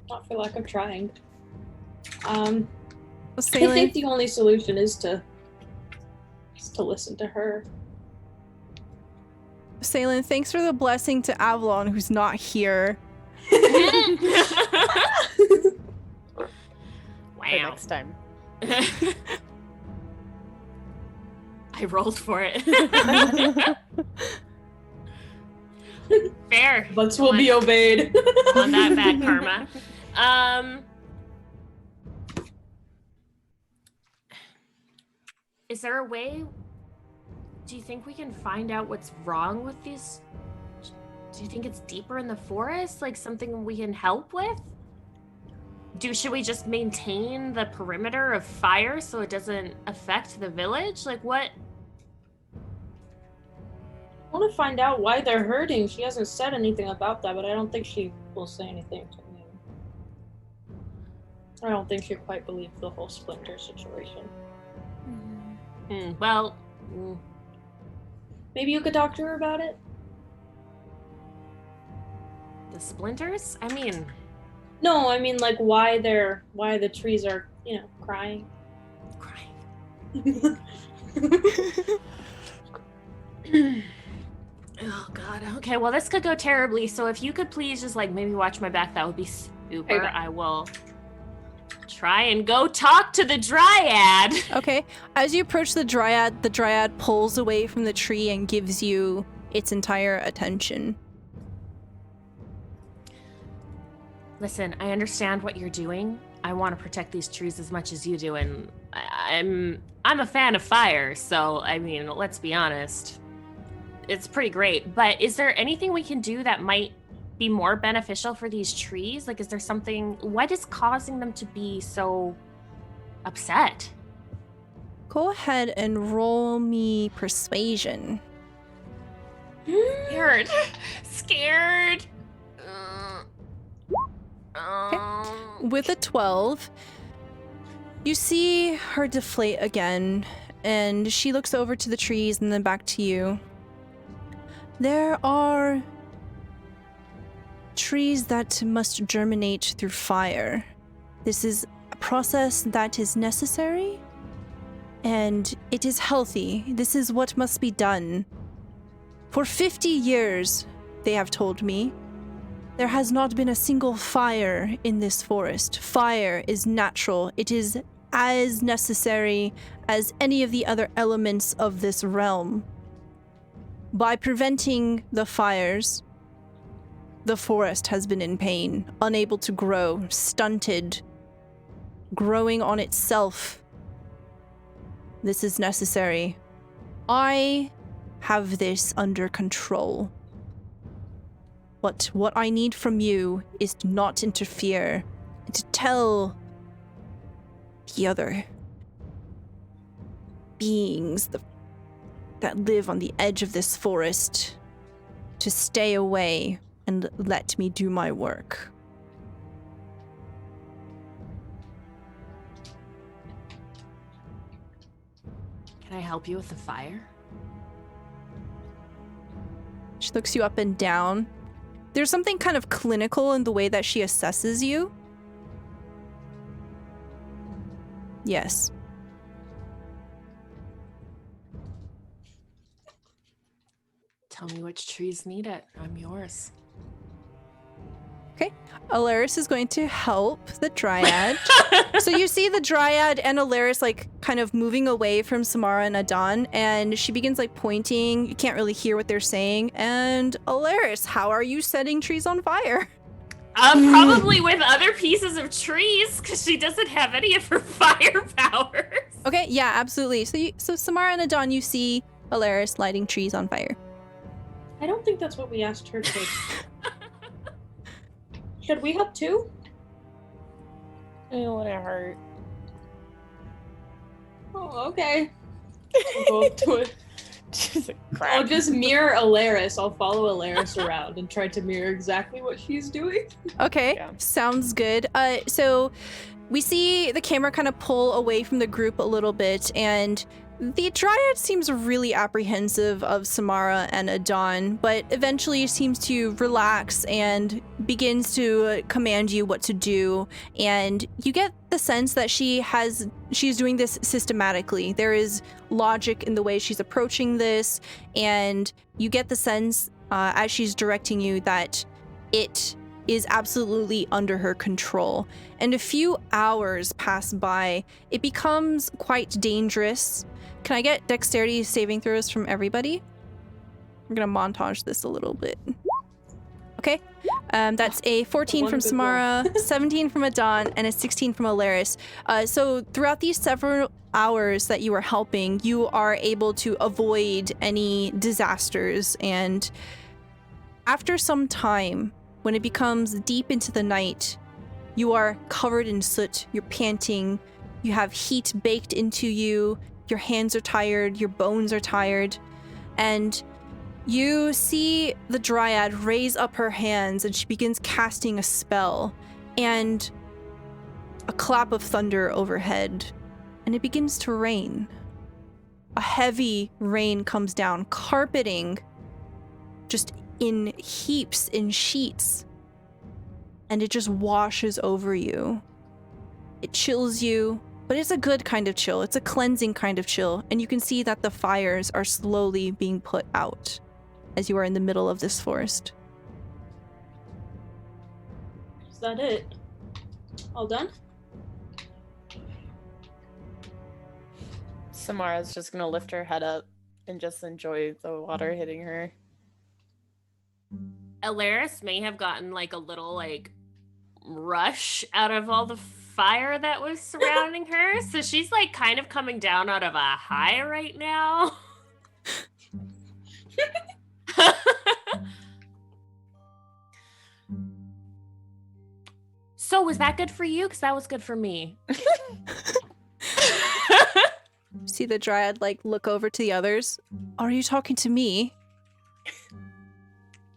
Not for lack of trying. I Salem, think the only solution is to listen to her. Salem, thanks for the blessing to Avalon, who's not here. For Wow. next time. I rolled for it. Fair. Books will be obeyed. On that bad karma. Is there a way? Do you think we can find out what's wrong with these? Do you think it's deeper in the forest? Like something we can help with? Should we just maintain the perimeter of fire so it doesn't affect the village? Like what? I want to find out why they're hurting. She hasn't said anything about that, but I don't think she will say anything to me. I don't think she quite believes the whole Splinter situation. Well, Maybe you could talk to her about it? the splinters? I mean, No, I mean like why the trees are, crying. crying. Oh god. Okay, well this could go terribly. So if you could please just like maybe watch my back, that would be super. Okay. I will try and go talk to the dryad. Okay, as you approach the dryad pulls away from the tree and gives you its entire attention. Listen, I understand what you're doing. I want to protect these trees as much as you do, and I'm a fan of fire, so I mean, let's be honest. It's pretty great, but is there anything we can do that might be more beneficial for these trees? Like, is there something, what is causing them to be so upset? Go ahead and roll me persuasion. Scared. Scared. With a 12, You see her deflate again, and she looks over to the trees and then back to you. There are trees that must germinate through fire. This is a process that is necessary, and it is healthy. This is what must be done. For 50 years, they have told me, there has not been a single fire in this forest. Fire is natural. It is as necessary as any of the other elements of this realm. By preventing the fires, the forest has been in pain, unable to grow, stunted, growing on itself. This is necessary. I have this under control. But what I need from you is to not interfere, and to tell the other beings that live on the edge of this forest to stay away and let me do my work. Can I help you with the fire? She looks you up and down. There's something kind of clinical in the way that she assesses you. Yes. Tell me which trees need it. I'm yours. Okay. Alaris is going to help the Dryad. So you see the Dryad and Alaris like kind of moving away from Samara and Adan, and she begins like pointing. You can't really hear what they're saying. And Alaris, how are you setting trees on fire? Probably with other pieces of trees, because she doesn't have any of her fire powers. Okay, yeah, absolutely. So Samara and Adan, you see Alaris lighting trees on fire. I don't think that's what we asked her to. Should we have two? It would hurt. Oh, okay. I'll go up to it. Just I'll just mirror Alaris. I'll follow Alaris around and try to mirror exactly what she's doing. Okay, Yeah. sounds good. So we see the camera kind of pull away from the group a little bit, and the Dryad seems really apprehensive of Samara and Adan, but eventually seems to relax and begins to command you what to do. And you get the sense that she's doing this systematically. There is logic in the way she's approaching this, and you get the sense as she's directing you that it is absolutely under her control. And a few hours pass by. It becomes quite dangerous. Can I get dexterity saving throws from everybody? We're gonna montage this a little bit. Okay, that's a 14 from Samara, 17 from Adan, and a 16 from Alaris. So throughout these several hours that you are helping, you are able to avoid any disasters. And after some time, when it becomes deep into the night, you are covered in soot, you're panting, you have heat baked into you, your hands are tired, your bones are tired, and you see the Dryad raise up her hands and she begins casting a spell, and a clap of thunder overhead, and it begins to rain. A heavy rain comes down, carpeting just in heaps, in sheets, and it just washes over you. It chills you, but it's a good kind of chill. It's a cleansing kind of chill, and you can see that the fires are slowly being put out as you are in the middle of this forest. Is that it? All done? Samara's just gonna lift her head up and just enjoy the water hitting her. Alaris may have gotten like a little like rush out of all the fire that was surrounding her. So she's like kind of coming down out of a high right now. So was that good for you? Because that was good for me. See the Dryad like look over to the others. Are you talking to me?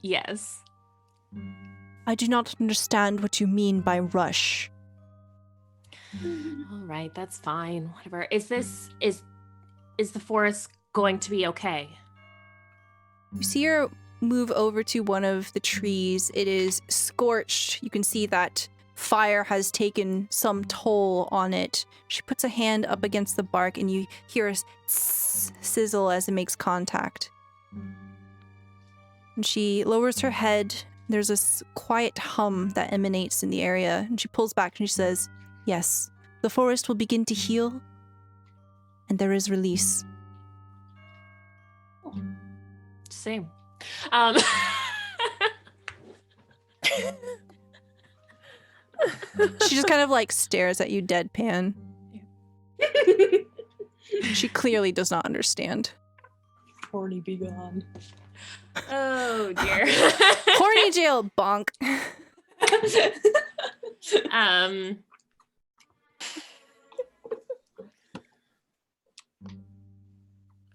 Yes. I do not understand what you mean by rush. All right, that's fine. Whatever. Is the forest going to be okay? You see her move over to one of the trees. It is scorched. You can see that fire has taken some toll on it. She puts a hand up against the bark and you hear a sizzle as it makes contact. And she lowers her head. There's a quiet hum that emanates in the area. And she pulls back and she says, yes, the forest will begin to heal. And there is release. Same. She just kind of like stares at you deadpan. She clearly does not understand. Horny be gone. Oh dear. Horny jail, bonk.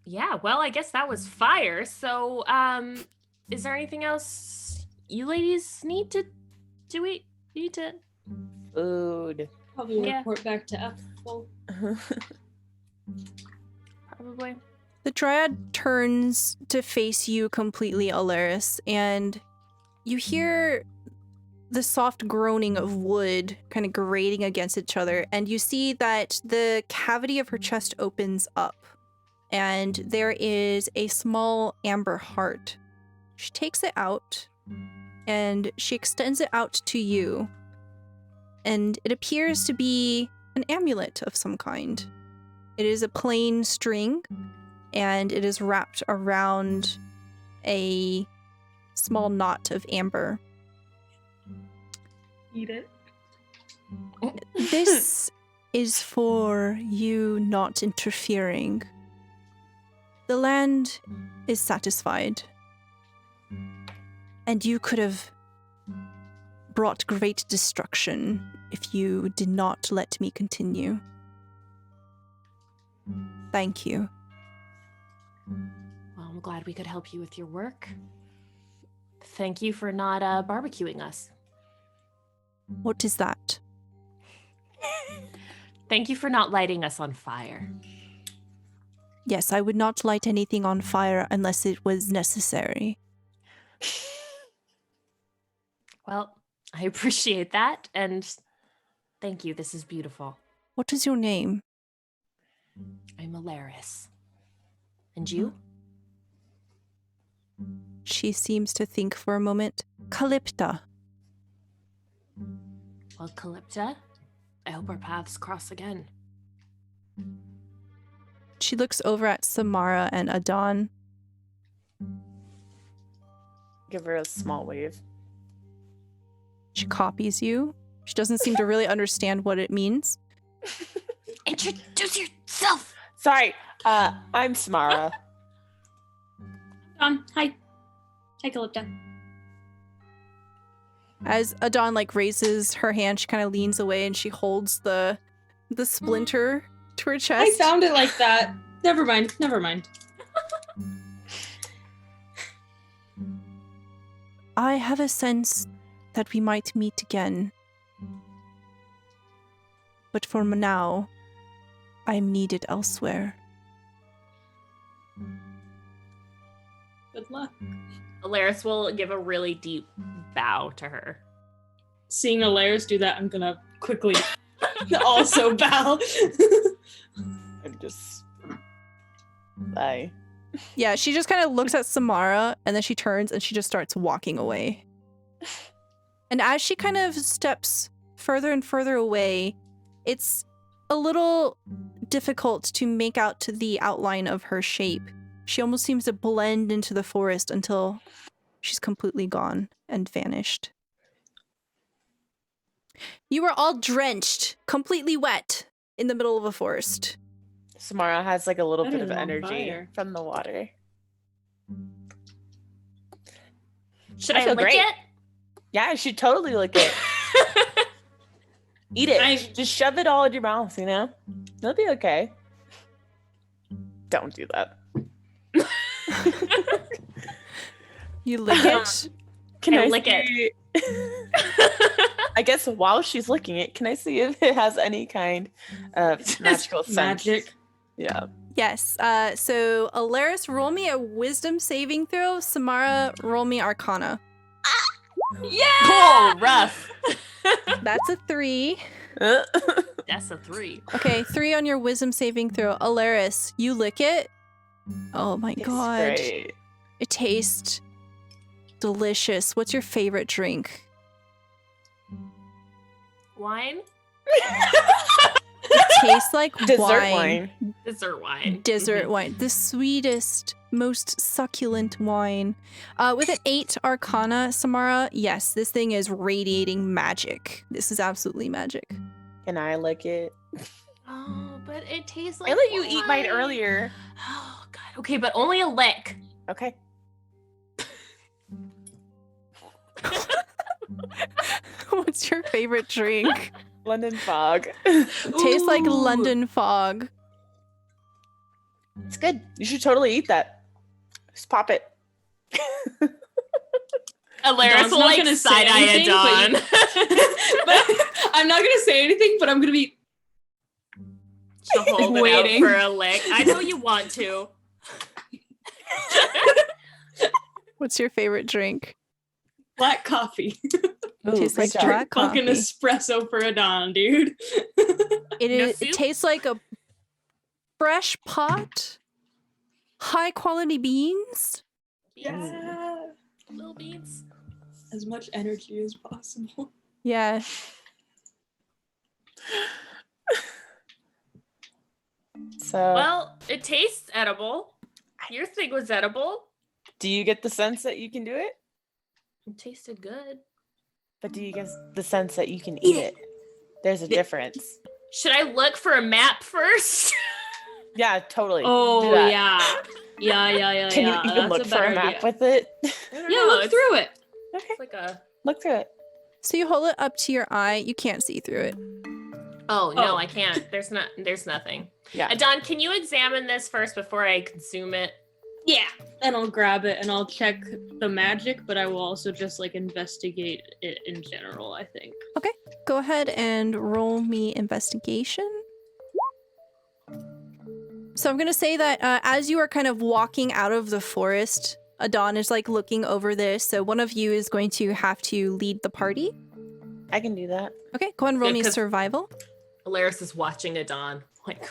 Yeah, well, I guess that was fire. So, is there anything else you ladies need to need to Food. Probably Yeah. report back to Ethel. probably? The dryad turns to face you completely, Alaris, and you hear the soft groaning of wood kind of grating against each other, and you see that the cavity of her chest opens up, and there is a small amber heart. She takes it out, and she extends it out to you, and it appears to be an amulet of some kind. It is a plain string, and it is wrapped around a small knot of amber. Eat it. This is for you not interfering. The land is satisfied, and you could have brought great destruction if you did not let me continue. Thank you. Well, I'm glad we could help you with your work. Thank you for not barbecuing us. What is that? Thank you for not lighting us on fire. Yes, I would not light anything on fire unless it was necessary. Well, I appreciate that, and thank you. This is beautiful. What is your name? I'm Alaris. And you? She seems to think for a moment. Calypta. Well, Calypta, I hope our paths cross again. She looks over at Samara and Adon. Give her a small wave. She copies you. She doesn't seem to really understand what it means. Introduce yourself! Sorry, I'm Samara. Hi. Hi, Calypta. As Adon raises her hand, she kind of leans away and she holds the splinter to her I chest. found it like that. Never mind. I have a sense that we might meet again. But for now, I am needed elsewhere. Good luck. Alaris will give a really deep bow to her. Seeing Alaris do that, I'm gonna quickly also bow. I'm just... Bye. Yeah, she just kind of looks at Samara and then she turns and she just starts walking away. And as she kind of steps further and further away, it's a little difficult to make out to the outline of her shape. She almost seems to blend into the forest until she's completely gone and vanished. You are all drenched, completely wet, in the middle of a forest. Samara has a little Better bit of than on energy fire. from the water. Should I I feel lick great. it? Yeah, I should totally lick it. Eat it. Just shove it all in your mouth, you know? It'll be okay. Don't do that. You lick it? Can I I lick see- I guess while she's licking it, can I see if it has any kind of magical sense? Magic. Yeah. Yes. So Alaris, roll me a wisdom saving throw. Samara, roll me Arcana. Yeah. Oh, rough. That's a 3. That's a 3. Okay, 3 on your wisdom saving throw. Alaris, you lick it. Oh my god. Great. It tastes delicious. What's your favorite drink? Wine. It tastes like Dessert wine. Dessert wine. Dessert wine. The sweetest, most succulent wine. With an 8 Arcana, Samara, yes, this thing is radiating magic. This is absolutely magic. Can I lick it? Oh, but it tastes like I let you eat mine wine. earlier. Oh god. Okay, but only a lick. Okay. What's your favorite drink? London fog. Tastes like Ooh. London fog. It's good. You should totally eat that. Just pop it. Alaris Dawn's will not like gonna say side eye anything, Dawn. But I'm not gonna say anything, but I'm gonna be She'll hold it waiting. out for a lick. I know you want to. What's your favorite drink? black coffee. Ooh, Tastes great like job. black Fucking coffee. espresso for a Dawn, dude. It soup? tastes like a fresh pot, high quality beans. Yeah. Little beans. As much energy as possible. Yeah. So, Well, it tastes edible. Your thing was edible. do you get the sense that you can do it? It tasted good. But do you get the sense that you can eat it? There's a difference. Should I look for a map first? Yeah, totally. Do Oh that. yeah. Can yeah. you even That's look a for a better map idea. with it? I don't Yeah, know, look it's- through it. Okay, It's like a. look through it. So you hold it up to your eye. You can't see through it. Oh no, Oh. I can't. There's nothing. Yeah. Don, can you examine this first before I consume it? Yeah. And I'll grab it and I'll check the magic, but I will also just like investigate it in general, I think. Go ahead and roll me investigation. So I'm going to say that as you are kind of walking out of the forest, Adon is like looking over this. So one of you is going to have to lead the party. I can do that. Okay, go ahead and roll Good, me 'cause- survival. Alaris is watching Adon. Like,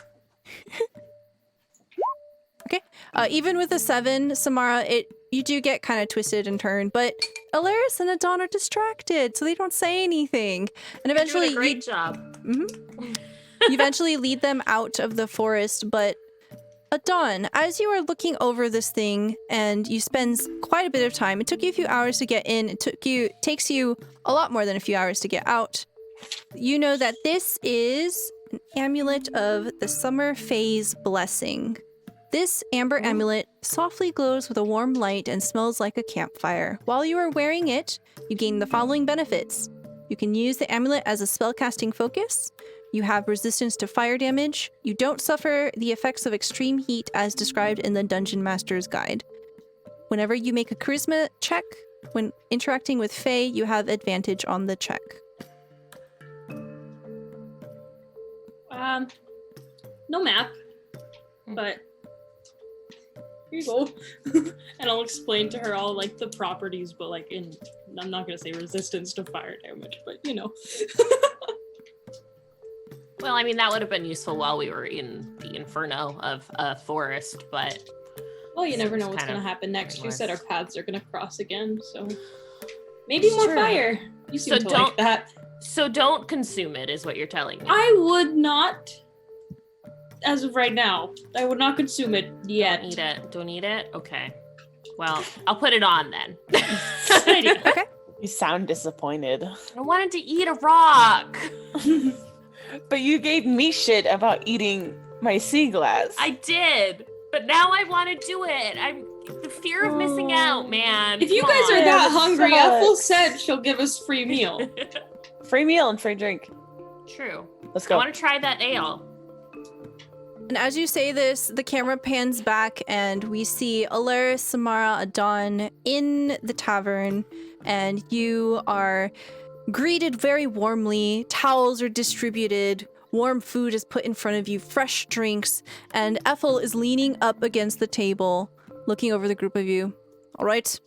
Even with a 7, Samara, you do get kind of twisted and turned, but Alaris and Adon are distracted, so they don't say anything. And you're eventually doing a great job. you eventually lead them out of the forest, but Adon, as you are looking over this thing and you spend quite a bit of time, it took you a few hours to get in, takes you a lot more than a few hours to get out. You know that this is an amulet of the summer phase blessing. This amber amulet softly glows with a warm light and smells like a campfire. While you are wearing it, you gain the following benefits. You can use the amulet as a spellcasting focus. You have resistance to fire damage. You don't suffer the effects of extreme heat as described in the Dungeon Master's Guide. Whenever you make a charisma check, when interacting with Fae, you have advantage on the check. No map, but here you go. And I'll explain to her all like the properties, but like I'm not gonna say resistance to fire damage, but you know. Well, I mean, that would have been useful while we were in the inferno of a forest, but Well, you never know Seems what's kind gonna of happen next. You said our pointless. paths are gonna cross again, so maybe more Sure. fire. You seem So to don't- like that. so don't consume it, is what you're telling me. I would not, as of right now, I would not consume it yet. Don't eat it. Don't eat it? Okay. Well, I'll put it on then. Good idea. You sound disappointed. I wanted to eat a rock. But you gave me shit about eating my sea glass. I did, but now I want to do it. I'm the fear of missing out, man. If you Come guys are on. that that hungry, sucks. Ethel said she'll give us free meal. Free meal and free drink. True. Let's I go. want to try that ale. And as you say this, the camera pans back and we see Alaris, Samara, Adon in the tavern, and you are greeted very warmly. Towels are distributed. Warm food is put in front of you. Fresh drinks. And Ethel is leaning up against the table, looking over the group of you. All right.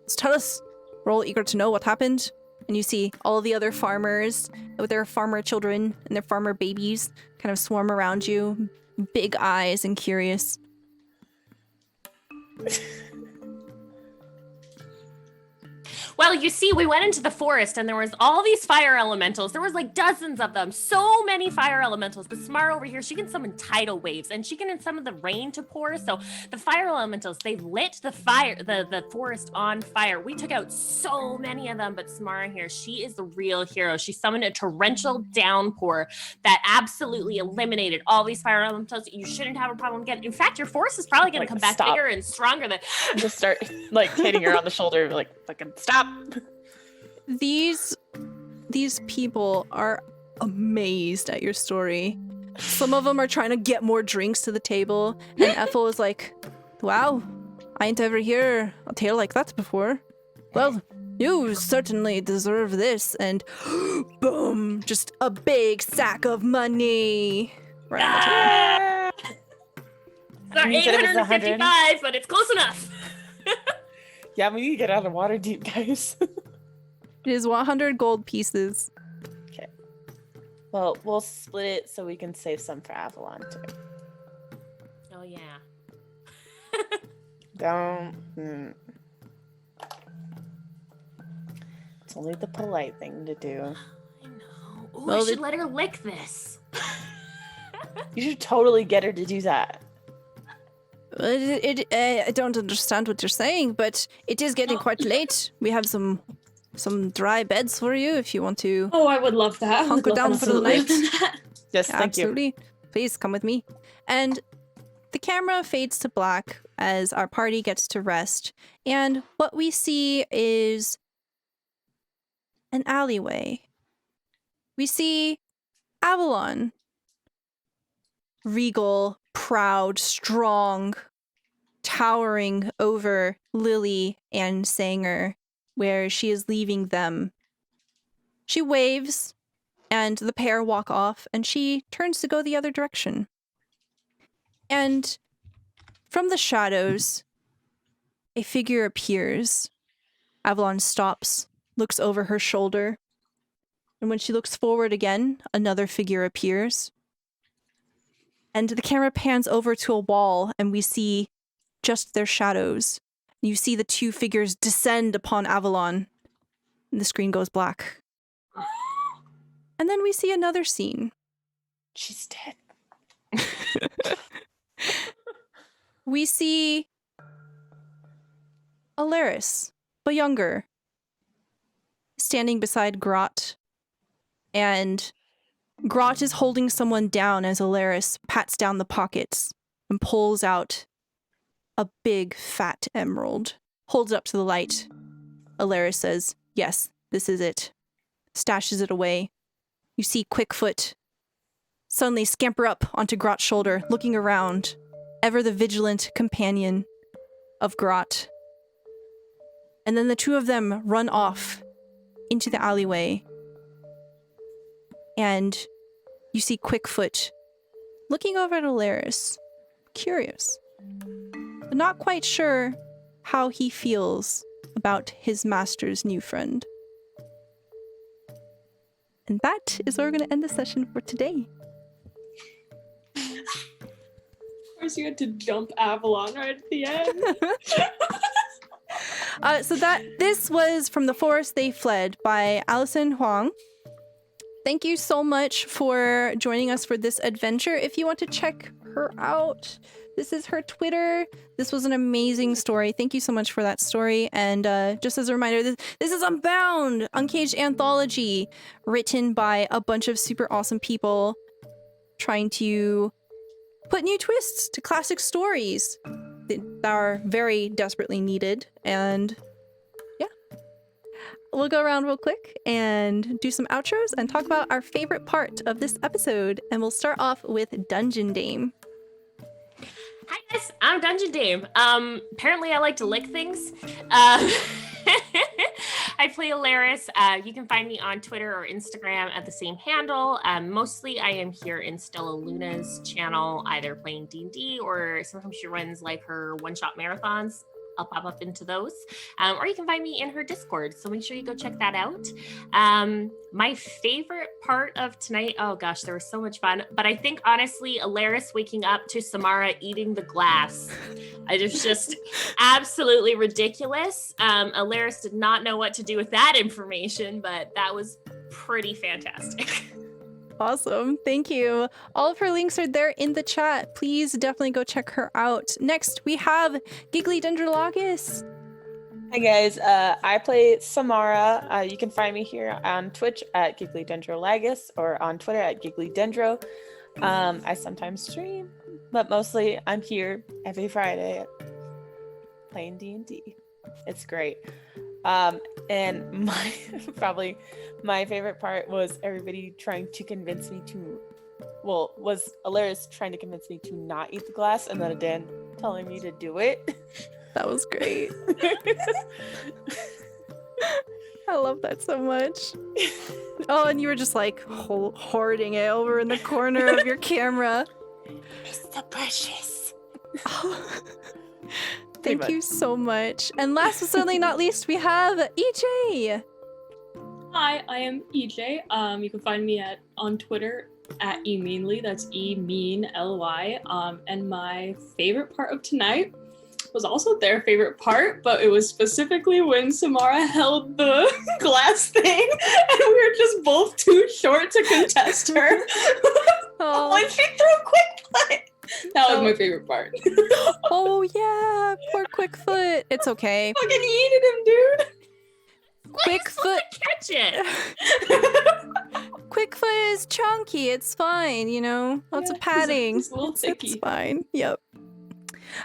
Let's tell us. We're all eager to know what happened. And you see all the other farmers with their farmer children and their farmer babies kind of swarm around you. Big eyes and curious. Well, you see, we went into the forest and there was all these fire elementals. There was like dozens of them. So many fire elementals. But Smar over here, she can summon tidal waves and she can summon the rain to pour. So the fire elementals, they lit the forest on fire. We took out so many of them, but Smara here, she is the real hero. She summoned a torrential downpour that absolutely eliminated all these fire elementals. You shouldn't have a problem getting. In fact, your force is probably going to come back bigger and stronger than. Just start like hitting her on the shoulder, like fucking stop. These people are amazed at your story. Some of them are trying to get more drinks to the table, and Ethel is like, wow, I ain't ever hear a tale like that before. Well, you certainly deserve this, and boom, just a big sack of money. Right. It's 855, but it's close enough. Yeah, we need to get out of water deep, guys. It is 100 gold pieces. Okay. Well, we'll split it so we can save some for Avalon, too. Oh, yeah. Don't. It's only the polite thing to do. I know. Ooh, Well, I should let her lick this. You should totally get her to do that. I don't understand what you're saying, but it is getting quite late. We have some dry beds for you if you want to. Oh, I would love that. Hunker down for the night. Yes, thank you. Absolutely. Please come with me. And the camera fades to black as our party gets to rest. And what we see is an alleyway. We see Avalon. Regal, proud, strong, towering over Lily and Sanger, where she is leaving them. She waves, and the pair walk off, and she turns to go the other direction. And from the shadows, a figure appears. Avalon stops, looks over her shoulder, and when she looks forward again, another figure appears. And the camera pans over to a wall, and we see just their shadows. You see the two figures descend upon Avalon, and the screen goes black. And then we see another scene. She's dead. We see Alaris, but younger, standing beside Grot, and Grot is holding someone down as Alaris pats down the pockets and pulls out a big fat emerald, holds it up to the light. Alaris says, yes, this is it. Stashes it away. You see Quickfoot suddenly scamper up onto Grot's shoulder, looking around, ever the vigilant companion of Grot. And then the two of them run off into the alleyway. And you see Quickfoot looking over at Alaris, curious, but not quite sure how he feels about his master's new friend. And that is where we're going to end the session for today. Of course, you had to jump Avalon right at the end. So this was From the Forest They Fled by Allison Huang. Thank you so much for joining us for this adventure. If you want to check her out, this is her Twitter. This was an amazing story. Thank you so much for that story. And just as a reminder, this is Unbound, Uncaged Anthology, written by a bunch of super awesome people trying to put new twists to classic stories that are very desperately needed. And yeah, we'll go around real quick and do some outros and talk about our favorite part of this episode. And we'll start off with Dungeon Dame. Hi guys, I'm Dungeon Dame. Apparently I like to lick things. I play Alaris. You can find me on Twitter or Instagram at the same handle. Mostly I am here in Stella Luna's channel, either playing D&D or sometimes she runs like her one-shot marathons. I'll pop up into those. Or you can find me in her Discord. So make sure you go check that out. My favorite part of tonight, oh gosh, there was so much fun. But I think honestly, Alaris waking up to Samara eating the glass. It was just absolutely ridiculous. Alaris did not know what to do with that information, but that was pretty fantastic. Awesome. Thank you. All of her links are there in the chat. Please definitely go check her out. Next, we have Giggly Dendrolagus. Hi guys, I play Samara. You can find me here on Twitch at Giggly Dendrolagus or on Twitter at Giggly Dendro. I sometimes stream, but mostly I'm here every Friday playing D&D. It's great. And probably my favorite part was everybody trying to convince me to, was Alaris trying to convince me to not eat the glass and then Dan telling me to do it. That was great. I love that so much. Oh, and you were just like hoarding it over in the corner of your camera. Mr. Precious. Thank you so much. And last but certainly not least, we have EJ. Hi, I am EJ. You can find me on Twitter at emeanly. That's emeanly. And my favorite part of tonight was also their favorite part, but it was specifically when Samara held the glass thing, and we were just both too short to contest her. Oh. Like she threw a quick foot. That was my favorite part. Oh yeah, poor Quickfoot. It's okay. Fucking yeeted him, dude. Quickfoot, Catch it. Quickfoot is chunky. It's fine, you know. Lots of padding. He's a little It's thicky. fine. Yep.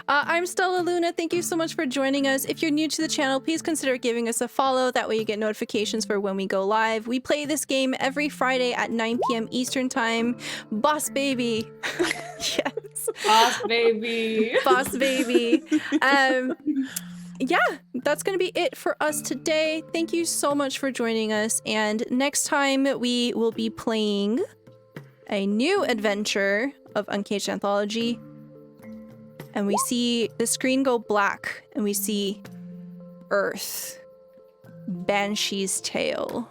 I'm Stella Luna. Thank you so much for joining us. If you're new to the channel, please consider giving us a follow. That way you get notifications for when we go live. We play this game every Friday at 9 p.m. Eastern Time. Boss baby. Yes. Boss baby. Boss baby. Yeah, that's going to be it for us today. Thank you so much for joining us. And next time we will be playing a new adventure of Uncaged Anthology. And we see the screen go black and we see Earth. Banshee's Tale.